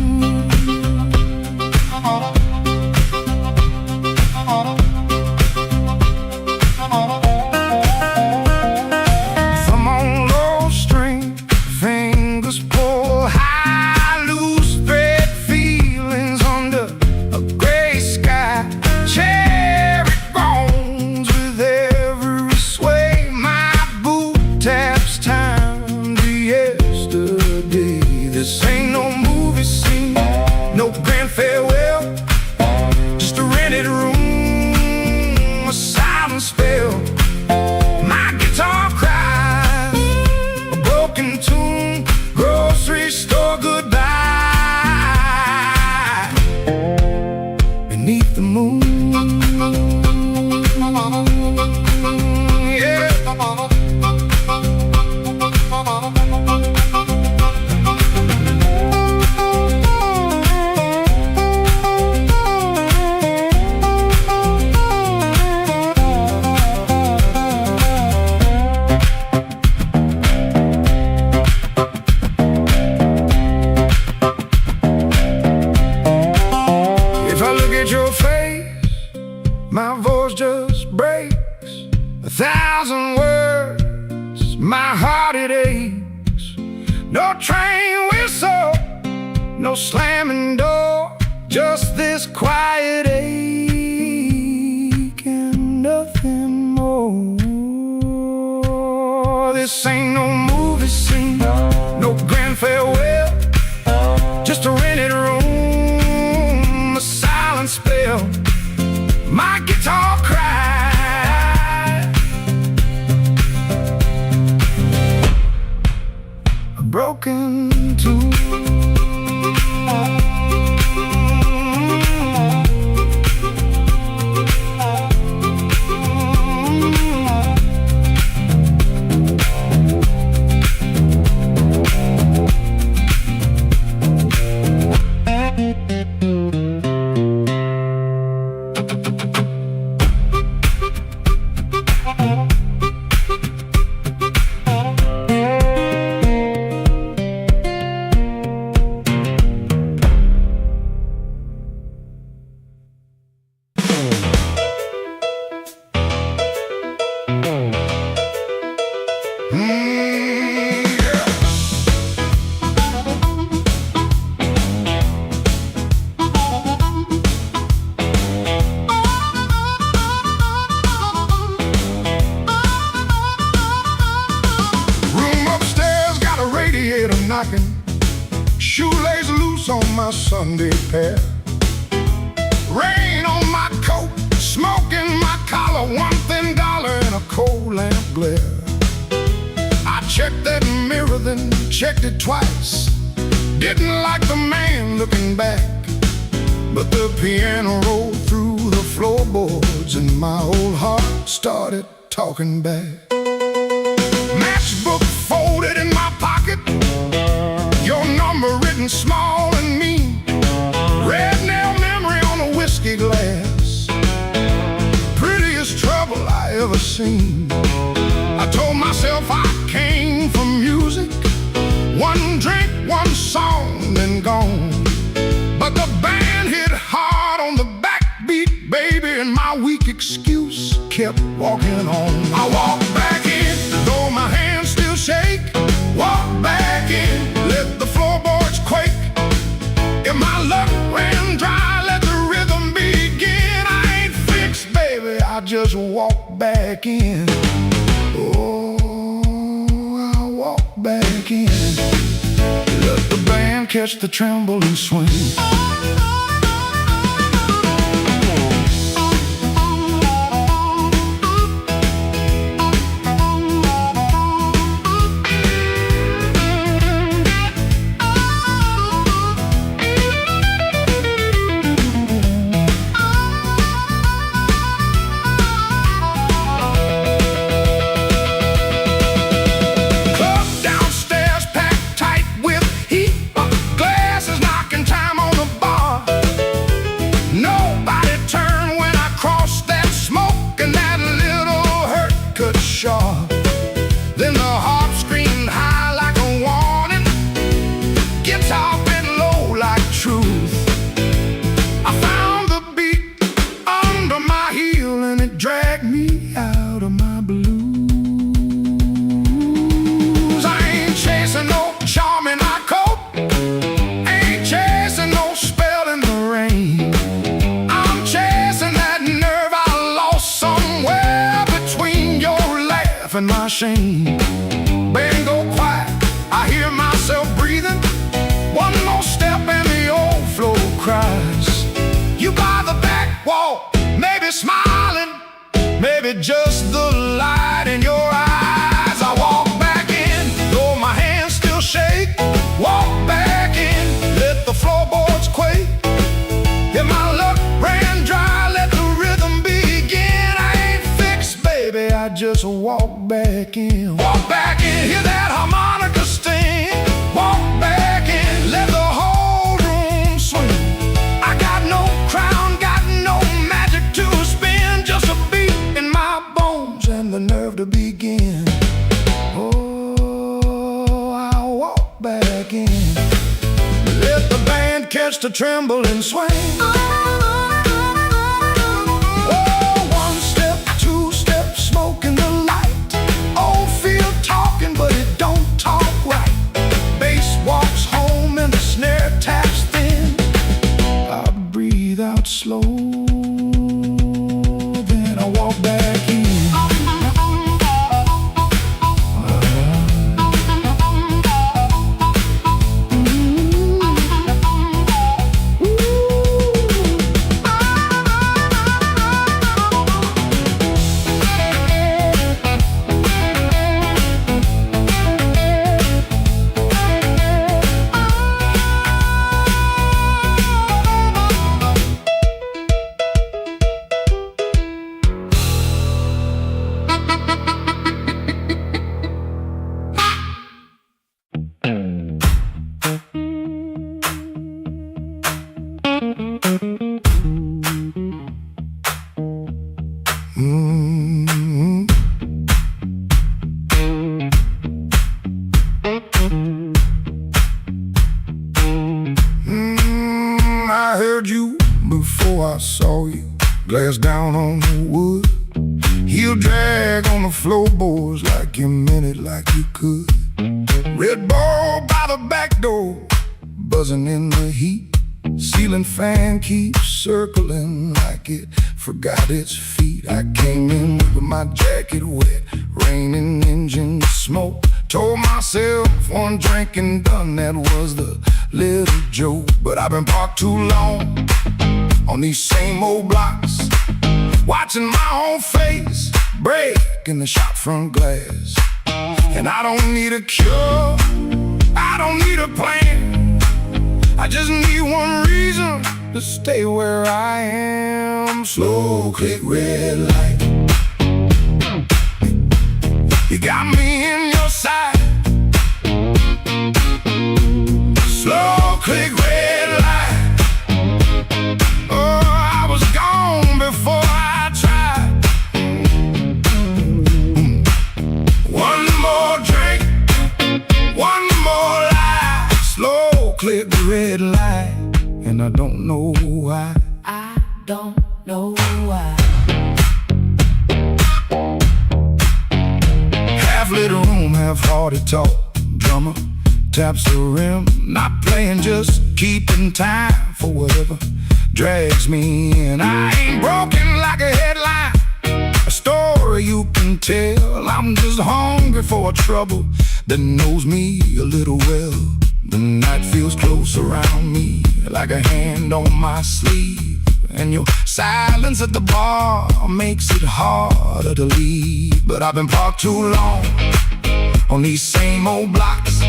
Speaker 2: thumb on low string, fingers pull high, loose thread feelings under a gray sky. Cherry bones with every sway, my boot taps time to yesterday. This ain't no movie scene, no grand farewell. Just a rented room, a silent spell. My guitar cries, a broken tune, grocery store goodbye. Beneath the moon, yeah. If I look at your face, my voice just breaks. 1,000 words, my heart it aches. No train whistle, no slamming door, just this quiet ache and nothing more. This ain't no movie scene, no grand farewell. Just a rented room, a silent spell. My guitar cries, a broken tune. Knocking, shoelace loose on my Sunday pair. Rain on my coat, smoke in my collar, one thin dollar in a cold lamp glare. I checked that mirror, then checked it twice. Didn't like the man looking back, but the piano rolled through the floorboards and my old heart started talking back. Matchbook folded in my pocket, your number written small and mean. Red nail memory on a whiskey glass, prettiest trouble I ever seen. I told myself I came from music, one drink, one song, then gone. But the band hit hard on the backbeat, baby, and my weak excuse kept walking on. I walked back in, though my hands still shake. Walk back in, let the floorboards quake. If my luck ran dry, let the rhythm begin. I ain't fixed, baby, I just walk back in. Oh, I walk back in. Let the band catch the tremble and swing. and my shame. Band go quiet, I hear myself breathing. One more step and the old floor cries. You by the back wall, maybe smiling, maybe just the light in your eyes. I walk back in, though my hands still shake. Walk back in, let the floorboards quake. If my luck ran dry, let the rhythm begin. I ain't fixed, baby, I just walk back in. Walk back in, hear that harmonica sting. Walk back in, let the whole room swing. I got no crown, got no magic to spin. Just a beat in my bones and the nerve to begin. Oh, I'll walk back in. Let the band catch the tremble and swing. Oh, one step, two steps, smoke in the light. Old field talking, but it don't talk right. Bass walks home and the snare taps thin. I breathe out slow, then I walk back in. I heard you before I saw you. Glass down on the wood, heel drag on the floorboards like you meant it, like you could. Red ball by the back door, buzzing in the heat. Ceiling fan keeps circling like it forgot its feet. I came in with my jacket wet, raining engine smoke. Told myself one drink and done, that was the little joke. But I've been parked too long on these same old blocks, watching my own face break in the shop front glass. And I don't need a cure, I don't need a plan, I just need one reason to stay where I am. Slow click red light, you got me in your sight. Slow click red light, oh, I was gone before I tried. One more drink, one more lie. Slow click red light, and I don't know why.
Speaker 3: I don't know why.
Speaker 2: Half-lit room, half-hearted talk. Drummer taps the rim, not playing, just keeping time for whatever drags me in. I ain't broken like a headline, a story you can tell. I'm just hungry for a trouble that knows me a little well. The night feels close around me, like a hand on my sleeve. And your silence at the bar makes it harder to leave. But I've been parked too long on these same old blocks,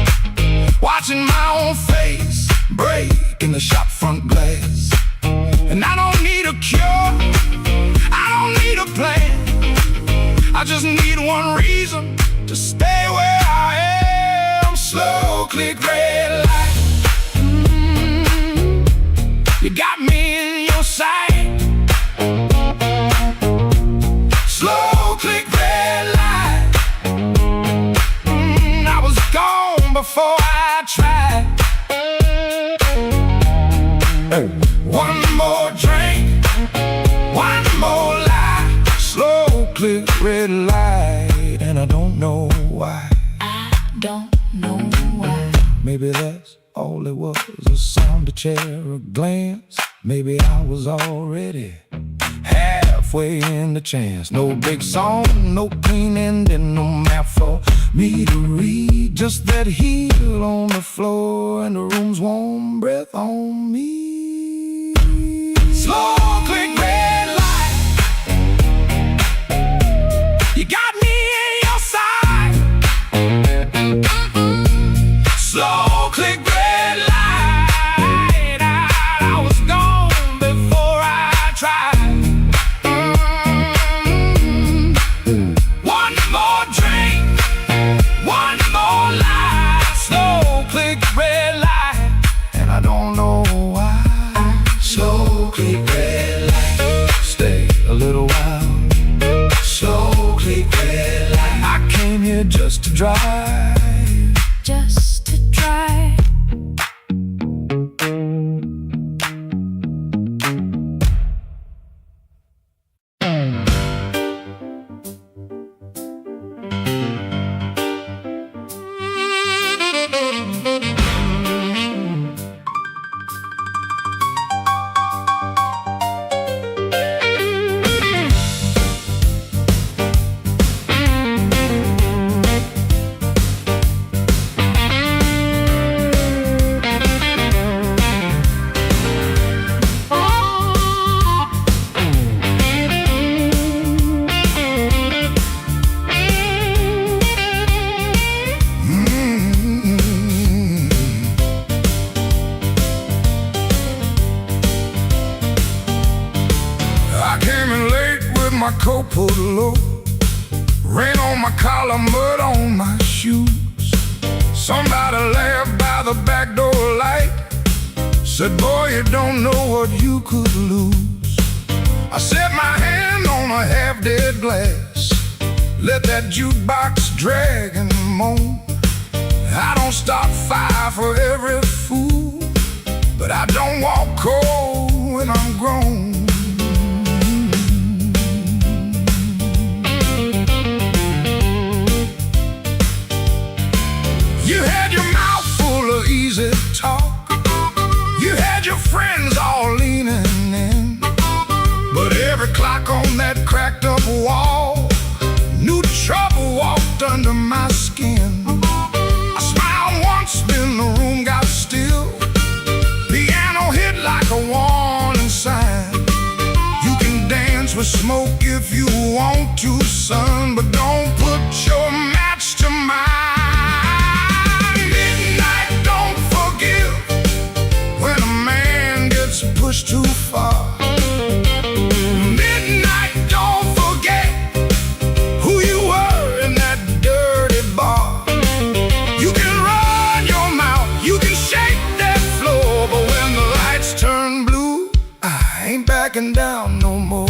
Speaker 2: watching my own face break in the shop front glass. And I don't need a cure, I don't need a plan, I just need one reason to stay where I am. Slow click red light, you got me in your sight. Slow click red light, I was gone before I tried. One more drink, one more lie. Slow click red light, and I don't know why.
Speaker 3: I don't know why.
Speaker 2: Maybe that's all it was, a sound, a chair, a glance. Maybe I was already half halfway in the chance. No big song, no clean ending, no map for me to read. Just that heel on the floor and the room's warm breath on me. Slow click red light, you got me in your side. Slow click red light, I was gone before I tried. One more drink, one more lie. Slow click red light, and I don't know why. Slow click red light, stay a little while. Slow click red light, I came here just to drive.
Speaker 3: Just to try.
Speaker 2: My coat pulled low, rain on my collar, mud on my shoes. Somebody laughed by the back door light, said, boy, you don't know what you could lose. I set my hand on a half-dead glass, let that jukebox drag and moan. I don't stop fire for every fool, but I don't walk cold when I'm grown. You had your mouth full of easy talk, you had your friends all leaning in, but every clock on that cracked up wall knew trouble walked under my skin. I smiled once, then the room got still. Piano hit like a warning sign. You can dance with smoke if you want to, son, but don't put your match to mine. Pushed too far. Midnight, don't forget who you were in that dirty bar. You can run your mouth, you can shake that floor, but when the lights turn blue, I ain't backing down no more.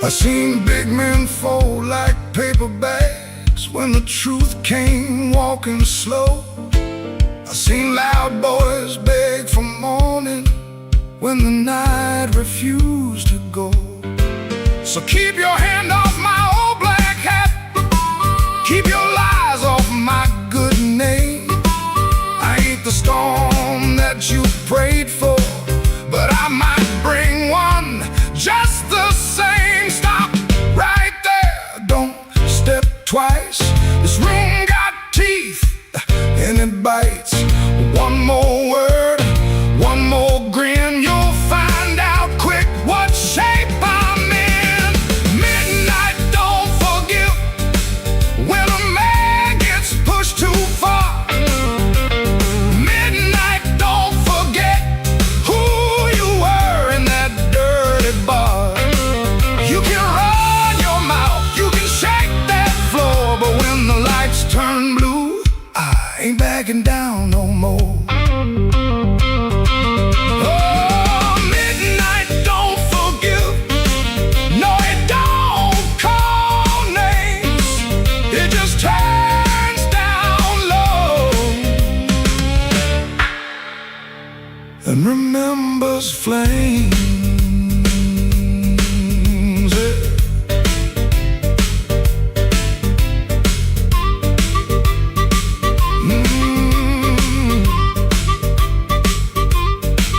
Speaker 2: I seen big men fold like paper bags when the truth came walking slow. I seen loud boys beg for morning when the night refused to go. So keep your hand off my old black hat, keep your lies off my good name. I ain't the storm that you prayed for, but I might bring one just the same. Stop right there, don't step twice. This room got teeth and it bites. One more word, one more grin, you'll find out quick what shape I'm in. Midnight, don't forgive when a man gets pushed too far. Midnight, don't forget and remembers flames.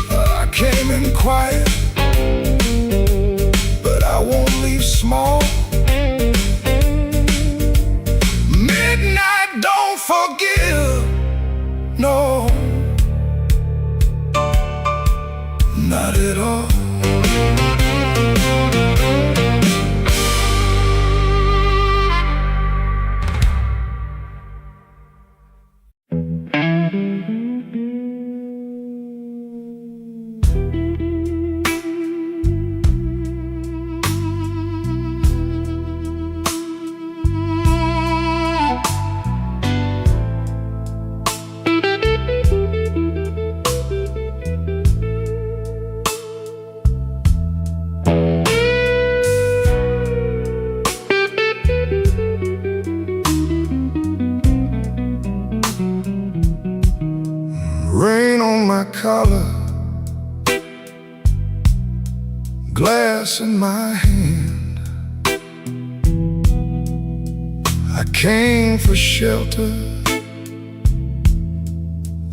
Speaker 2: I came in quiet, but I won't leave small. Midnight don't forgive, no, not at all. Rain on my collar, glass in my hand. I came for shelter,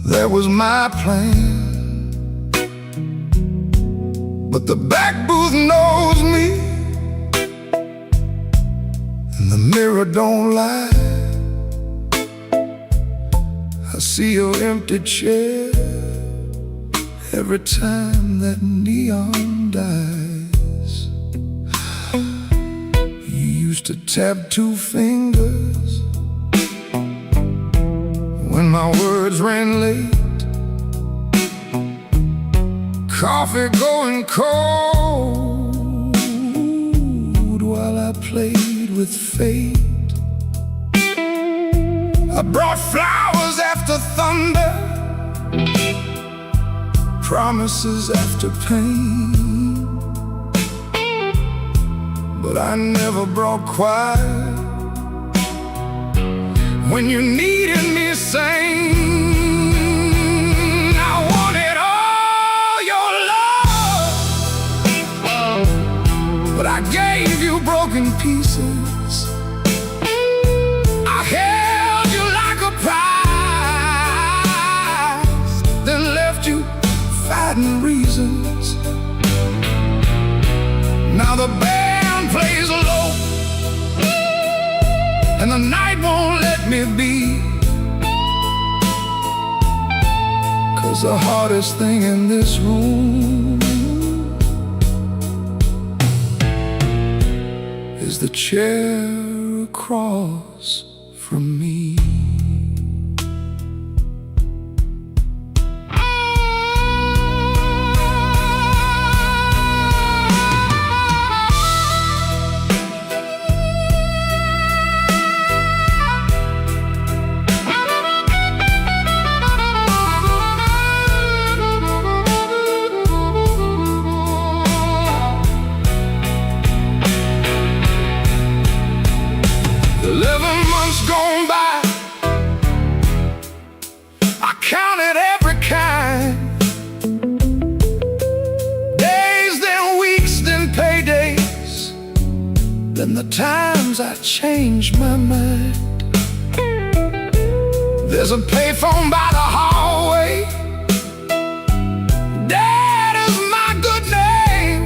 Speaker 2: that was my plan. But the back booth knows me, and the mirror don't lie. I see your empty chair every time that neon dies. You used to tap 2 fingers when my words ran late. Coffee going cold while I played with fate. I brought flowers after thunder, promises after pain, but I never brought quiet when you needed me sane. I wanted all your love, but I gave you broken pieces. I held you like a prize, then left you fighting reasons. Now the band plays low, and the night won't let me be. 'Cause the hardest thing in this room is the chair across from me. Gone by, I counted every kind. Days, then weeks, then paydays, then the times I changed my mind. There's a payphone by the hallway, Dad is my good name.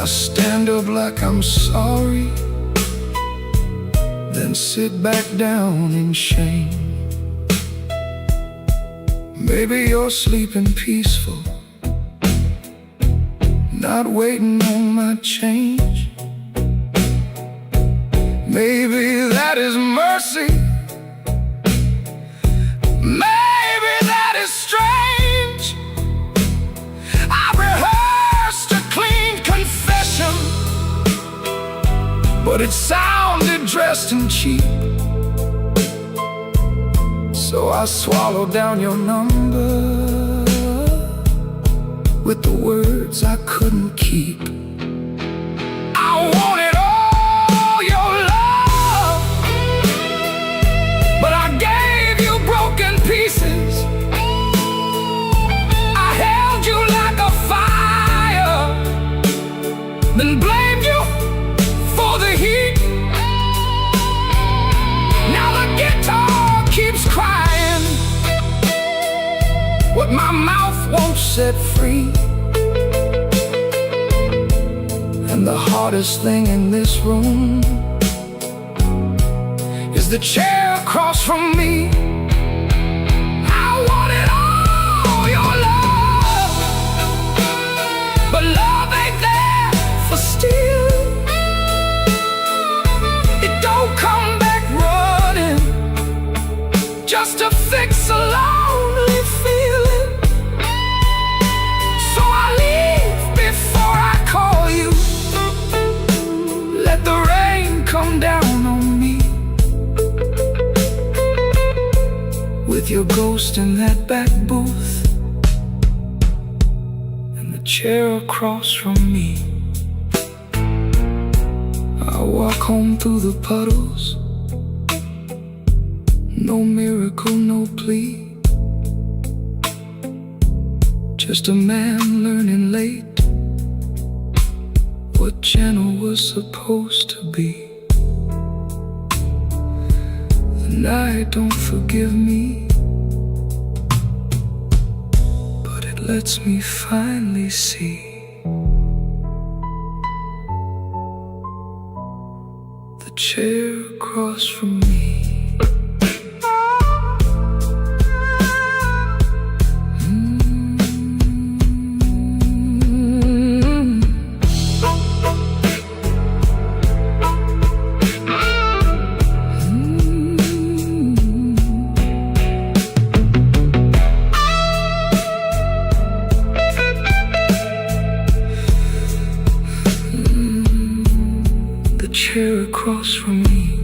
Speaker 2: I stand up like I'm sorry, then sit back down in shame. Maybe you're sleeping peaceful, not waiting on my change. Maybe that is mercy, maybe that is strange. I rehearsed a clean confession, but it sounded dressed and cheap. So I swallowed down your number with the words I couldn't keep. I wanted all your love, but I gave you broken pieces. but my mouth won't set free. And the hardest thing in this room is the chair across from me. I wanted all your love, but love ain't there for steal. It don't come back running just to fix a lonely feeling. So I leave before I call you. Let the rain come down on me, with your ghost in that back booth and the chair across from me. I walk home through the puddles, no miracle, no plea, just a man learning late what channel was supposed to be. The night don't forgive me, but it lets me finally see the chair across from me. Chair across from me.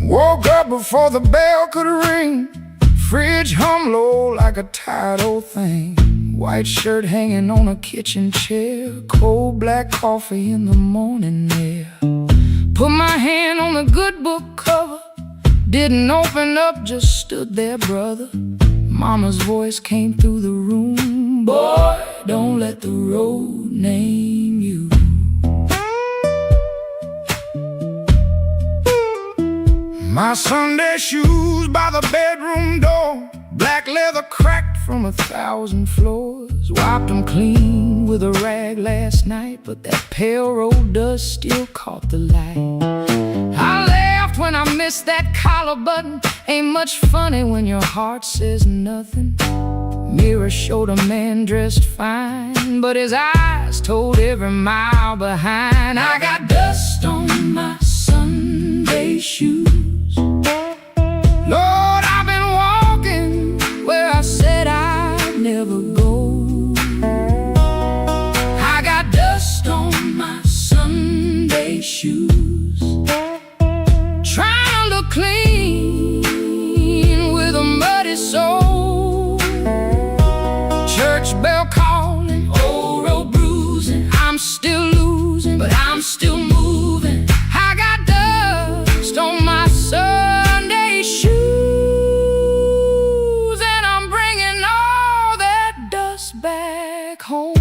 Speaker 2: Woke up before the bell could ring. Fridge hum low like a tired old thing. White shirt hanging on a kitchen chair. Cold black coffee in the morning air. Put my hand on the good book cover. Didn't open up, just stood there, brother. Mama's voice came through the room. Boy, don't let the road name you. My Sunday shoes by the bedroom door. Black leather cracked from 1,000 floors. Wiped them clean with a rag last night, but that pale road dust still caught the light. I laughed when I missed that collar button. Ain't much funny when your heart says nothing. Mirror showed a man dressed fine, but his eyes told every mile behind. I got dust on my Sunday shoes. Lord, I've been walking where I said I'd never go. I got dust on my Sunday shoes. Trying to look clean with a muddy soul. Church bell calling, old road bruising. I'm still losing, but I'm still moving. I got dust on my Sunday shoes, and I'm bringing all that dust back home.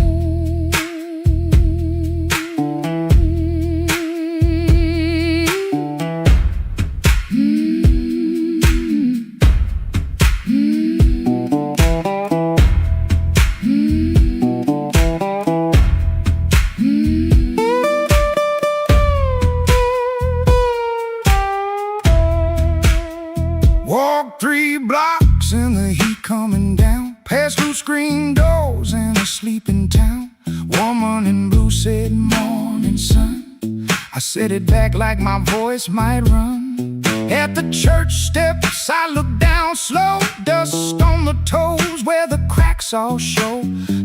Speaker 2: Walked 3 blocks in the heat coming down. Passed through screen doors in a sleeping town. Woman in blue said, "Morning, sun." I set it back like my voice might run. At the church steps I looked down slow. Dust on the toes where the cracks all show.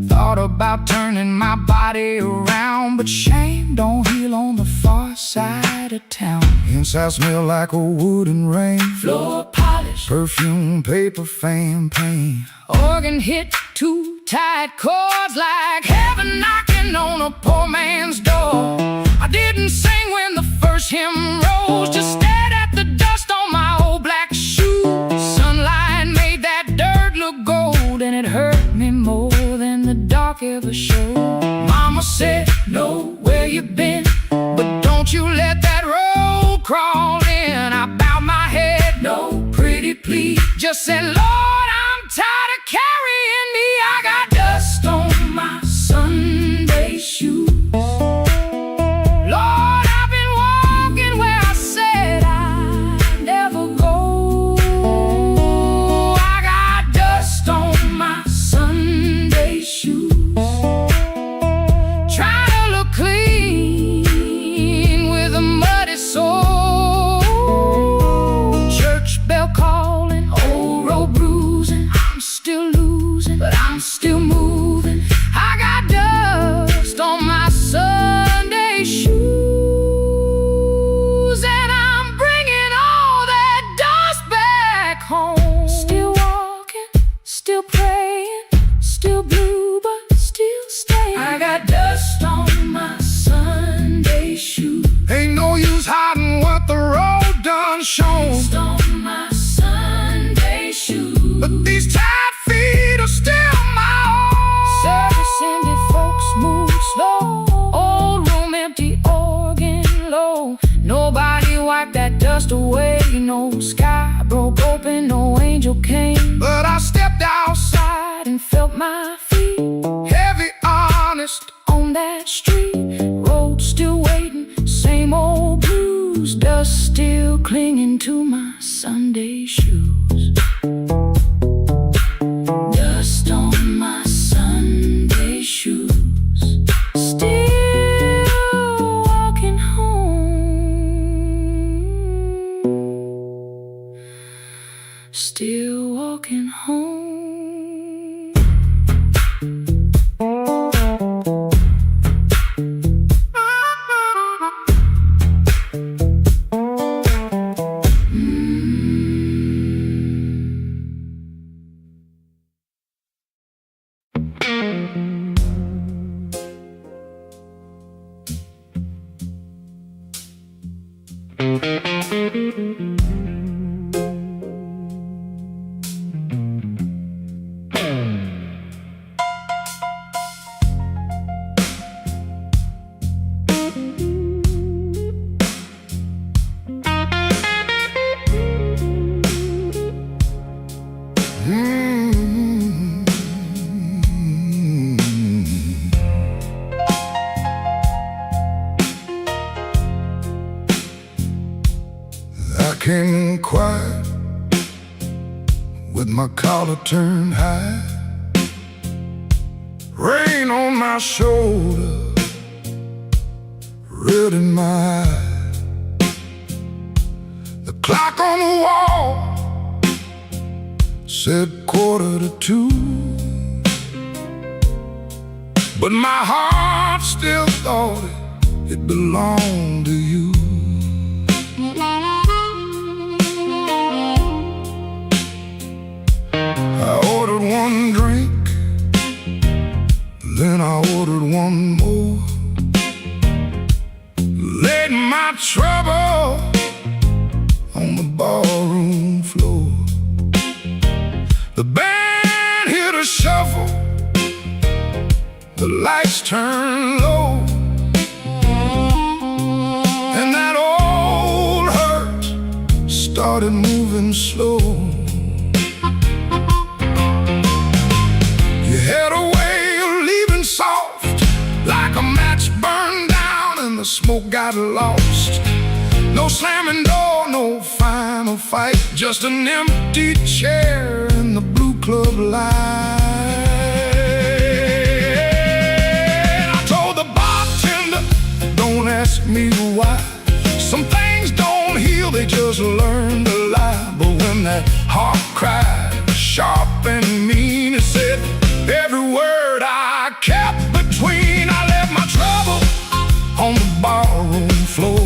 Speaker 2: Thought about turning my body around, but shame don't heal on the far side of town. Inside smell like old wood and rain.
Speaker 3: Floor polish,
Speaker 2: Perfume, paper, fan, paint.
Speaker 3: organ hit two tight chords like heaven knocking on a poor man's door. I didn't sing when the first hymn rose, just stared at the dust on my old black shoes. Sunlight made that dirt look gold, and it hurt me more than the dark ever showed. Mama said, know where you been, but don't you let that road crawl in. I bowed my head, no pretty please, just said, Lord, I'm tired of carrying me. I got dust on my Sunday shoes. Lord, I've been walking where I said I'd never go. I got dust on my Sunday shoes. Trying to look clean with a muddy soul. Church bell calling, old road bruising. I'm still losing, but I'm still moving. I got dust on my Sunday shoes, and I'm bringing all that dust back home. Still walking, still praying, still blue, but still staying. I got dust on my Sunday shoes.
Speaker 2: Ain't no use hiding what the road done shown.
Speaker 3: Dust on my Sunday shoes.
Speaker 2: But these tired feet are still my own.
Speaker 3: Service ended, folks move slow. Old room empty, organ low. Nobody wiped that dust away. No sky broke open, no angel came.
Speaker 2: But I stepped outside,
Speaker 3: And felt my feet
Speaker 2: heavy, honest.
Speaker 3: on that street. Road still waiting, same old blues. Dust still clinging to my Sunday shoes. Dust on my Sunday shoes. Still walking home. Still walking home.
Speaker 2: I came in quiet with my collar turned high. Rain on my shoulder, red in my eye. The clock on the wall said 1:45, but my heart still thought it belonged to you. I ordered one drink, then I ordered one more. Laid my trouble on the ballroom floor. The band hit a shuffle, the lights turned low, and that old hurt started moving slow. You had a way of leaving soft, like a match burned down and the smoke got lost. No slamming door, no final fight, just an empty chair in the blue club light. I told the bartender, don't ask me why. Some things don't heal, they just learn to lie. But when that heart cried, sharp and mean, it said every word I kept between. I left my trouble on the barroom floor.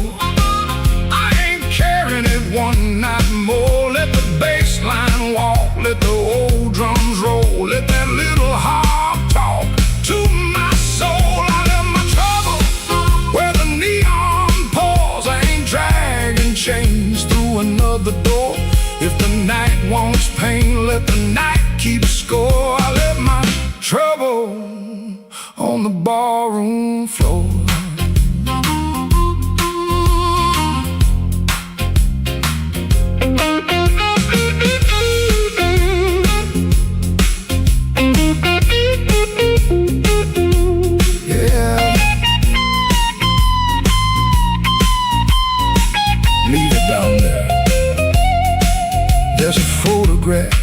Speaker 2: regret.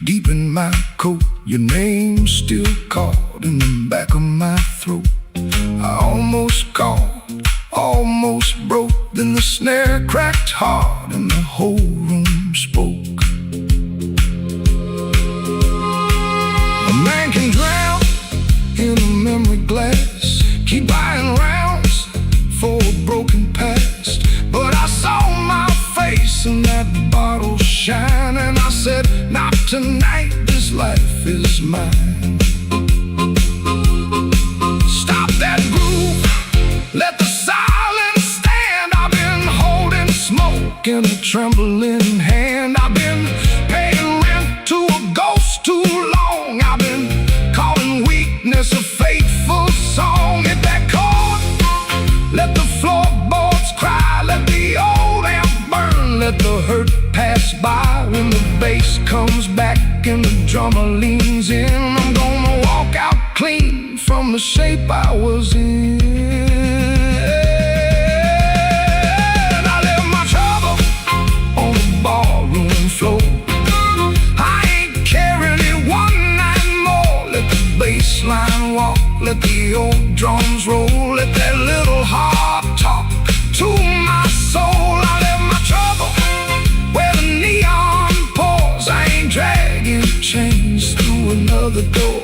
Speaker 2: Deep in my coat, your name's still caught in the back of my throat. I almost called, almost broke. Then the snare cracked hard and the whole room spoke. A man can drown in a memory glass, keep buying rounds for a broken past. But I saw my face in that bottle shine, and I said, not tonight, this life is mine. Stop that groove, let the silence stand. I've been holding smoke in a trembling hand. I've been paying rent to a ghost too long. I've been calling weakness a fateful song. Hit that chord, let the floorboards cry, let the old amp burn, let the hurt pass by. When the bass comes back and the drummer leans in, I'm gonna walk out clean from the shape I was in. I left my trouble on the ballroom floor. I ain't carrying it one night more. Let the bass line walk, let the old drums roll, let that little heart talk to my soul. I left my trouble where the neon pours. I ain't dragging chains through another door.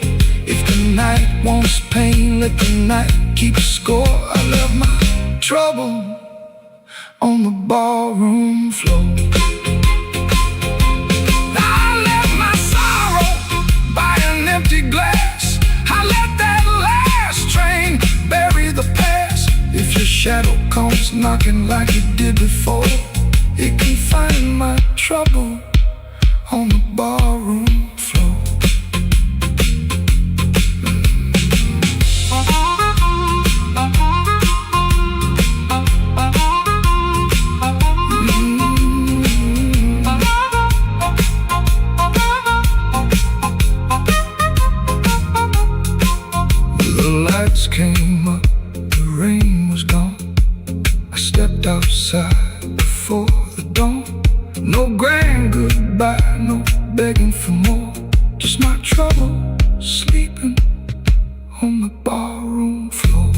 Speaker 2: If the night wants pain, let the night keep score. I left my trouble on the ballroom floor. I left my sorrow by an empty glass. I let that last train bury the past. If your shadow comes knocking like it did before, it can find my trouble on the ballroom floor. The lights came up, the rain was gone. I stepped outside before the dawn. No grand goodbye, no begging for more. Just my trouble sleeping on the ballroom floor.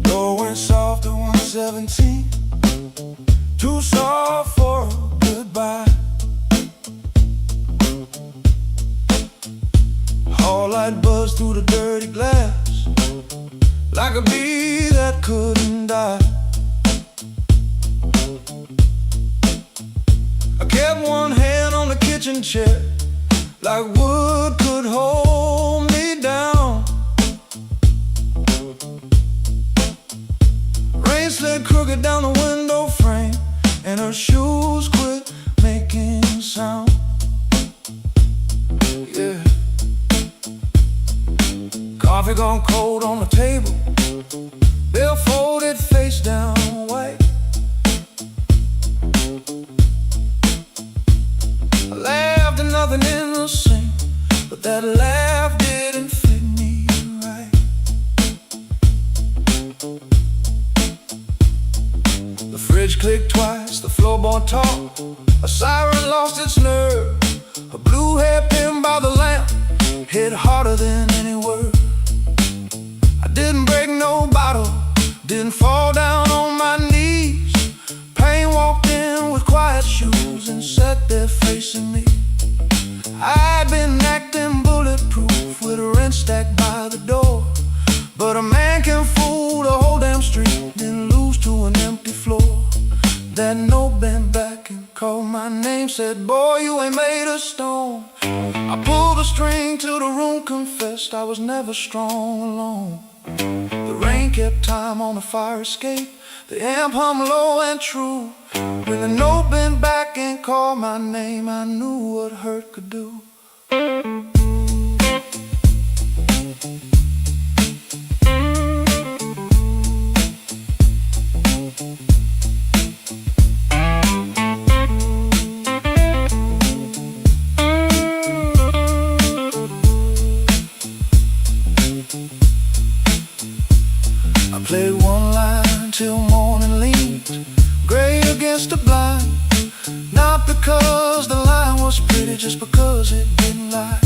Speaker 4: Going soft at 117, too soft for a goodbye. All light buzzed through the dirty glass, like a bee that couldn't die. I kept one hand on the kitchen chair, like wood could hold me down. Rain slid crooked down the window frame, and her shoes quit making sound. Yeah. Coffee gone cold on the table, bill folded face down white. I laughed and nothing in the sink, but that laugh didn't fit me right. The fridge clicked twice, the floorboard talked, a siren lost its nerve. A blue hairpin by the lamp hit harder than any word. I didn't break no bottle, didn't fall down on my knees. Pain walked in with quiet shoes and sat there facing me. I'd been acting bulletproof with a rent stacked by the door, but a man can fool the whole damn street, then lose to an empty floor. That note bent back and called my name, said, boy, you ain't made of stone. I pulled the string till the room confessed I was never strong alone. The rain kept time on the fire escape. The amp hummed low and true. When the note bent back and called my name, I knew what hurt could do. I played one line till morning leaves, gray against the blind. Not because the line was pretty, just because it didn't lie.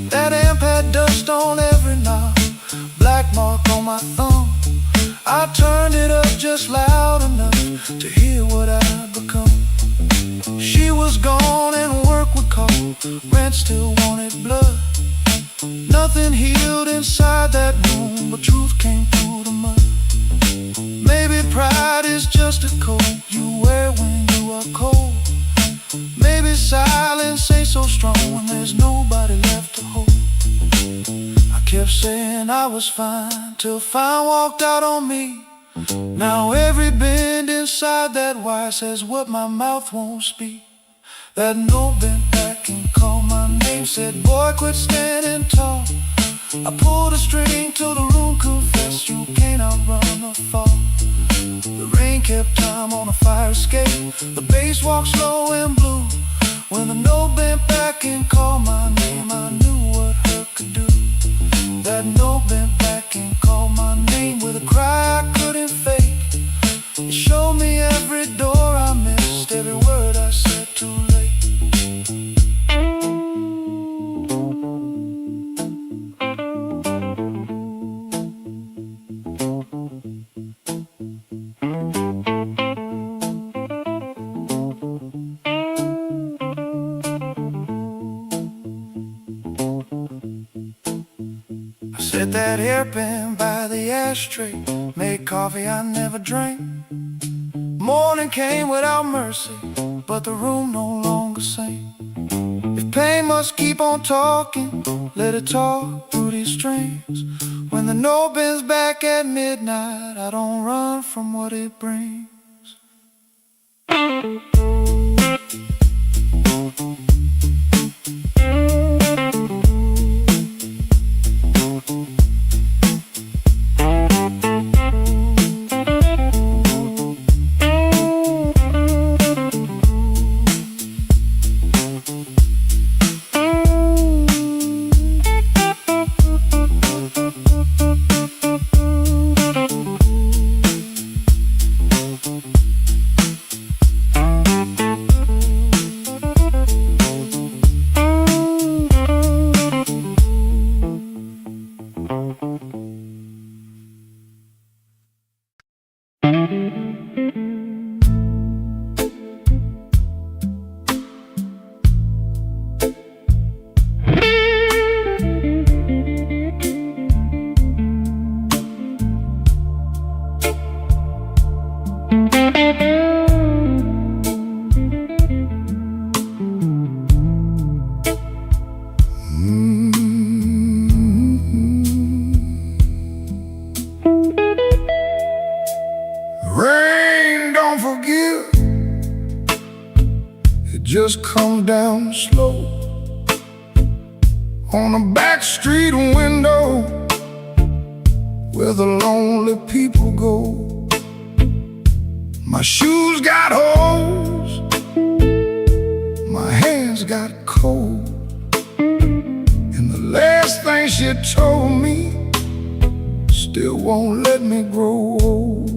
Speaker 4: That amp had dust on every knob, black mark on my thumb. I turned it up just loud enough to hear what I'd become. She was gone and work would call, rent still wanted blood. Nothing healed inside that room, but truth came through the mud. Maybe pride is just a coat you wear when you are cold. Maybe silence ain't so strong when there's nobody left to hold. I kept saying I was fine till fine walked out on me. Now every bend inside that wire says what my mouth won't speak. That note bent back and called my name, said boy quit standing tall. I pulled a string till the room confessed you can't outrun the fall. The rain kept time on a fire escape. The bass walked slow and blue. When the note bent back and called my name, I knew what hurt could do. That note bent back and called my name with a cry I couldn't fake. It showed me every door I missed, every word I said too late. Set that hairpin by the ashtray, made coffee I never drank. Morning came without mercy, but the room no longer sang. If pain must keep on talking, let it talk through these strings. When the note bends back at midnight, I don't run from what it brings.
Speaker 2: Rain don't forgive, it just comes down slow. On a back street window where the lonely people go. My shoes got holes, my hands got cold, and the last thing she told me still won't let me grow old.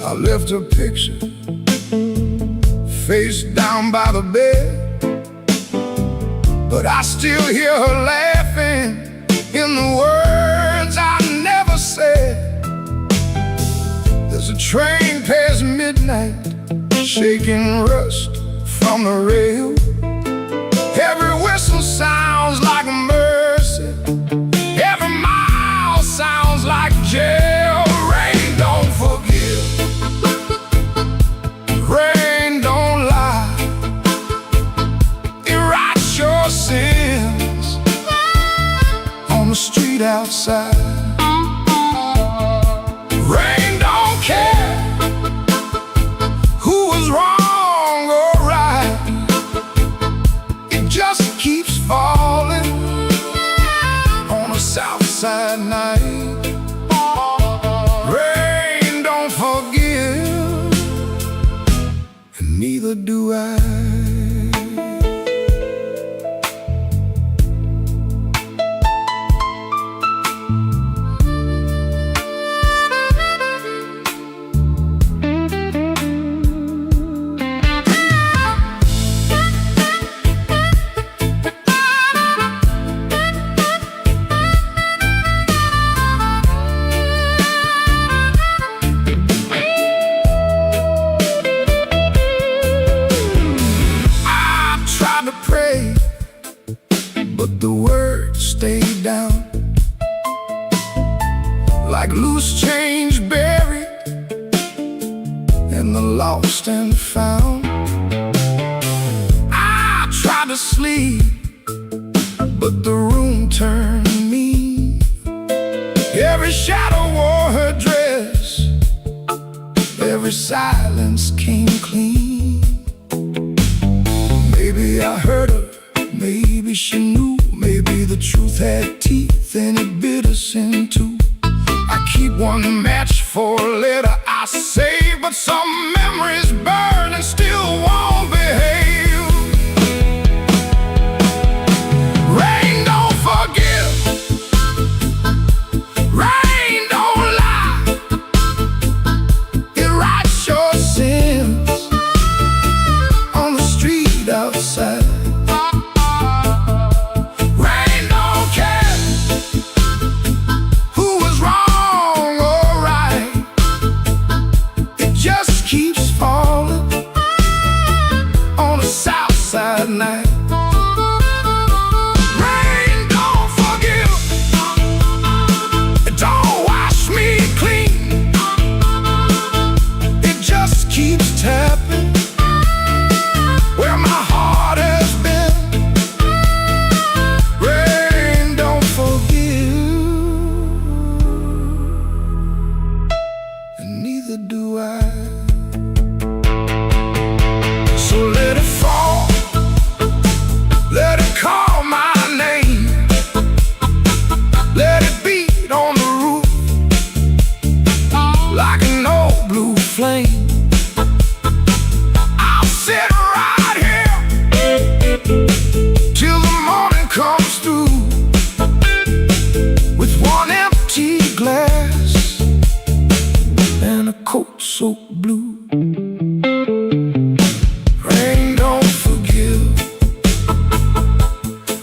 Speaker 2: I left her picture face down by the bed, but I still hear her laughing in the words I never said. There's a train past midnight, shaking rust from the rail. Every whistle sounds like mercy, every mile sounds like jail. Rain don't forgive, rain don't lie, it writes your sins. loose change buried and the lost and found. I tried to sleep, but the room turned me. Every shadow wore her dress, every silence came clean. Maybe I hurt her, maybe she knew, maybe the truth had teeth and it bit us in two. I keep one match for a letter I save, but some memories burn and still won't behave. Rain don't forgive, rain don't lie, it writes your sins on the street outside. Night. Rain don't forgive, it don't wash me clean, it just keeps tapping where my heart has been. Rain don't forgive, and neither do I. So let it fall, let it call my name, let it beat on the roof like an old blue flame. I'll sit right here till the morning comes through with one empty glass and a coat so blue. Rain don't forgive,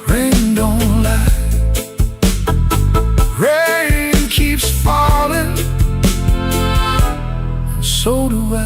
Speaker 2: rain don't lie, rain keeps falling, and so do I.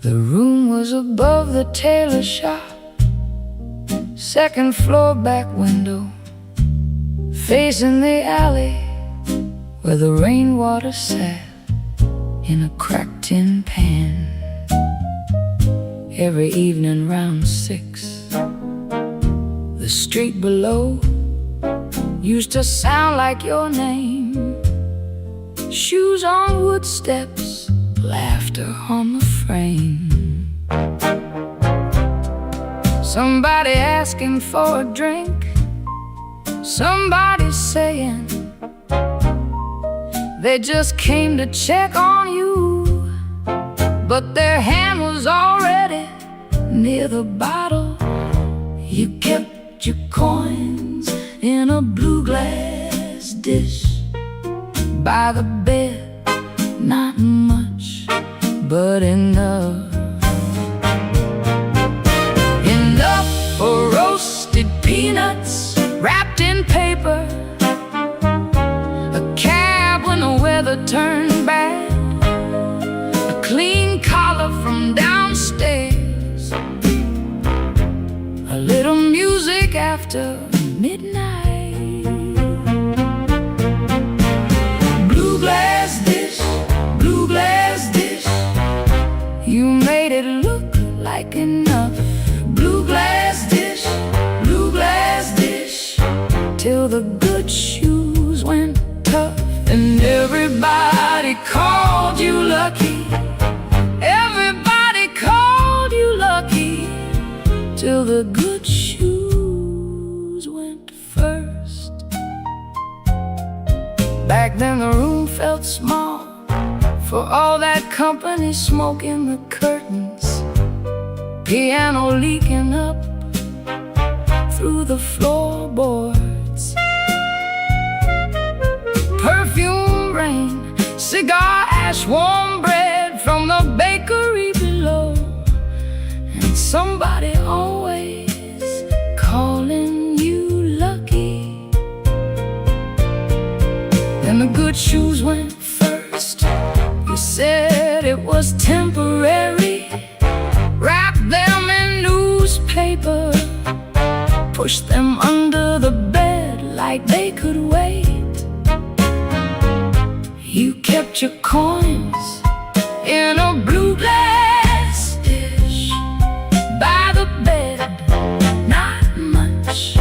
Speaker 2: The room was above the tailor shop, second floor back window, facing the alley where the rainwater sat in a cracked tin pan. Every evening round 6, the street below used to sound like your name. Shoes on wood steps, laughter on the frame. Somebody asking for a drink, somebody saying they just came to check on you, but their hand was already near the bottle. You kept your coins in a blue glass dish by the bed, not much, but enough. Enough for roasted peanuts wrapped in paper, a cab when the weather turned bad, a clean collar from downstairs, a little music after midnight. Blue glass dish, blue glass dish, you made it look like enough. Blue glass dish, blue glass
Speaker 3: then the room felt small, for all that company smoking the curtains, piano leaking up through the floorboards, perfume rain, cigar ash, warm bread from the bakery below, and somebody always calling you lucky. Then the good shoes went first. You said it was temporary. Wrap them in newspaper, push them under the bed like they could wait. You kept your coins in a blue glass dish by the bed. Not much,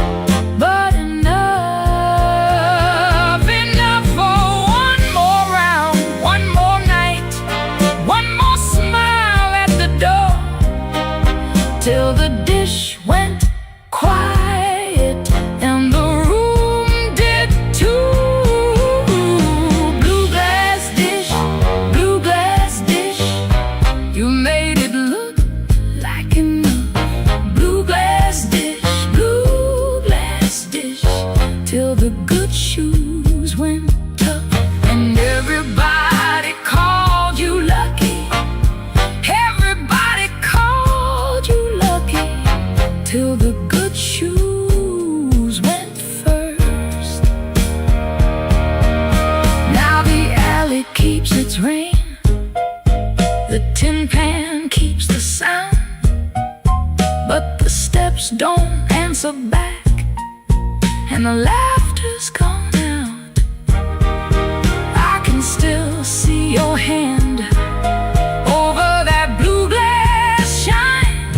Speaker 3: but enough. Enough for one more round, one more night, one more smile at the door, till the dish went quiet and the room did too. Blue glass dish, blue glass dish, you made it look like enough. Blue glass dish, till the good shoes went tough, and everybody called you lucky. Everybody called you lucky, till the good shoes went first. Now the alley keeps its rain, the tin pan keeps the sound, but the steps don't answer back, and the laughter's gone out. I can still see your hand over that blue glass shine,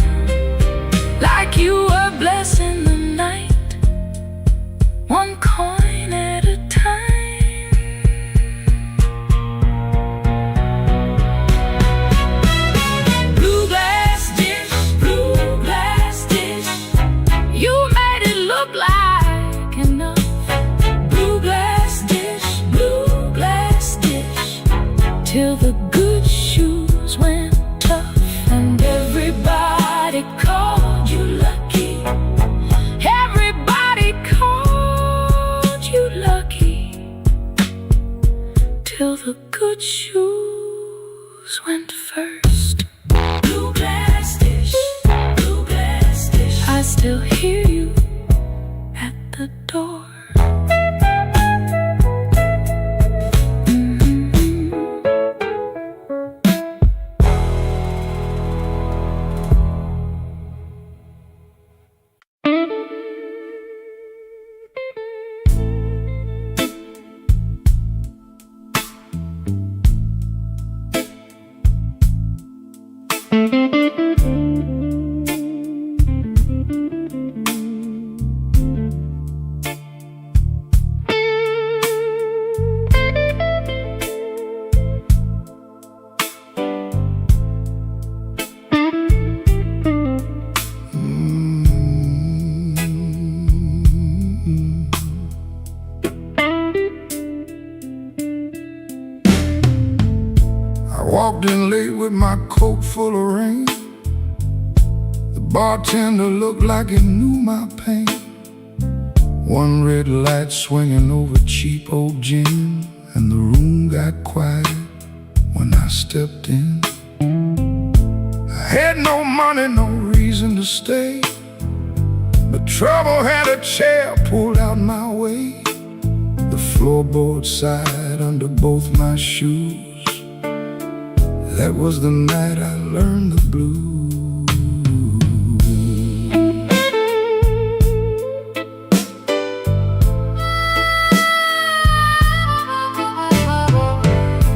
Speaker 3: like you were blessing the night, one coin at a time. Blue glass dish, you made it look like enough. Blue glass dish, till the good shoes went tough, and everybody called you lucky. Everybody called you lucky, till the good shoes went first. Blue glass dish, I still hear you at the door.
Speaker 2: Walked in late with my coat full of rain. The bartender looked like he knew my pain. One red light swinging over cheap old gin, and the room got quiet when I stepped in. I had no money, no reason to stay, but trouble had a chair pulled out my way. The floorboard side under both my shoes. That was the night I learned the blues.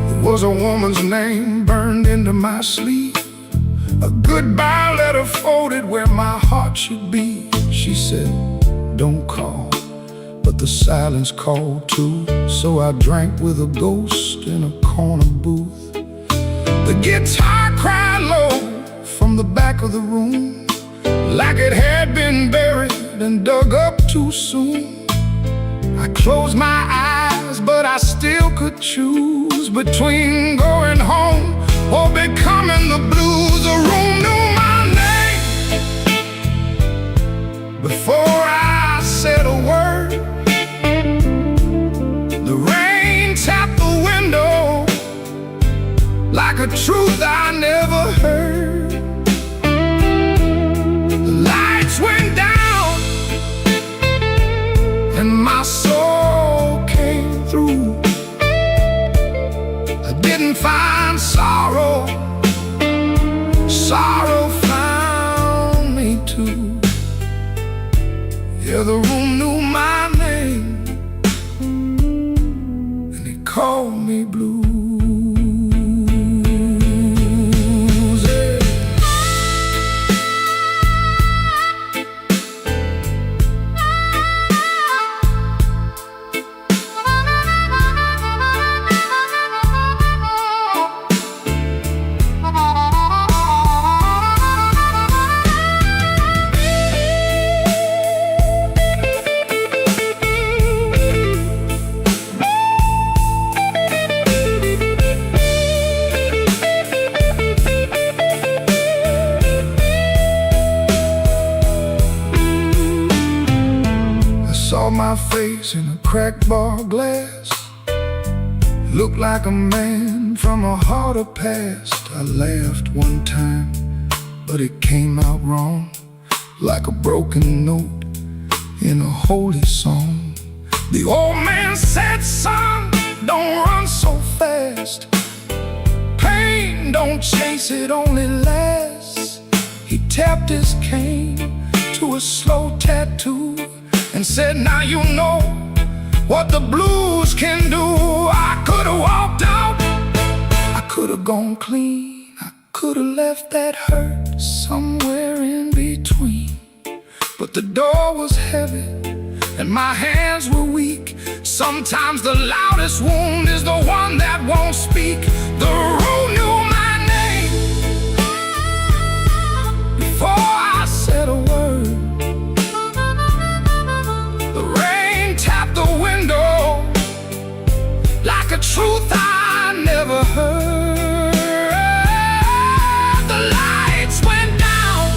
Speaker 2: There was a woman's name burned into my sleeve, a goodbye letter folded where my heart should be. She said, don't call, but the silence called too. So I drank with a ghost in a corner booth. The guitar cried low from the back of the room, like it had been buried and dug up too soon. I closed my eyes, but but I still could choose between going home or becoming the blues. The room knew my name before I said a word. The rain tapped the window like a truth I never heard. The lights went down and my soul came through. I didn't find sorrow, sorrow found me too. Yeah, the room knew my name and it called me blue. Saw my face in a cracked bar glass. Looked like a man from a harder past. I laughed one time, but it came out wrong, like a broken note in a holy song. The old man said, son, don't run so fast. Pain, don't chase it, only lasts. He tapped his cane to a slow tattoo and said, now you know what the blues can do. I could've walked out, I could've gone clean, I could've left that hurt somewhere in between. But the door was heavy and my hands were weak. Sometimes the loudest wound is the one that won't speak. The room knew my name before I said a word. Tapped the window like a truth I never heard. The lights went down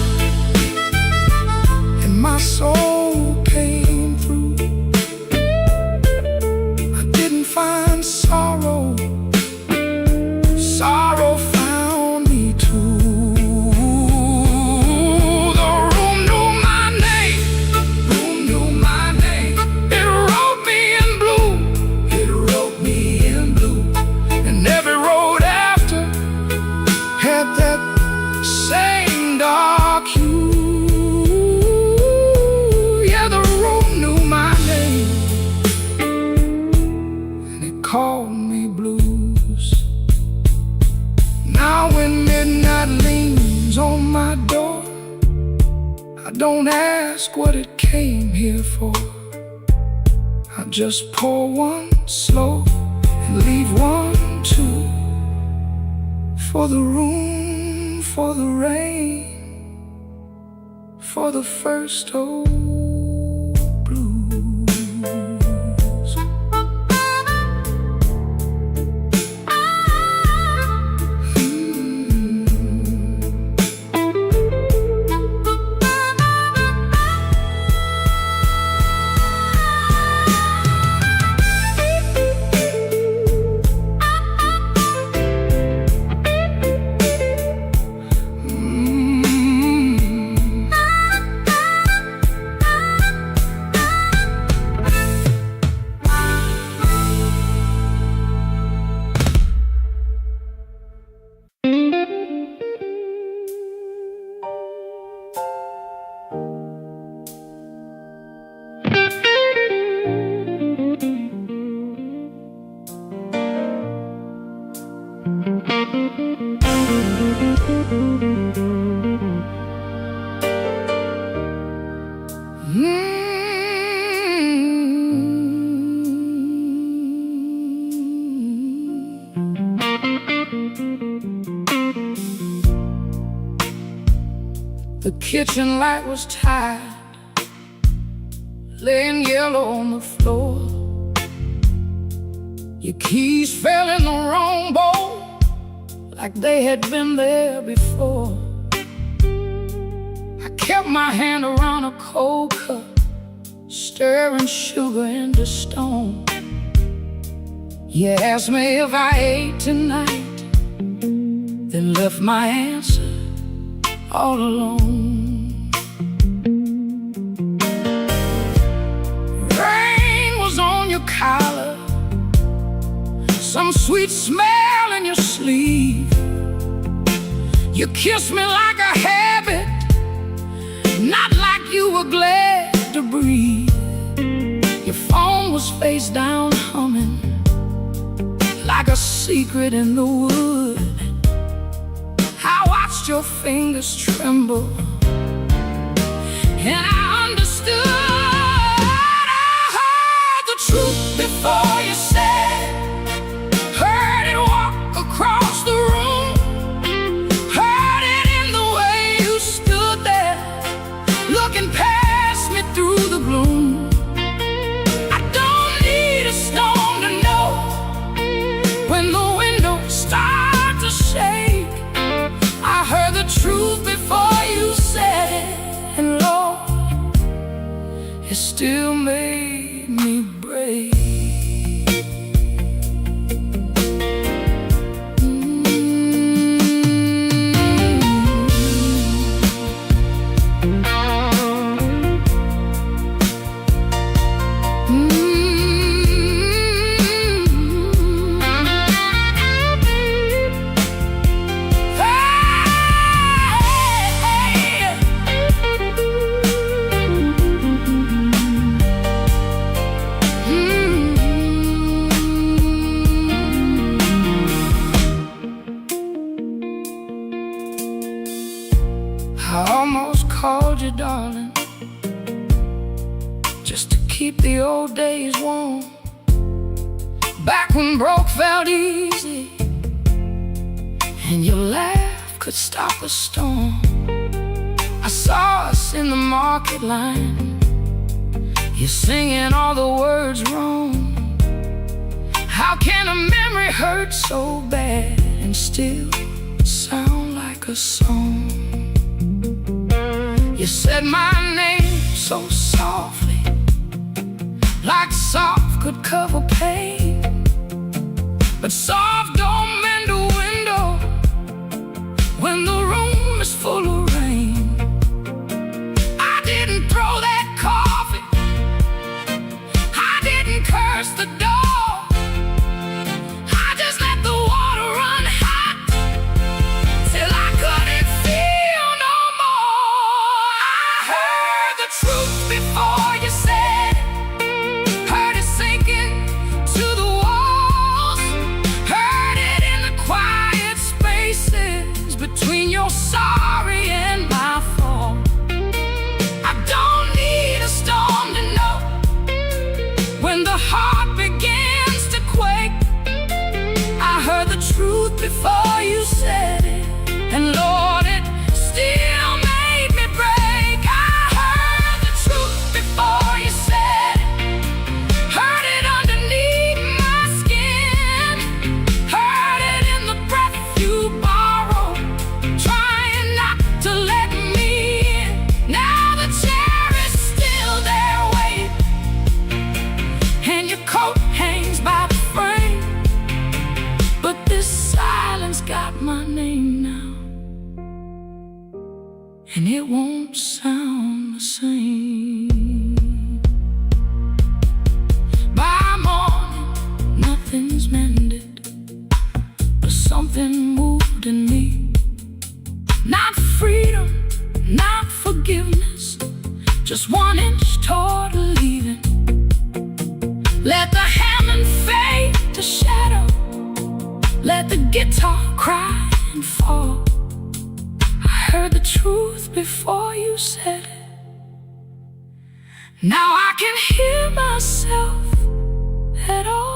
Speaker 2: and my soul came through. I didn't find sorrow, sorrow found me too. The room knew my name, room knew my name. Same dark hue. Yeah, the room knew my name and it called me blues. Now when midnight leans on my door, I don't ask what it came here for. I just pour one slow and leave one too. For the room, for the rain, for the first old blues. The kitchen light was tired, laying yellow on the floor.
Speaker 3: Your keys fell in the wrong bowl, like they had been there before. I kept my hand around a cold cup, stirring sugar into stone. You asked me if I ate tonight, then left my answer all alone. Rain was on your collar, some sweet smell in your sleeve. You kissed me like a habit, not like you were glad to breathe. Your phone was face down humming, like a secret in the wood. I watched your fingers tremble, and I understood. I heard the truth before you said it, heard it walk across the room, heard it in the way you stood there, looking past me through the gloom. I don't need a stone to know when the windows start to shake. I heard the truth before you said it, and Lord, it still made me break. I almost called you darling, just to keep the old days warm. Back when broke felt easy, and your laugh could stop a storm. I saw us in the market line, you singing all the words wrong. How can a memory hurt so bad and still sound like a song? You said my name so softly, like soft could cover pain, but soft don't mend a window when the room is full of rain. I didn't throw that coffee, I didn't curse the dog, I just let the water run hot till I couldn't feel no more. I heard the truth before you said it, heard it sinking to the walls, heard it in the quiet spaces between your sorry and my fault. I don't need a storm to know when the heart begins to quake. I heard the truth before you said it, and Lord, it still made me break. I heard the truth before you said it, heard it underneath my skin, heard it in the breath you borrowed, trying not to let me in. Now the chair is still there waiting, and your coat hangs by the frame, but this silence got my name now, and it won't sound the same. By morning, nothing's mended, but something moved in me. Not freedom, not forgiveness, just 1 inch toward leaving. Let the Hammond fade to shadow, let the guitar cry and fall. I heard the truth before you said it, now I can hear myself at all.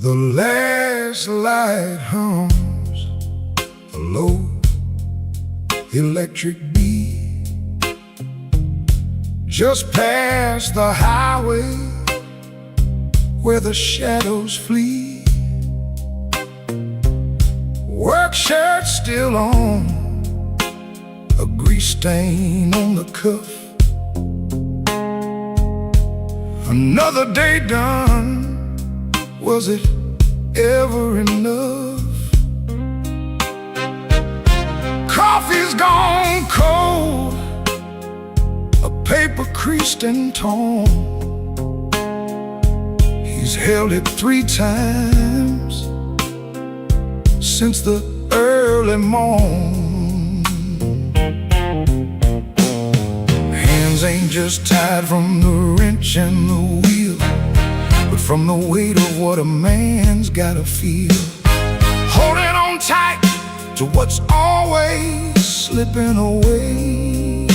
Speaker 2: The last light hums a low electric beat just past the highway where the shadows flee. Work shirt still on, a grease stain on the cuff. Another day done. Was it ever enough? Coffee's gone cold, a paper creased and torn. He's held it 3 times since the early morn. Hands ain't just tied from the wrench and the wheel, but from the weight of what a man's gotta feel. Holding on tight to what's always slipping away.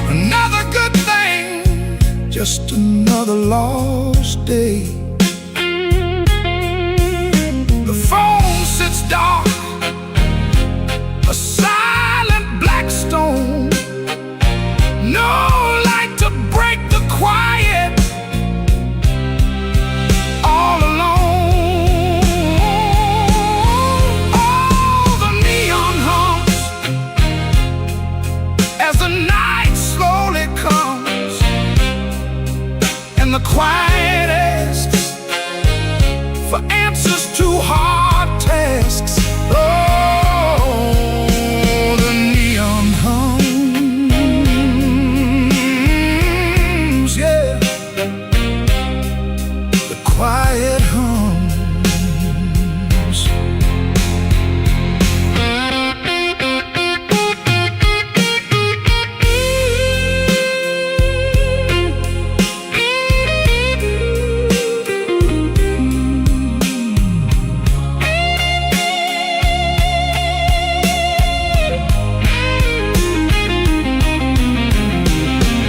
Speaker 2: Another good thing, just another lost day. The phone sits dark, a silent black stone. No light to break the quiet, all alone. Oh, the neon hums as the night slowly comes, and the quiet asks for answers to hard tasks. Oh, the neon hums, yeah, the quiet hums.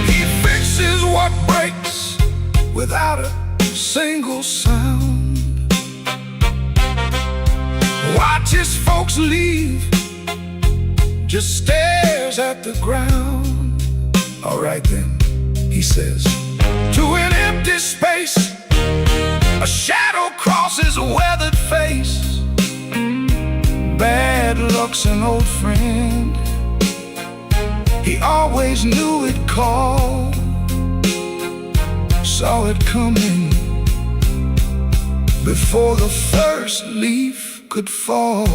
Speaker 2: He fixes what breaks without a single sound. Watches folks leave, just stares at the ground. All right then, he says, to an empty space, a shadow crosses a weathered face. Bad luck's an old friend, he always knew it called, saw it coming before the first leaf could fall.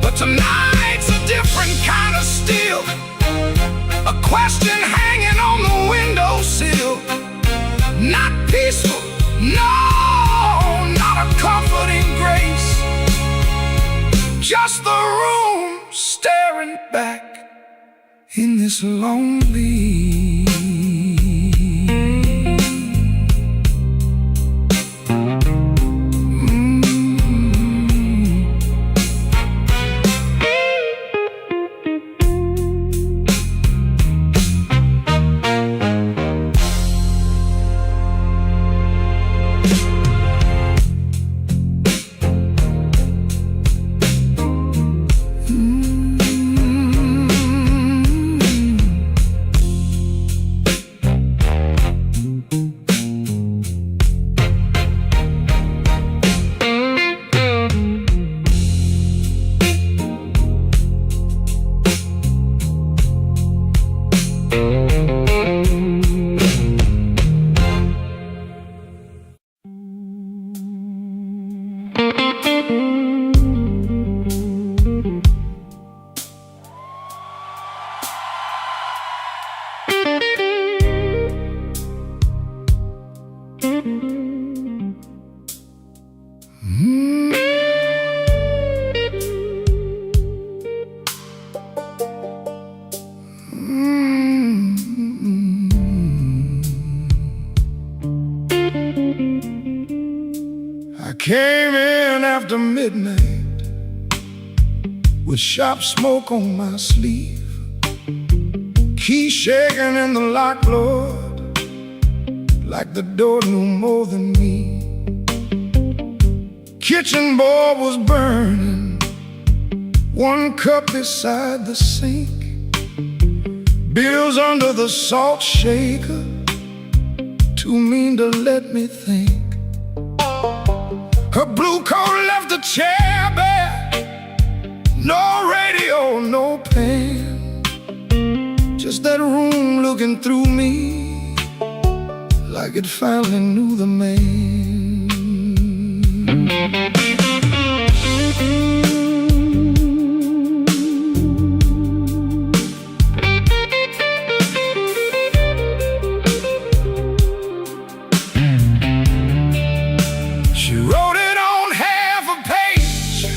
Speaker 2: But tonight's a different kind of steel, a question hanging on the windowsill. Not peaceful, no, not a comforting grace, just the room staring back in this lonely. I came in after midnight with sharp smoke on my sleeve, key shaking in the lock, Lord, like the door knew more than me. Kitchen board was burning, one cup beside the sink, bills under the salt shaker, too mean to let me think. Her blue coat left the chair bare, no radio, no pen, just that room looking through me like it finally knew the man. She wrote it on half a page,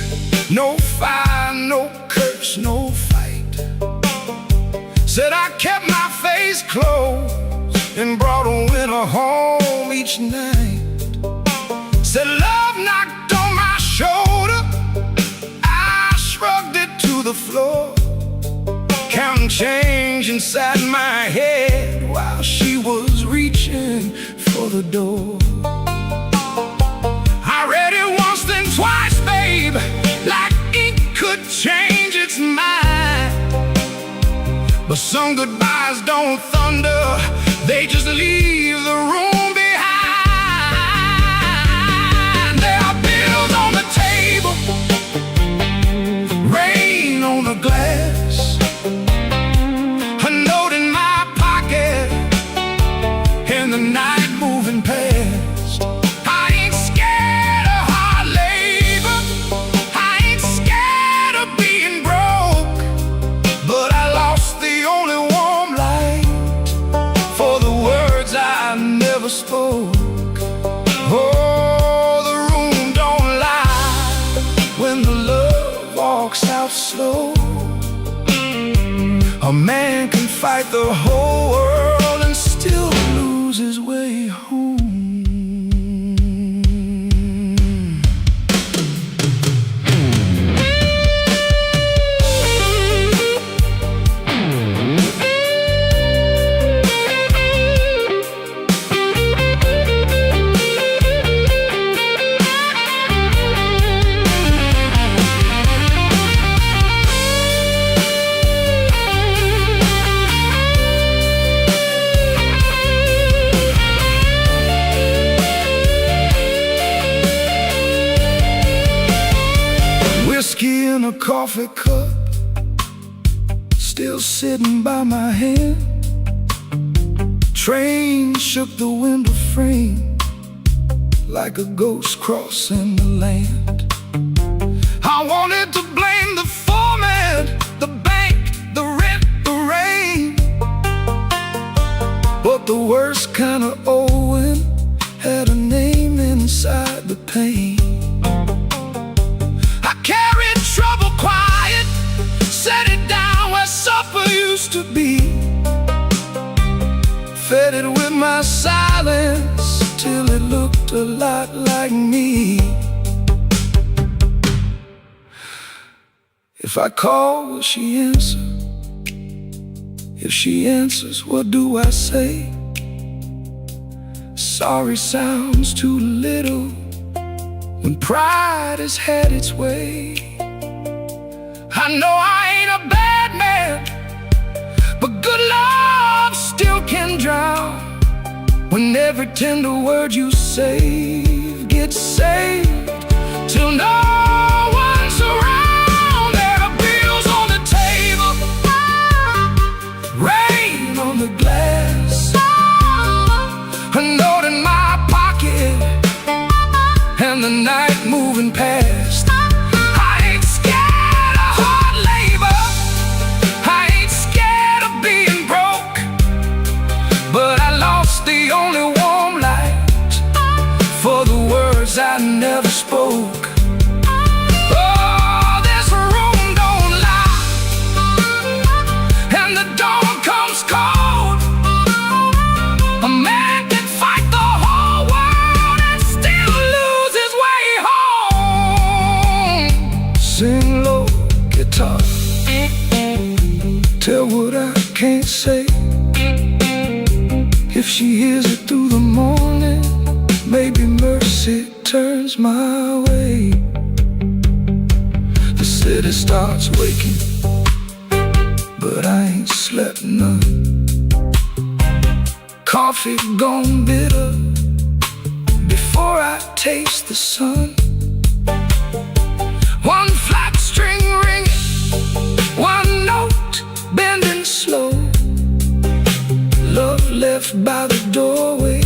Speaker 2: no fire, no curse, no fight. Said I kept my face closed and brought a winter home each night. Said love knocked on my shoulder, I shrugged it to the floor, counting change inside my head while she was reaching for the door. I read it once then twice, babe, like ink could change its mind. But some goodbyes don't thunder, they just leave the room behind. There are bills on the table, rain on the glass, a note in my pocket, and the night moving past. I ain't scared of hard labor, I ain't scared of being broke, but I lost the only warm light for the words I never spoke. Oh, the room don't lie when the love walks out slow. A man can fight the whole world and still lose his way home. Whiskey in a coffee cup, still sitting by my hand. Train shook the window frame like a ghost crossing the land. I wanted to blame the foreman, the bank, the rent, the rain, but the worst kind of owing had a name inside the pain. I carried trouble quiet, set it down where supper used to be, fed it with my silence till it looked a lot like me. If I call, will she answer? If she answers, what do I say? Sorry sounds too little when pride has had its way. I know I ain't a bad man, but good love still can drown when every tender word you say gets saved till no one's around. There are bills on the table, rain on the glass, a note in my pocket, and the night moving past. I ain't scared of hard labor, I ain't scared of being broke, but I lost the only warm light for the words I never spoke. Oh, this room don't lie, and the dawn comes cold. A man can fight the whole world and still lose his way home. hears it through the morning. Maybe mercy turns my way. The city starts waking, but I ain't slept none. Coffee gone bitter before I taste the sun. One flat string ringing, one note bending slow. Love left by the doorway,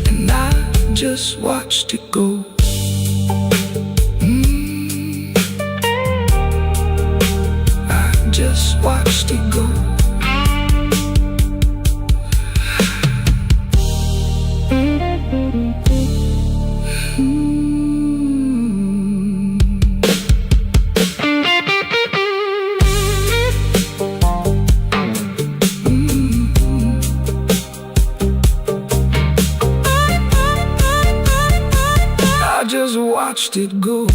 Speaker 2: and I just watched it go. I just watched it go. I just watched it go.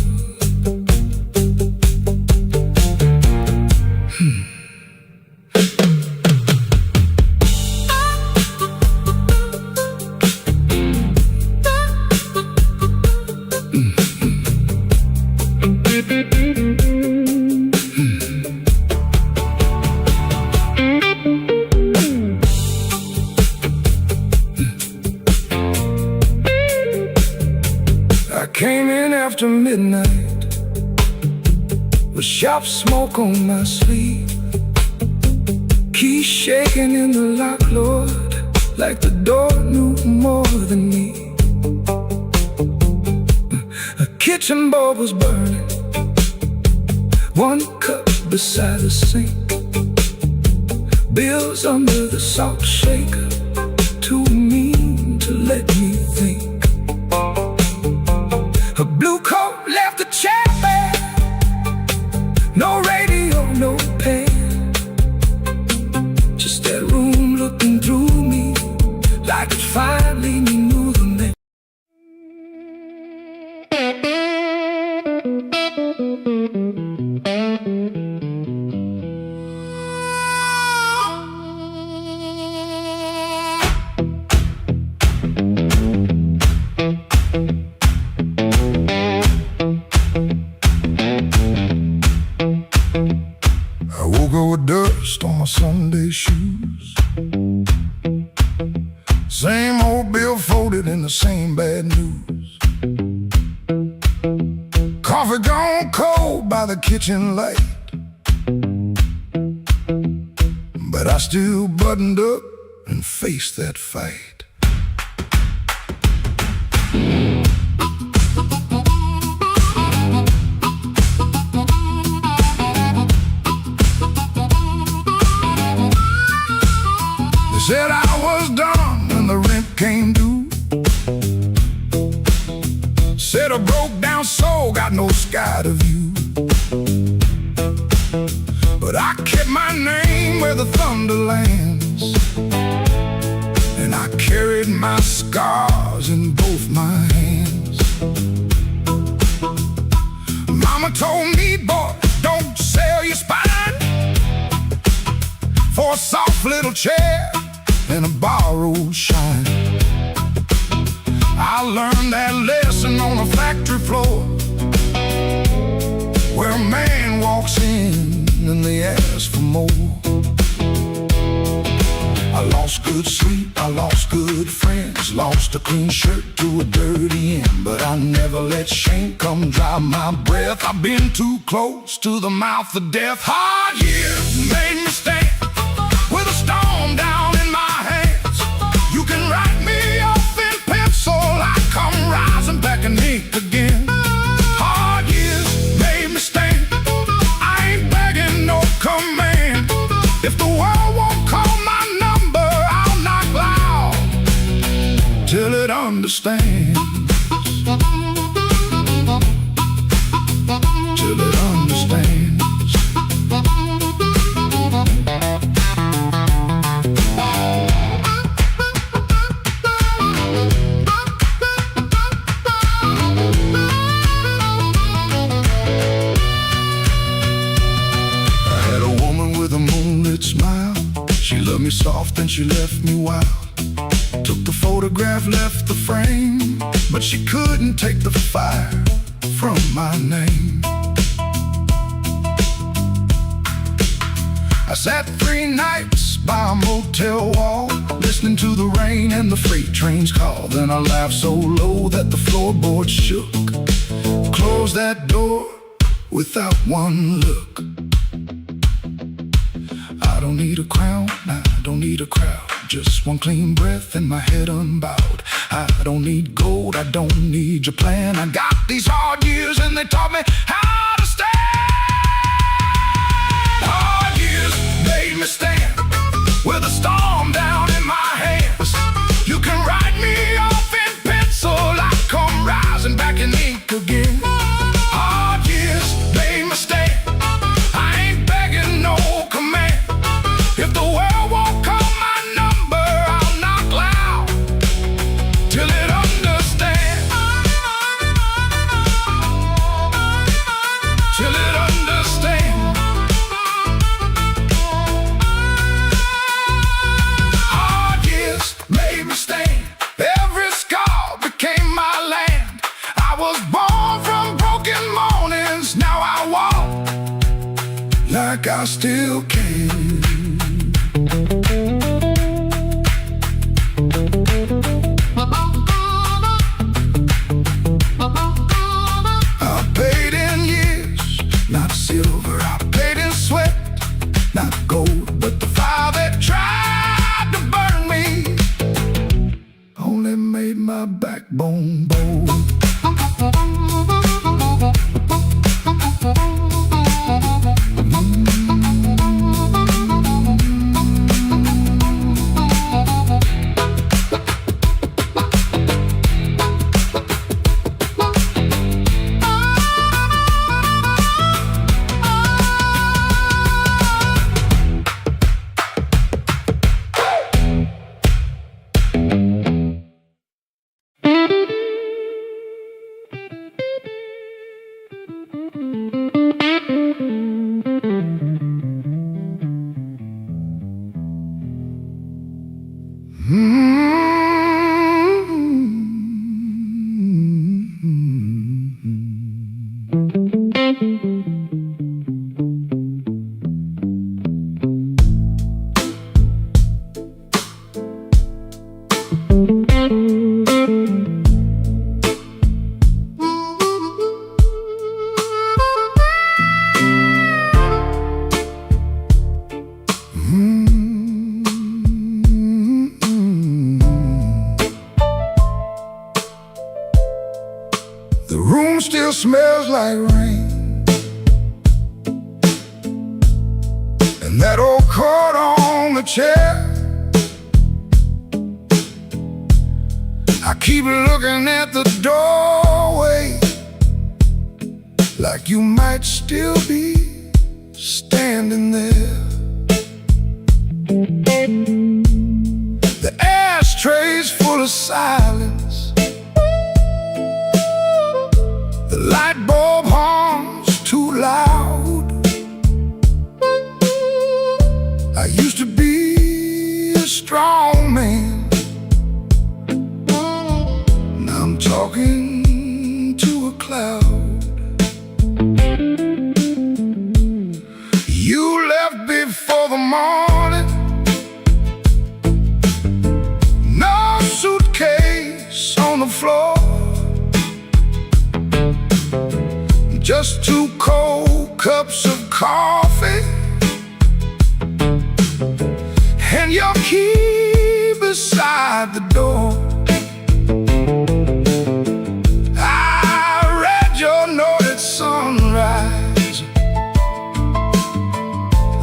Speaker 2: I came in after midnight with sharp smoke on my sleeve, keys shaking in the lock, Lord, like the door knew more than me. A kitchen bulb was burning, one cup beside the sink, bills under the salt shaker, too mean to let me think. A blue coat left the chair bare, no radio, no pen, just that room looking through me like it finally knew the name.
Speaker 1: I woke up with dust on my Sunday shoes, same old bill folded in the same bad news. Coffee gone cold by the kitchen light, but I still buttoned up and faced that fight. Said I was done when the rent came due. Said a broke down soul got no sky to view. But I kept my name where the thunder lands, and I carried my scars in both my hands. Mama told me, boy, don't sell your spine for a soft little chair and a borrowed shine. I learned that lesson on a factory floor, where a man walks in and they ask for more. I lost good sleep, I lost good friends, lost a clean shirt to a dirty end, but I never let shame come dry my breath. I've been too close to the mouth of death. Hard years made me stand with a storm down in my hands. You can write me off in pencil, I come rising back in ink again. Hard years made me stand, I ain't begging no command. If the world won't call my number, I'll knock loud till it understands. Till it understands. She loved me soft and she left me wild.
Speaker 2: have left the frame, but she couldn't take the fire from my name. I sat 3 nights by a motel wall, listening to the rain and the freight trains call. Then I laughed so low that the floorboards shook. Closed that door without one look. I don't need a crown, I don't need a crowd, just one clean breath and my head unbowed. I don't need gold, I don't need your plan. I got these hard years and they taught me how to stand. Hard years made me stand with a storm down in my hands. You can write me off in pencil, I come rising back in ink again. Hard years made me stand, I ain't begging no command. If the world won't call my number, I'll knock loud till it understands. Till it understands. Hard years made me stand, every scar became my land. I was born from broken mornings, now I walk like I still can. I paid in years, not silver. I paid in sweat, not gold. But the fire that tried to burn me only made my backbone bold. The room still smells like rain, and that old coat on the chair. I keep looking at the doorway, like you might still be standing there. The ashtray's full of silence, the light bulb hums too loud. I used to be a strong man, now I'm talking to a cloud. You left before the morning, no suitcase on the floor, just 2 cold cups of coffee and your key beside the door. I read your note at sunrise,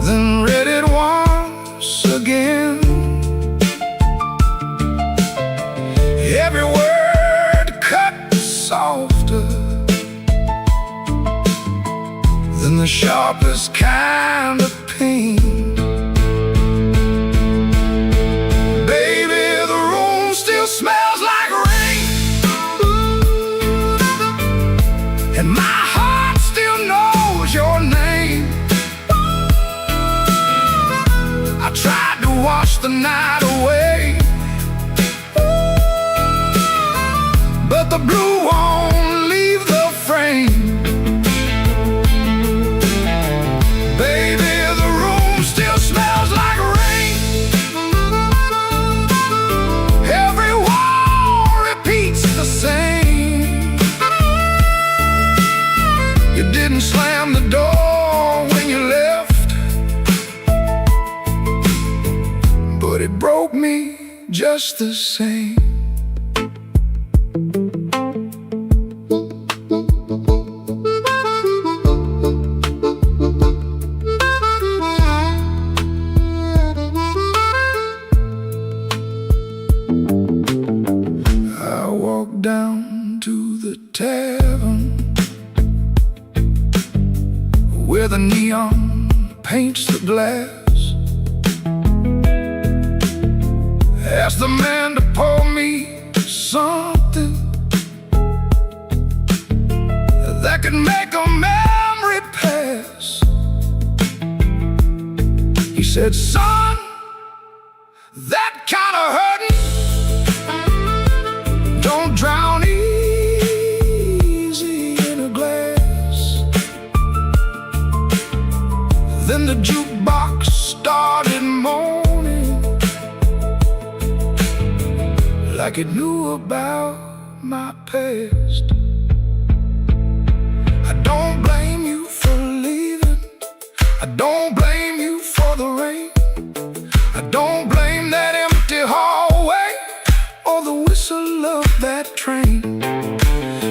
Speaker 2: then read it once again. Every word cut softer than the sharpest kind of pain. Baby, the room still smells like rain, and my heart still knows your name. I tried to wash the night away, the blue won't leave the frame. Baby, the room still smells like rain. Every wall repeats the same. You didn't slam the door when you left, but it broke me just the same. I walked down to the tavern where the neon paints the glass. Asked the man to pour me something that could make a memory pass. He said, son, that kind of hurting don't drown easy in a glass. Then the jukebox started moaning like it knew about my past. I don't blame you for leaving. I don't blame you for the rain. I don't blame that empty hallway or the whistle of that train.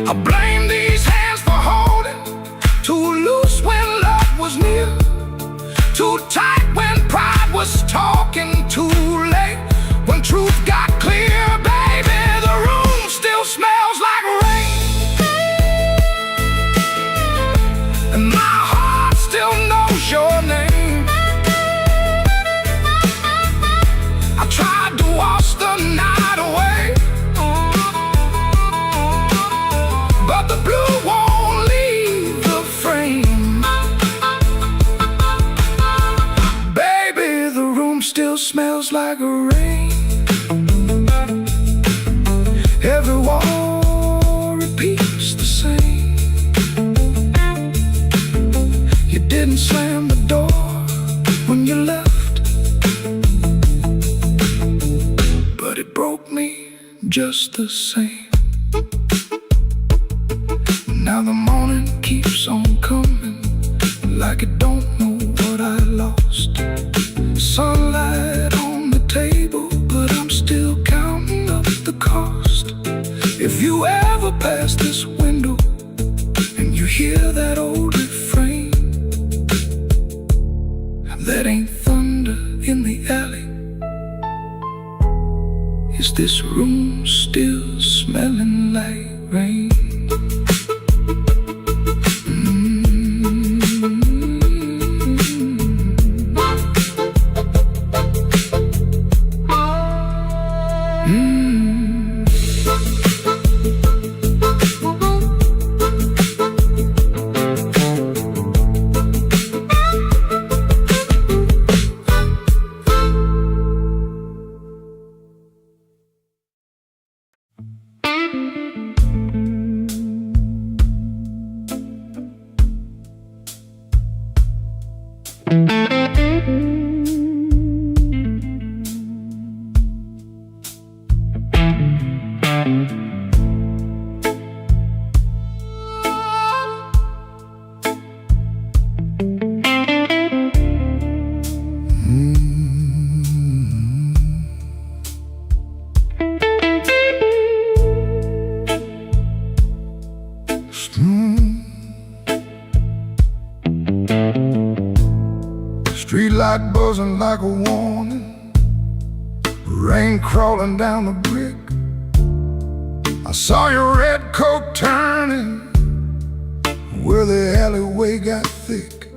Speaker 2: I blame these hands for holding too loose when love was near, too tight when pride was talking, too late when truth got clear. Baby, the room still smells like rain, and my heart still knows your name. I tried to wash the night away, but the blue won't leave the frame. Baby, the room still smells like rain. Every wall repeats the same. You didn't slam the door when you left, but it broke me just the same. Now the morning keeps on coming like it don't know what I lost. Sunlight on the table, but I'm still counting up the cost. If you ever pass this window and you hear that old refrain, that ain't thunder in the alley, is this room still smelling like rain? Streetlight buzzing like a warning, rain crawling down the brick. I saw your red coat turning where the alleyway got thick.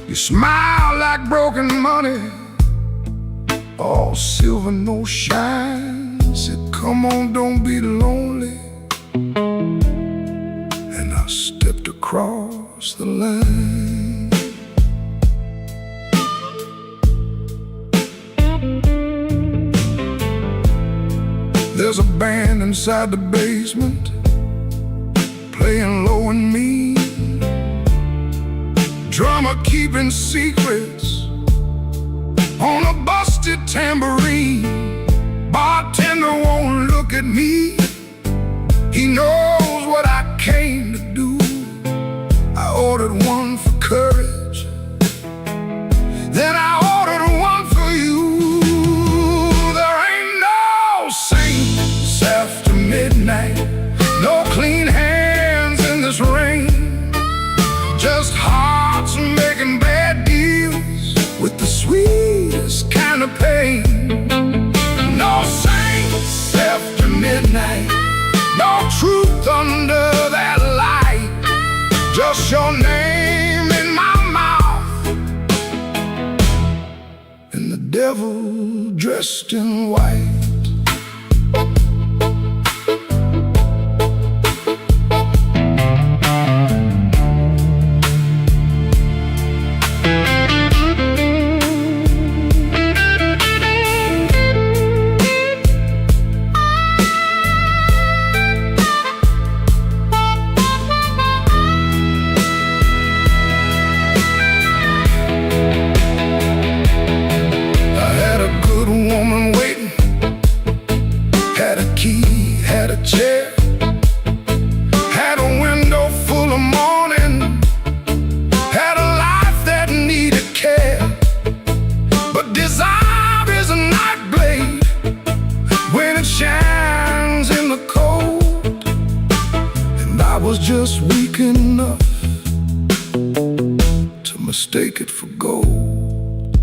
Speaker 2: You smile like broken money, all silver, no shine. Said, come on, don't be lonely. And I stepped across the line. There's a band inside the basement playing low and mean, drummer keeping secrets on a busted tambourine. Bartender won't look at me, he knows what I came to do. I ordered one for courage, then I ordered one for you. There ain't no saints after midnight, no clean hands in this rain, just hearts making bad deals with the sweetest kind of pain. No saints after midnight, no truth under that light, just your name in my mouth, and the devil dressed in white. Had a chair, had a window full of morning, had a life that needed care. But desire is a night blade when it shines in the cold, and I was just weak enough to mistake it for gold.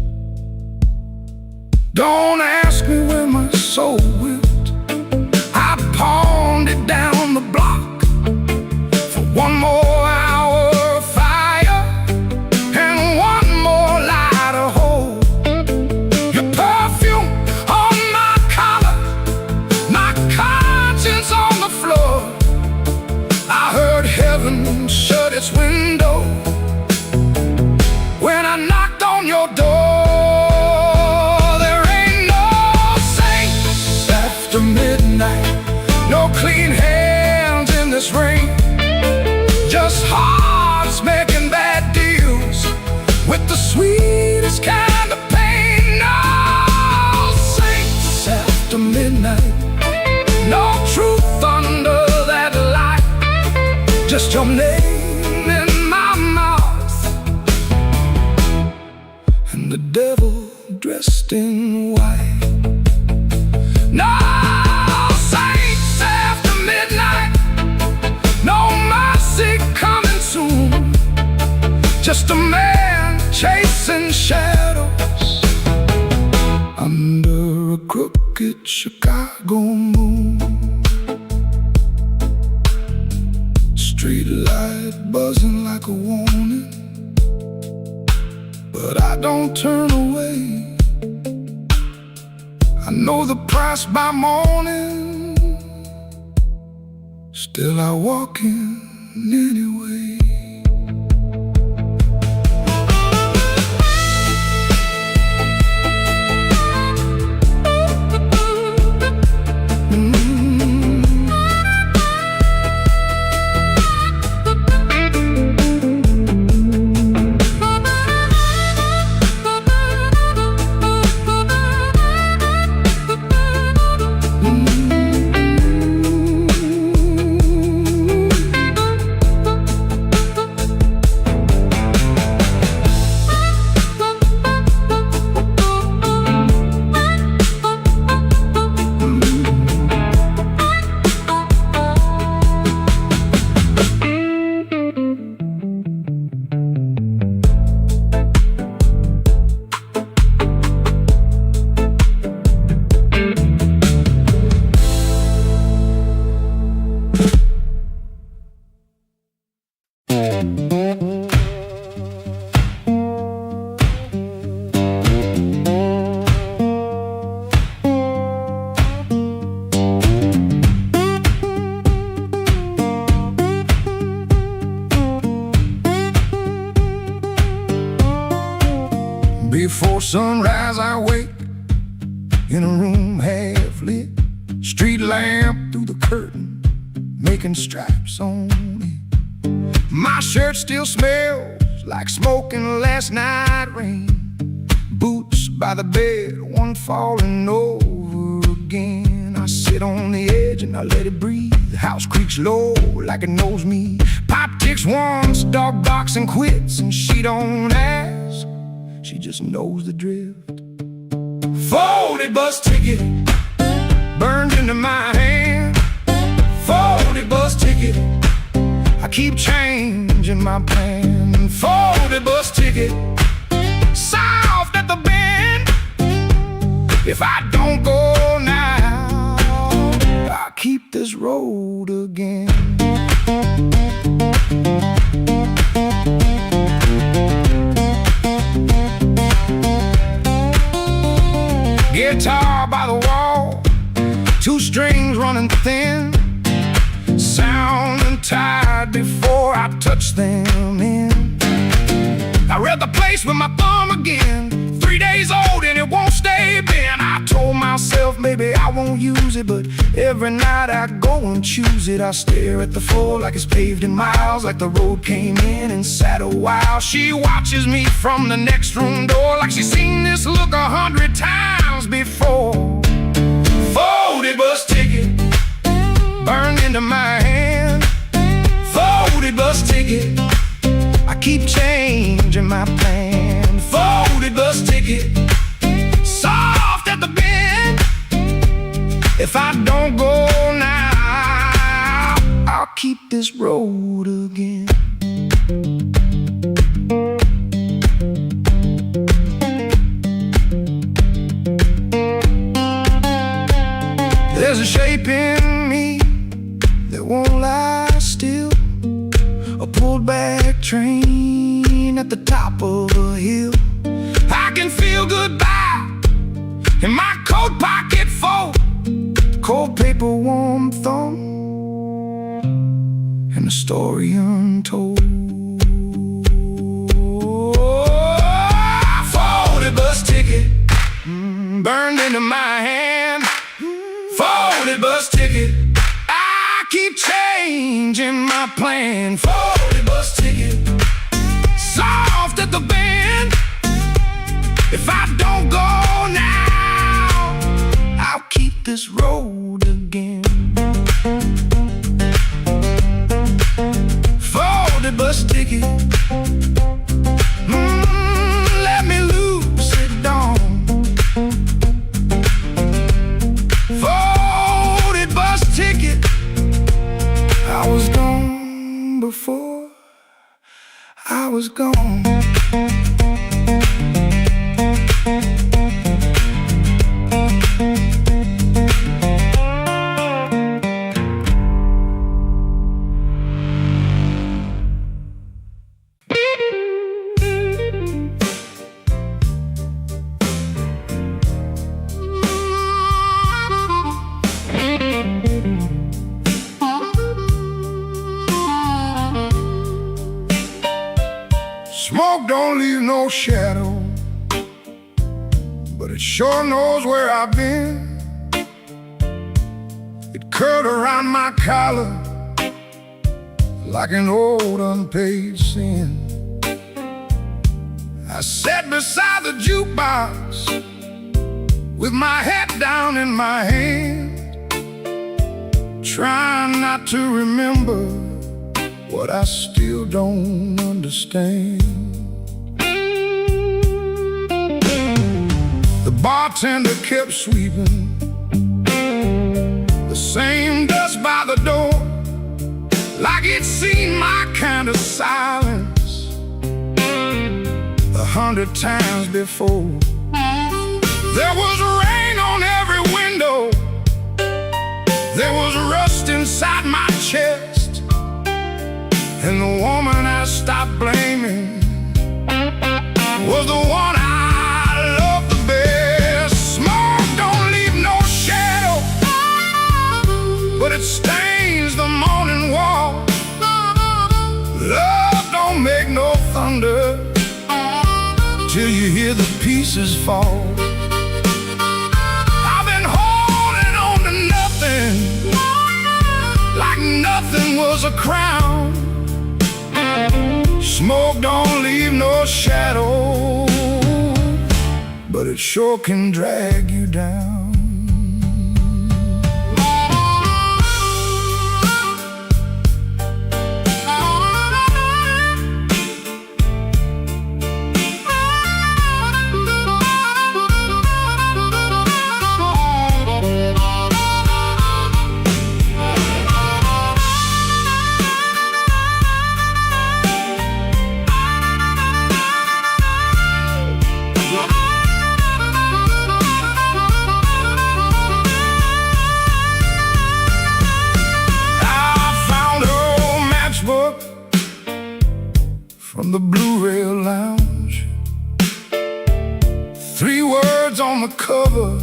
Speaker 2: Don't ask me where my soul went, pawned it down the block for one more hour of fire and one more light of hope. Your perfume on my collar, my conscience on the floor. I heard heaven shut its window when I knocked on your door. There ain't no saints after midnight, no clean hands in this rain, just hearts making bad deals with the sweetest kind of pain. No saints after midnight, no truth under that light, just your name in my mouth, and the devil dressed in white. No coming soon, just a man chasing shadows under a crooked Chicago moon. Street light buzzing like a warning, but I don't turn away. I know the price by morning, still I walk in anyway. Before sunrise I wake in a room half lit, Street lamp through the curtain, making stripes on it. My shirt still smells like smoking last night rain. Boots by the bed, one falling over again. I sit on the edge and I let it breathe. The house creaks low like it knows me. Pop ticks once, dog barks and quits, and she don't ask, she just knows the drift. Folded bus ticket burned into my hand. Folded bus ticket, I keep changing my plan. Folded bus ticket, soft at the bend. If I don't go now, I'll keep this road again. Guitar by the wall, two strings running thin, sounding tired before I touch them in. I read the place with my thumb again, 3 days old and it won't stay bent. I told myself maybe I won't use it, but every night I go and choose it. I stare at the floor like it's paved in miles, like the road came in and sat a while. She watches me from the next room door like she's seen this look 100 times before. Folded bus ticket burned into my hand. Folded bus ticket, I keep changing my plan. Folded bus ticket, soft at the bend. If I don't go now, I'll keep this road again. There's a shape in me that won't lie still, a pulled back train at the top of a hill. I can feel goodbye in my coat pocket full, cold paper, warm thumb, and a story untold. Folded bus ticket burned into my hand. Folded bus ticket, I keep changing my plan. Folded bus ticket, soft at the bend. If I don't go now, I'll keep this road again. Folded bus ticket, let me loose it down. Folded bus ticket, I was gone before I was gone. Smoke don't leave no shadow, but it sure knows where I've been. It curled around my collar like an old unpaid sin. I sat beside the jukebox with my head down in my hand, trying not to remember what I still don't understand. The bartender kept sweeping the same dust by the door, like he'd seen my kind of silence 100 times before. There was rain on every window, there was rust inside my chest, and the woman I stopped blaming was the one I loved the best. Smoke don't leave no shadow, but it stains the morning wall. Love don't make no thunder till you hear the pieces fall. I've been holding on to nothing was a crown. Smoke don't leave no shadow, but it sure can drag you down. From the Blue Rail Lounge, 3 words on the cover,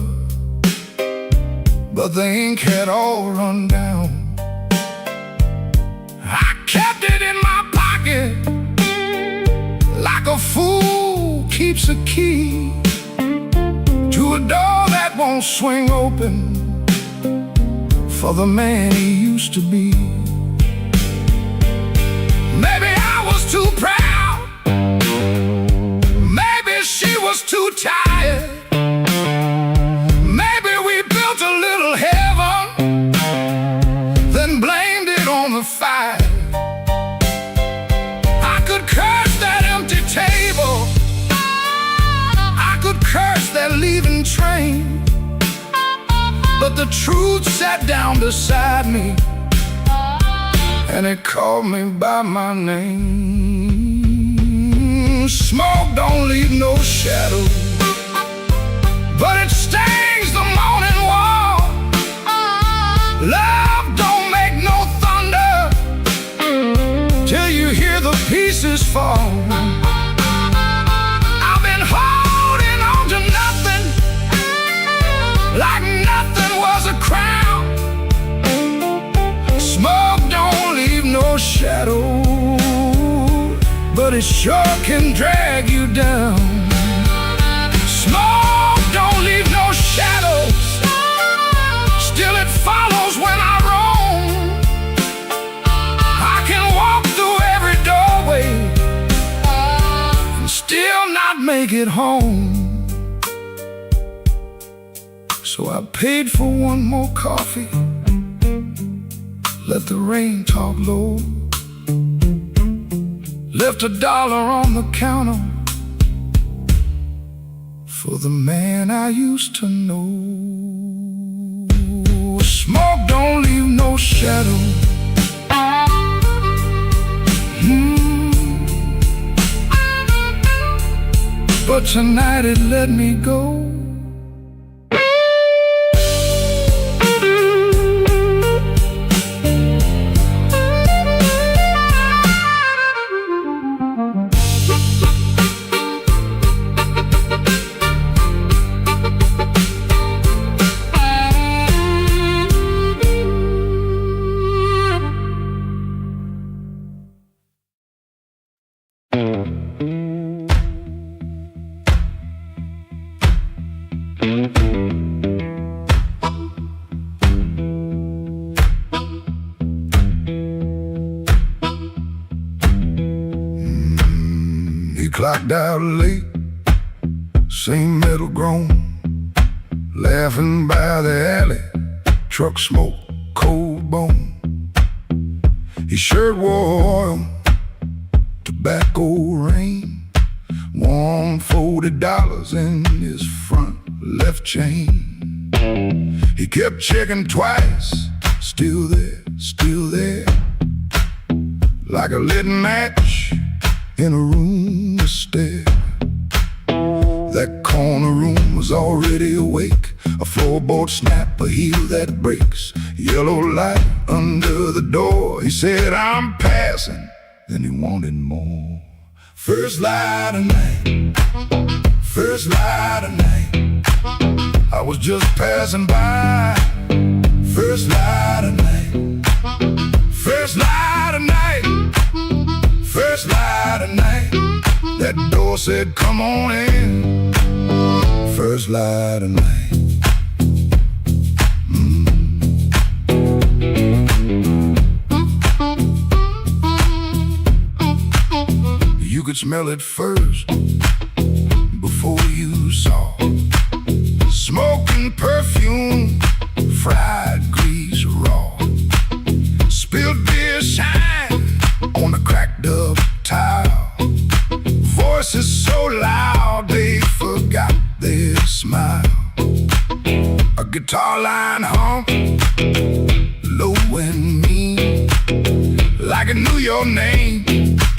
Speaker 2: but the ink had all run down. I kept it in my pocket like a fool keeps a key to a door that won't swing open for the man he used to be. Maybe I was too proud. She was too tired. Maybe we built a little heaven, then blamed it on the fire. I could curse that empty table, I could curse that leaving train, but the truth sat down beside me, and it called me by my name. Smoke don't leave no shadow, but it stains the morning wall. Love don't make no thunder till you hear the pieces fall. I've been holding on to nothing, like nothing was a crown. Smoke don't leave no shadow, but it sure can drag you down. Smoke don't leave no shadows, still it follows when I roam. I can walk through every doorway and still not make it home. So I paid for one more coffee, let the rain talk low, left $1 on the counter for the man I used to know. Smoke don't leave no shadow. But tonight it let me go. He clocked out late, same metal groan, laughing by the alley, truck smoke, cold bone. His shirt wore oil, tobacco rain, warm $40 in his front left chain. He kept checking twice, still there, like a lit match in a room of stare. That corner room was already awake, a floorboard snap, a heel that breaks, yellow light under the door. He said, I'm passing, then he wanted more. First light of night, first light of night, I was just passing by. First light of night, first light of night, first light of night. That door said, come on in. First light of night. could smell it first before you saw. Smoking perfume, fried grease raw. Spilled beer shine on the cracked up tile. Voices so loud they forgot their smile. A guitar line hum, low and mean, like it knew your name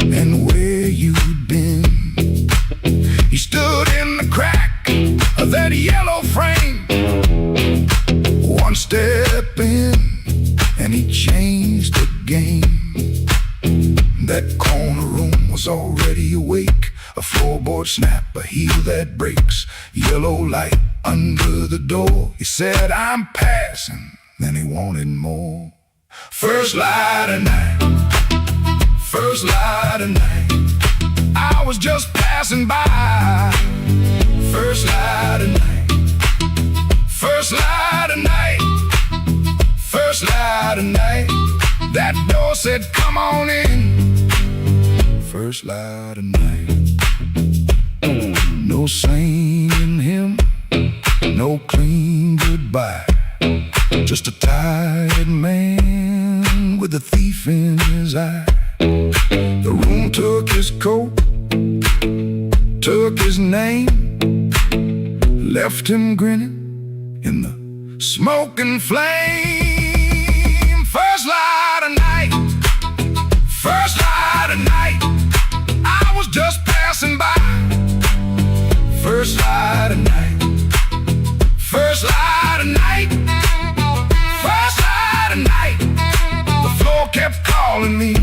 Speaker 2: and where you'd been. He stood in the crack of that yellow frame. One step in and he changed the game. That corner room was already awake. A floorboard snap, a heel that breaks. Yellow light under the door. He said, I'm passing. Then he wanted more. First light of night, first light of night. I was just passing by. First light of night, first light of night, first light of night. That door said, come on in. First light of night. No saint in him, no clean goodbye. Just a tired man with a thief in his eye. The room took his coat, took his name, left him grinning in the smoking flame. First light of night, first light of night. I was just passing by. First light of night, first light of night, first light of night. The floor kept calling me.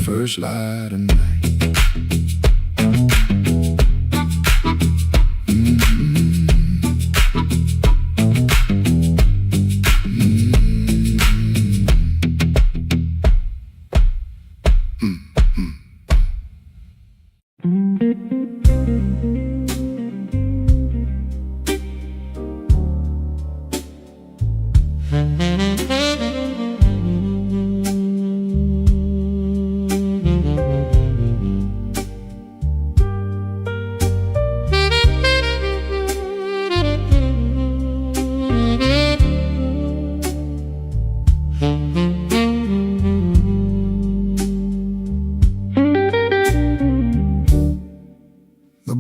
Speaker 2: First light of night.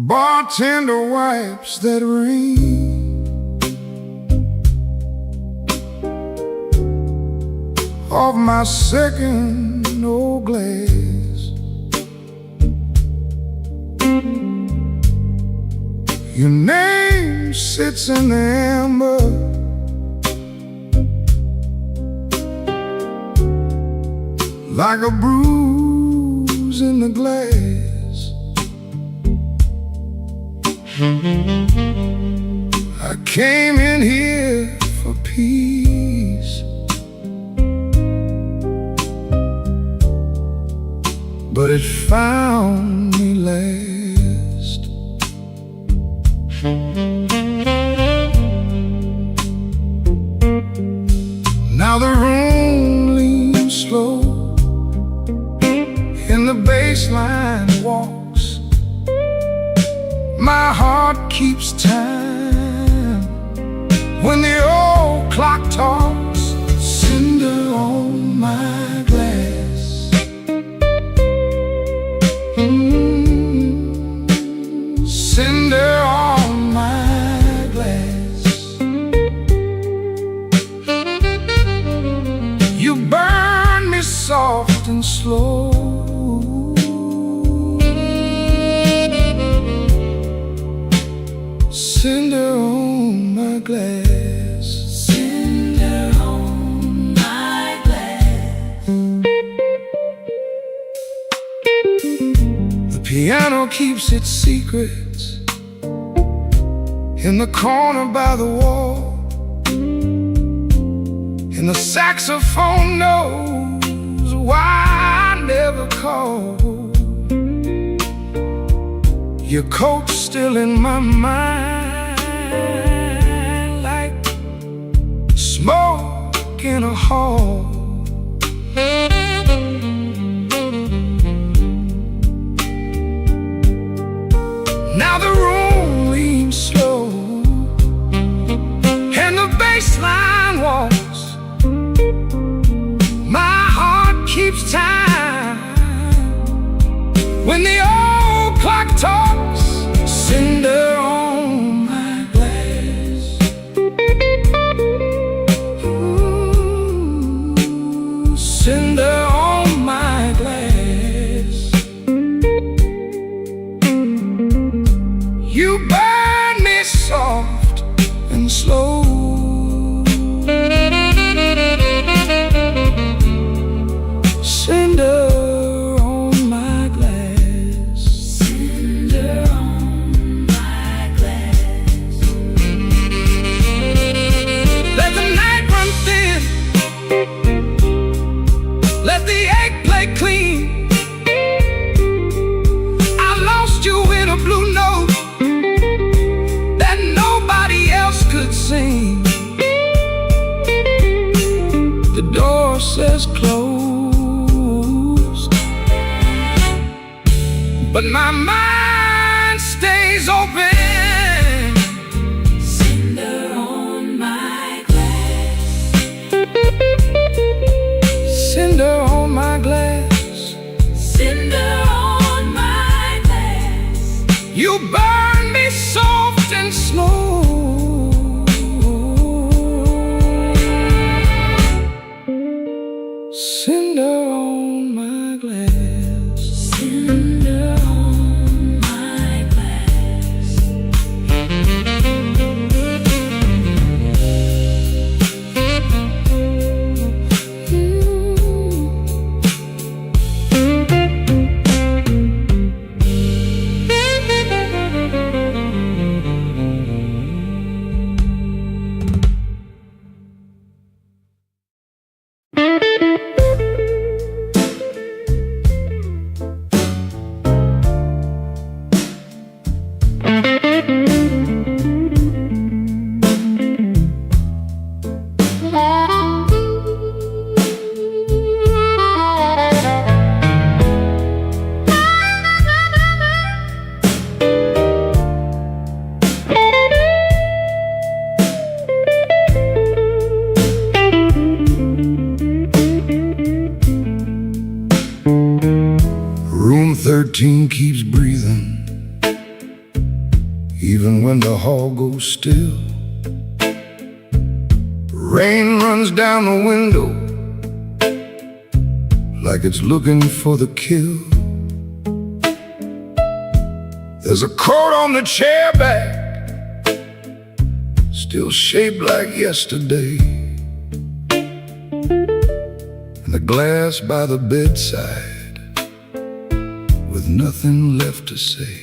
Speaker 2: Bartender wipes that rain off my second old glass. Your name sits in the amber, like a bruise in the glass. I came in here for peace, but it found me last. Now the room leans slow, and the bass line walks. My heart keeps time when the old clock talks. Cinder on my glass, cinder on my glass. You burn me soft and slow. Cinder on my glass, cinder on my glass. The piano keeps its secrets in the corner by the wall, and the saxophone knows why I never called. Your coat's still in my mind, like smoke in a hall. says closed, but my mind stays open.
Speaker 3: Cinder on my glass.
Speaker 2: Cinder on my glass.
Speaker 3: Cinder on my glass.
Speaker 2: You burn me soft and slow. Cinder on my glass.
Speaker 3: Cinder on my glass.
Speaker 2: Room 13 keeps breathing, even when the hall goes still. Rain runs down the window like it's looking for the kill. There's a coat on the chair back, still shaped like yesterday, and the glass by the bedside with nothing left to say.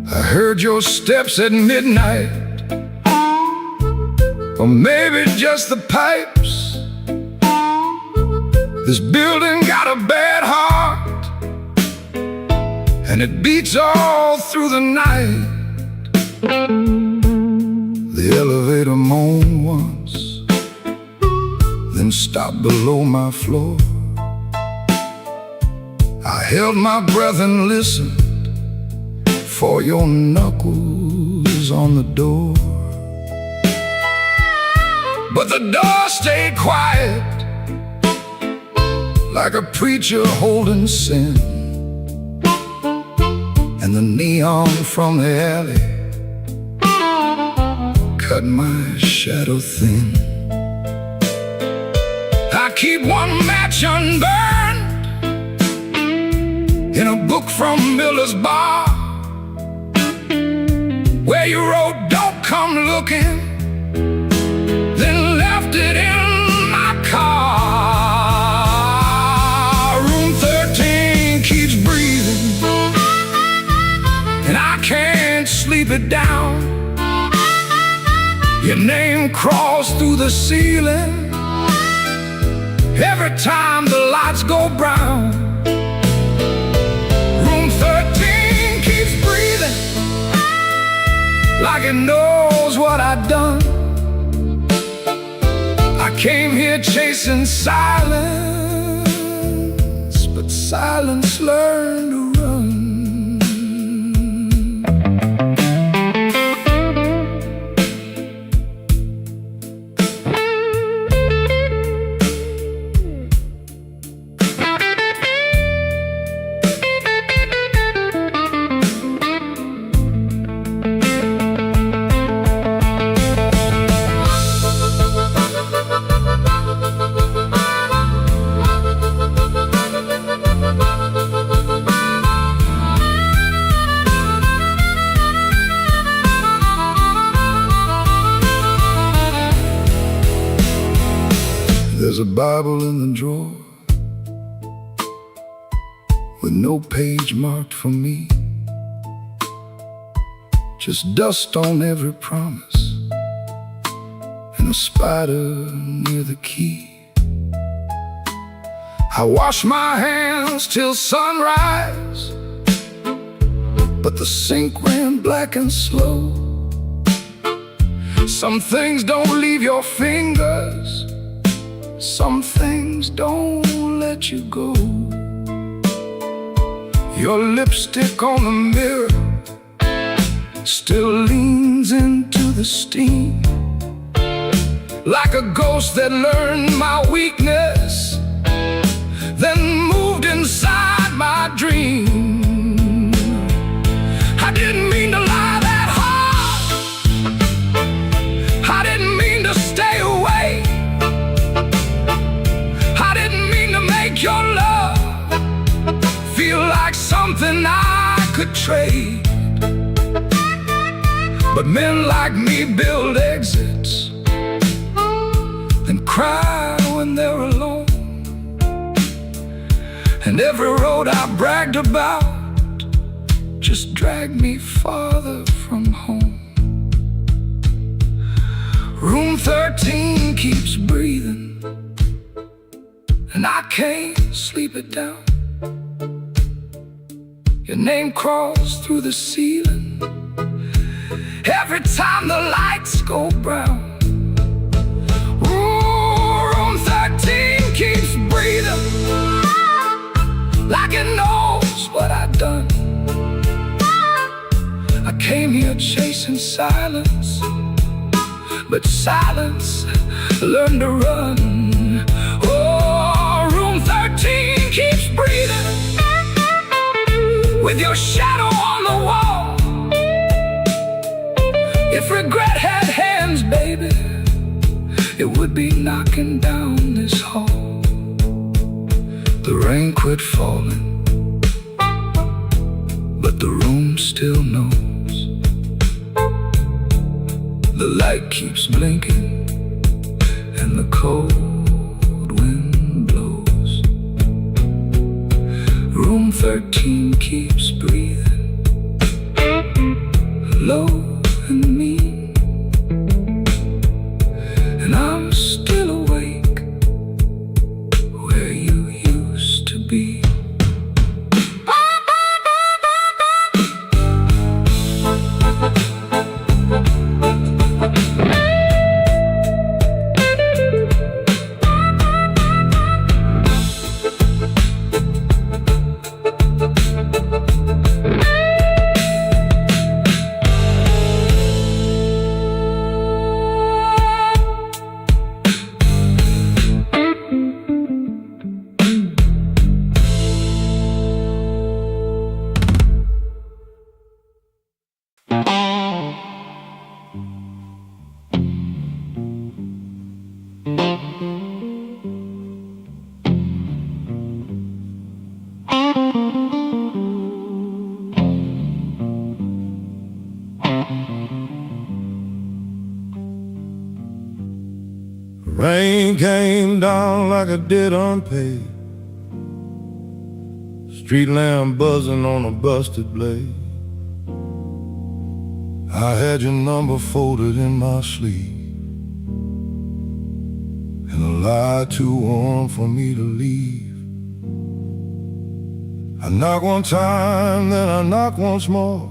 Speaker 2: I heard your steps at midnight, or maybe just the pipes. This building got a bad heart, and it beats all through the night. The elevator moaned once, then stopped below my floor. I held my breath and listened for your knuckles on the door. But the door stayed quiet, like a preacher holding sin, and the neon from the alley cut my shadow thin. I keep one match unburned in a book from Miller's bar, where you wrote, "Don't come looking," then left it in my car. Room 13 keeps breathing, and I can't sleep it down. Your name crawls through the ceiling every time the lights go brown. Room 13 keeps breathing, like it knows what I've done. I came here chasing silence, but silence learned to run. There's a Bible in the drawer with no page marked for me, just dust on every promise and a spider near the key. I wash my hands till sunrise, but the sink ran black and slow. Some things don't leave your fingers, Some things don't let you go. Your lipstick on the mirror still leans into the steam, like a ghost that learned my weakness, then moved inside my dream. I didn't mean to lie that hard. I didn't mean to stay away. I didn't mean to make your love feel like something I could trade. But men like me build exits and cry when they're alone. And every road I bragged about just dragged me farther from home. Room 13 keeps breathing, and I can't sleep it down. Your name crawls through the ceiling every time the lights go brown. Ooh, room 13 keeps breathing, like it knows what I've done. I came here chasing silence, but silence learned to run. Oh, room 13 keeps breathing, with your shadow on the wall. If regret had hands, baby, it would be knocking down this hall. The rain quit falling, but the room still knows. The light keeps blinking, and the cold wind blows. Room 13 keeps breathing, low and mean, and I'm still awake where you used to be.
Speaker 1: Rain came down like it did unpaid. Street lamp buzzing on a busted blade. I had your number folded in my sleeve, and a lie too warm for me to leave. I knock one time, then I knock once more.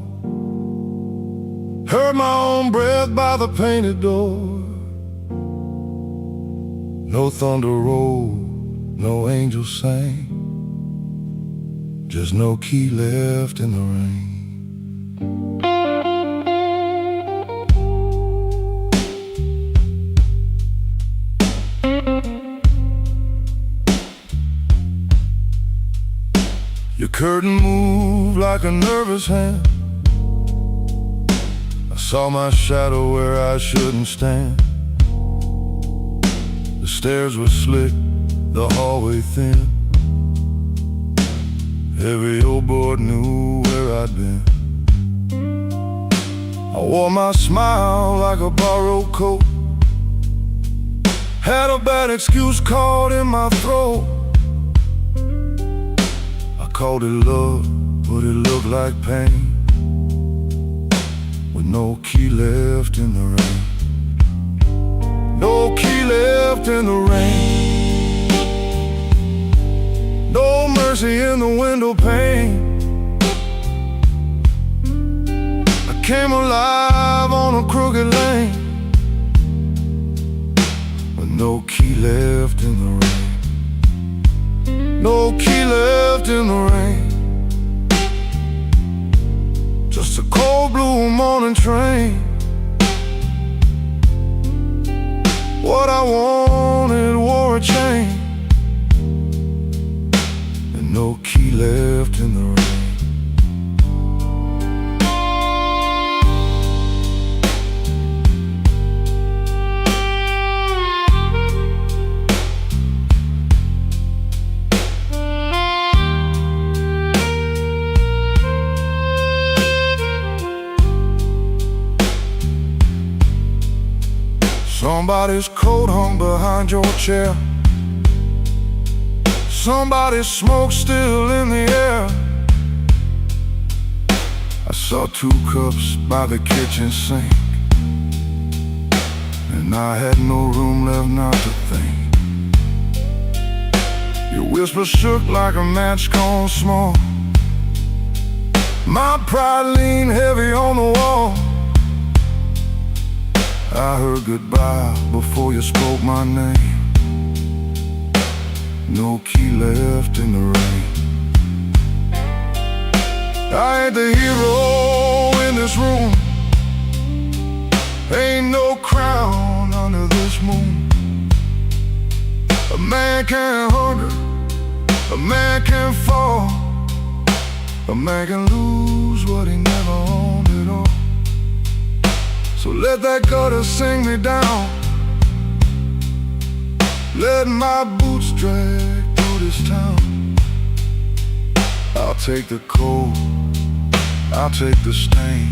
Speaker 1: Heard my own breath by the painted door. No thunder rolled, no angel sang, just no key left in the rain. Your curtain moved like a nervous hand. I saw my shadow where I shouldn't stand. The stairs were slick, the hallway thin. Every old board knew where I'd been. I wore my smile like a borrowed coat. Had a bad excuse caught in my throat. I called it love, but it looked like pain, with no key left in the rain. No key left in the rain. No mercy in the window pane. I came alive on a crooked lane, with
Speaker 2: No key left in the rain. No key left in the rain. Just a cold blue morning train. What I wanted wore a chain, and no key left in the rain. Somebody's coat hung behind your chair. Somebody's smoke still in the air. I saw 2 cups by the kitchen sink, and I had no room left not to think. Your whisper shook like a match gone small. My pride leaned heavy on the wall. I heard goodbye before you spoke my name. No key left in the rain. I ain't the hero in this room. Ain't no crown under this moon. A man can hunger, a man can fall, a man can lose what he never owned at all. So let that gutter sing me down. Let my boots drag through this town. I'll take the cold, I'll take the stain.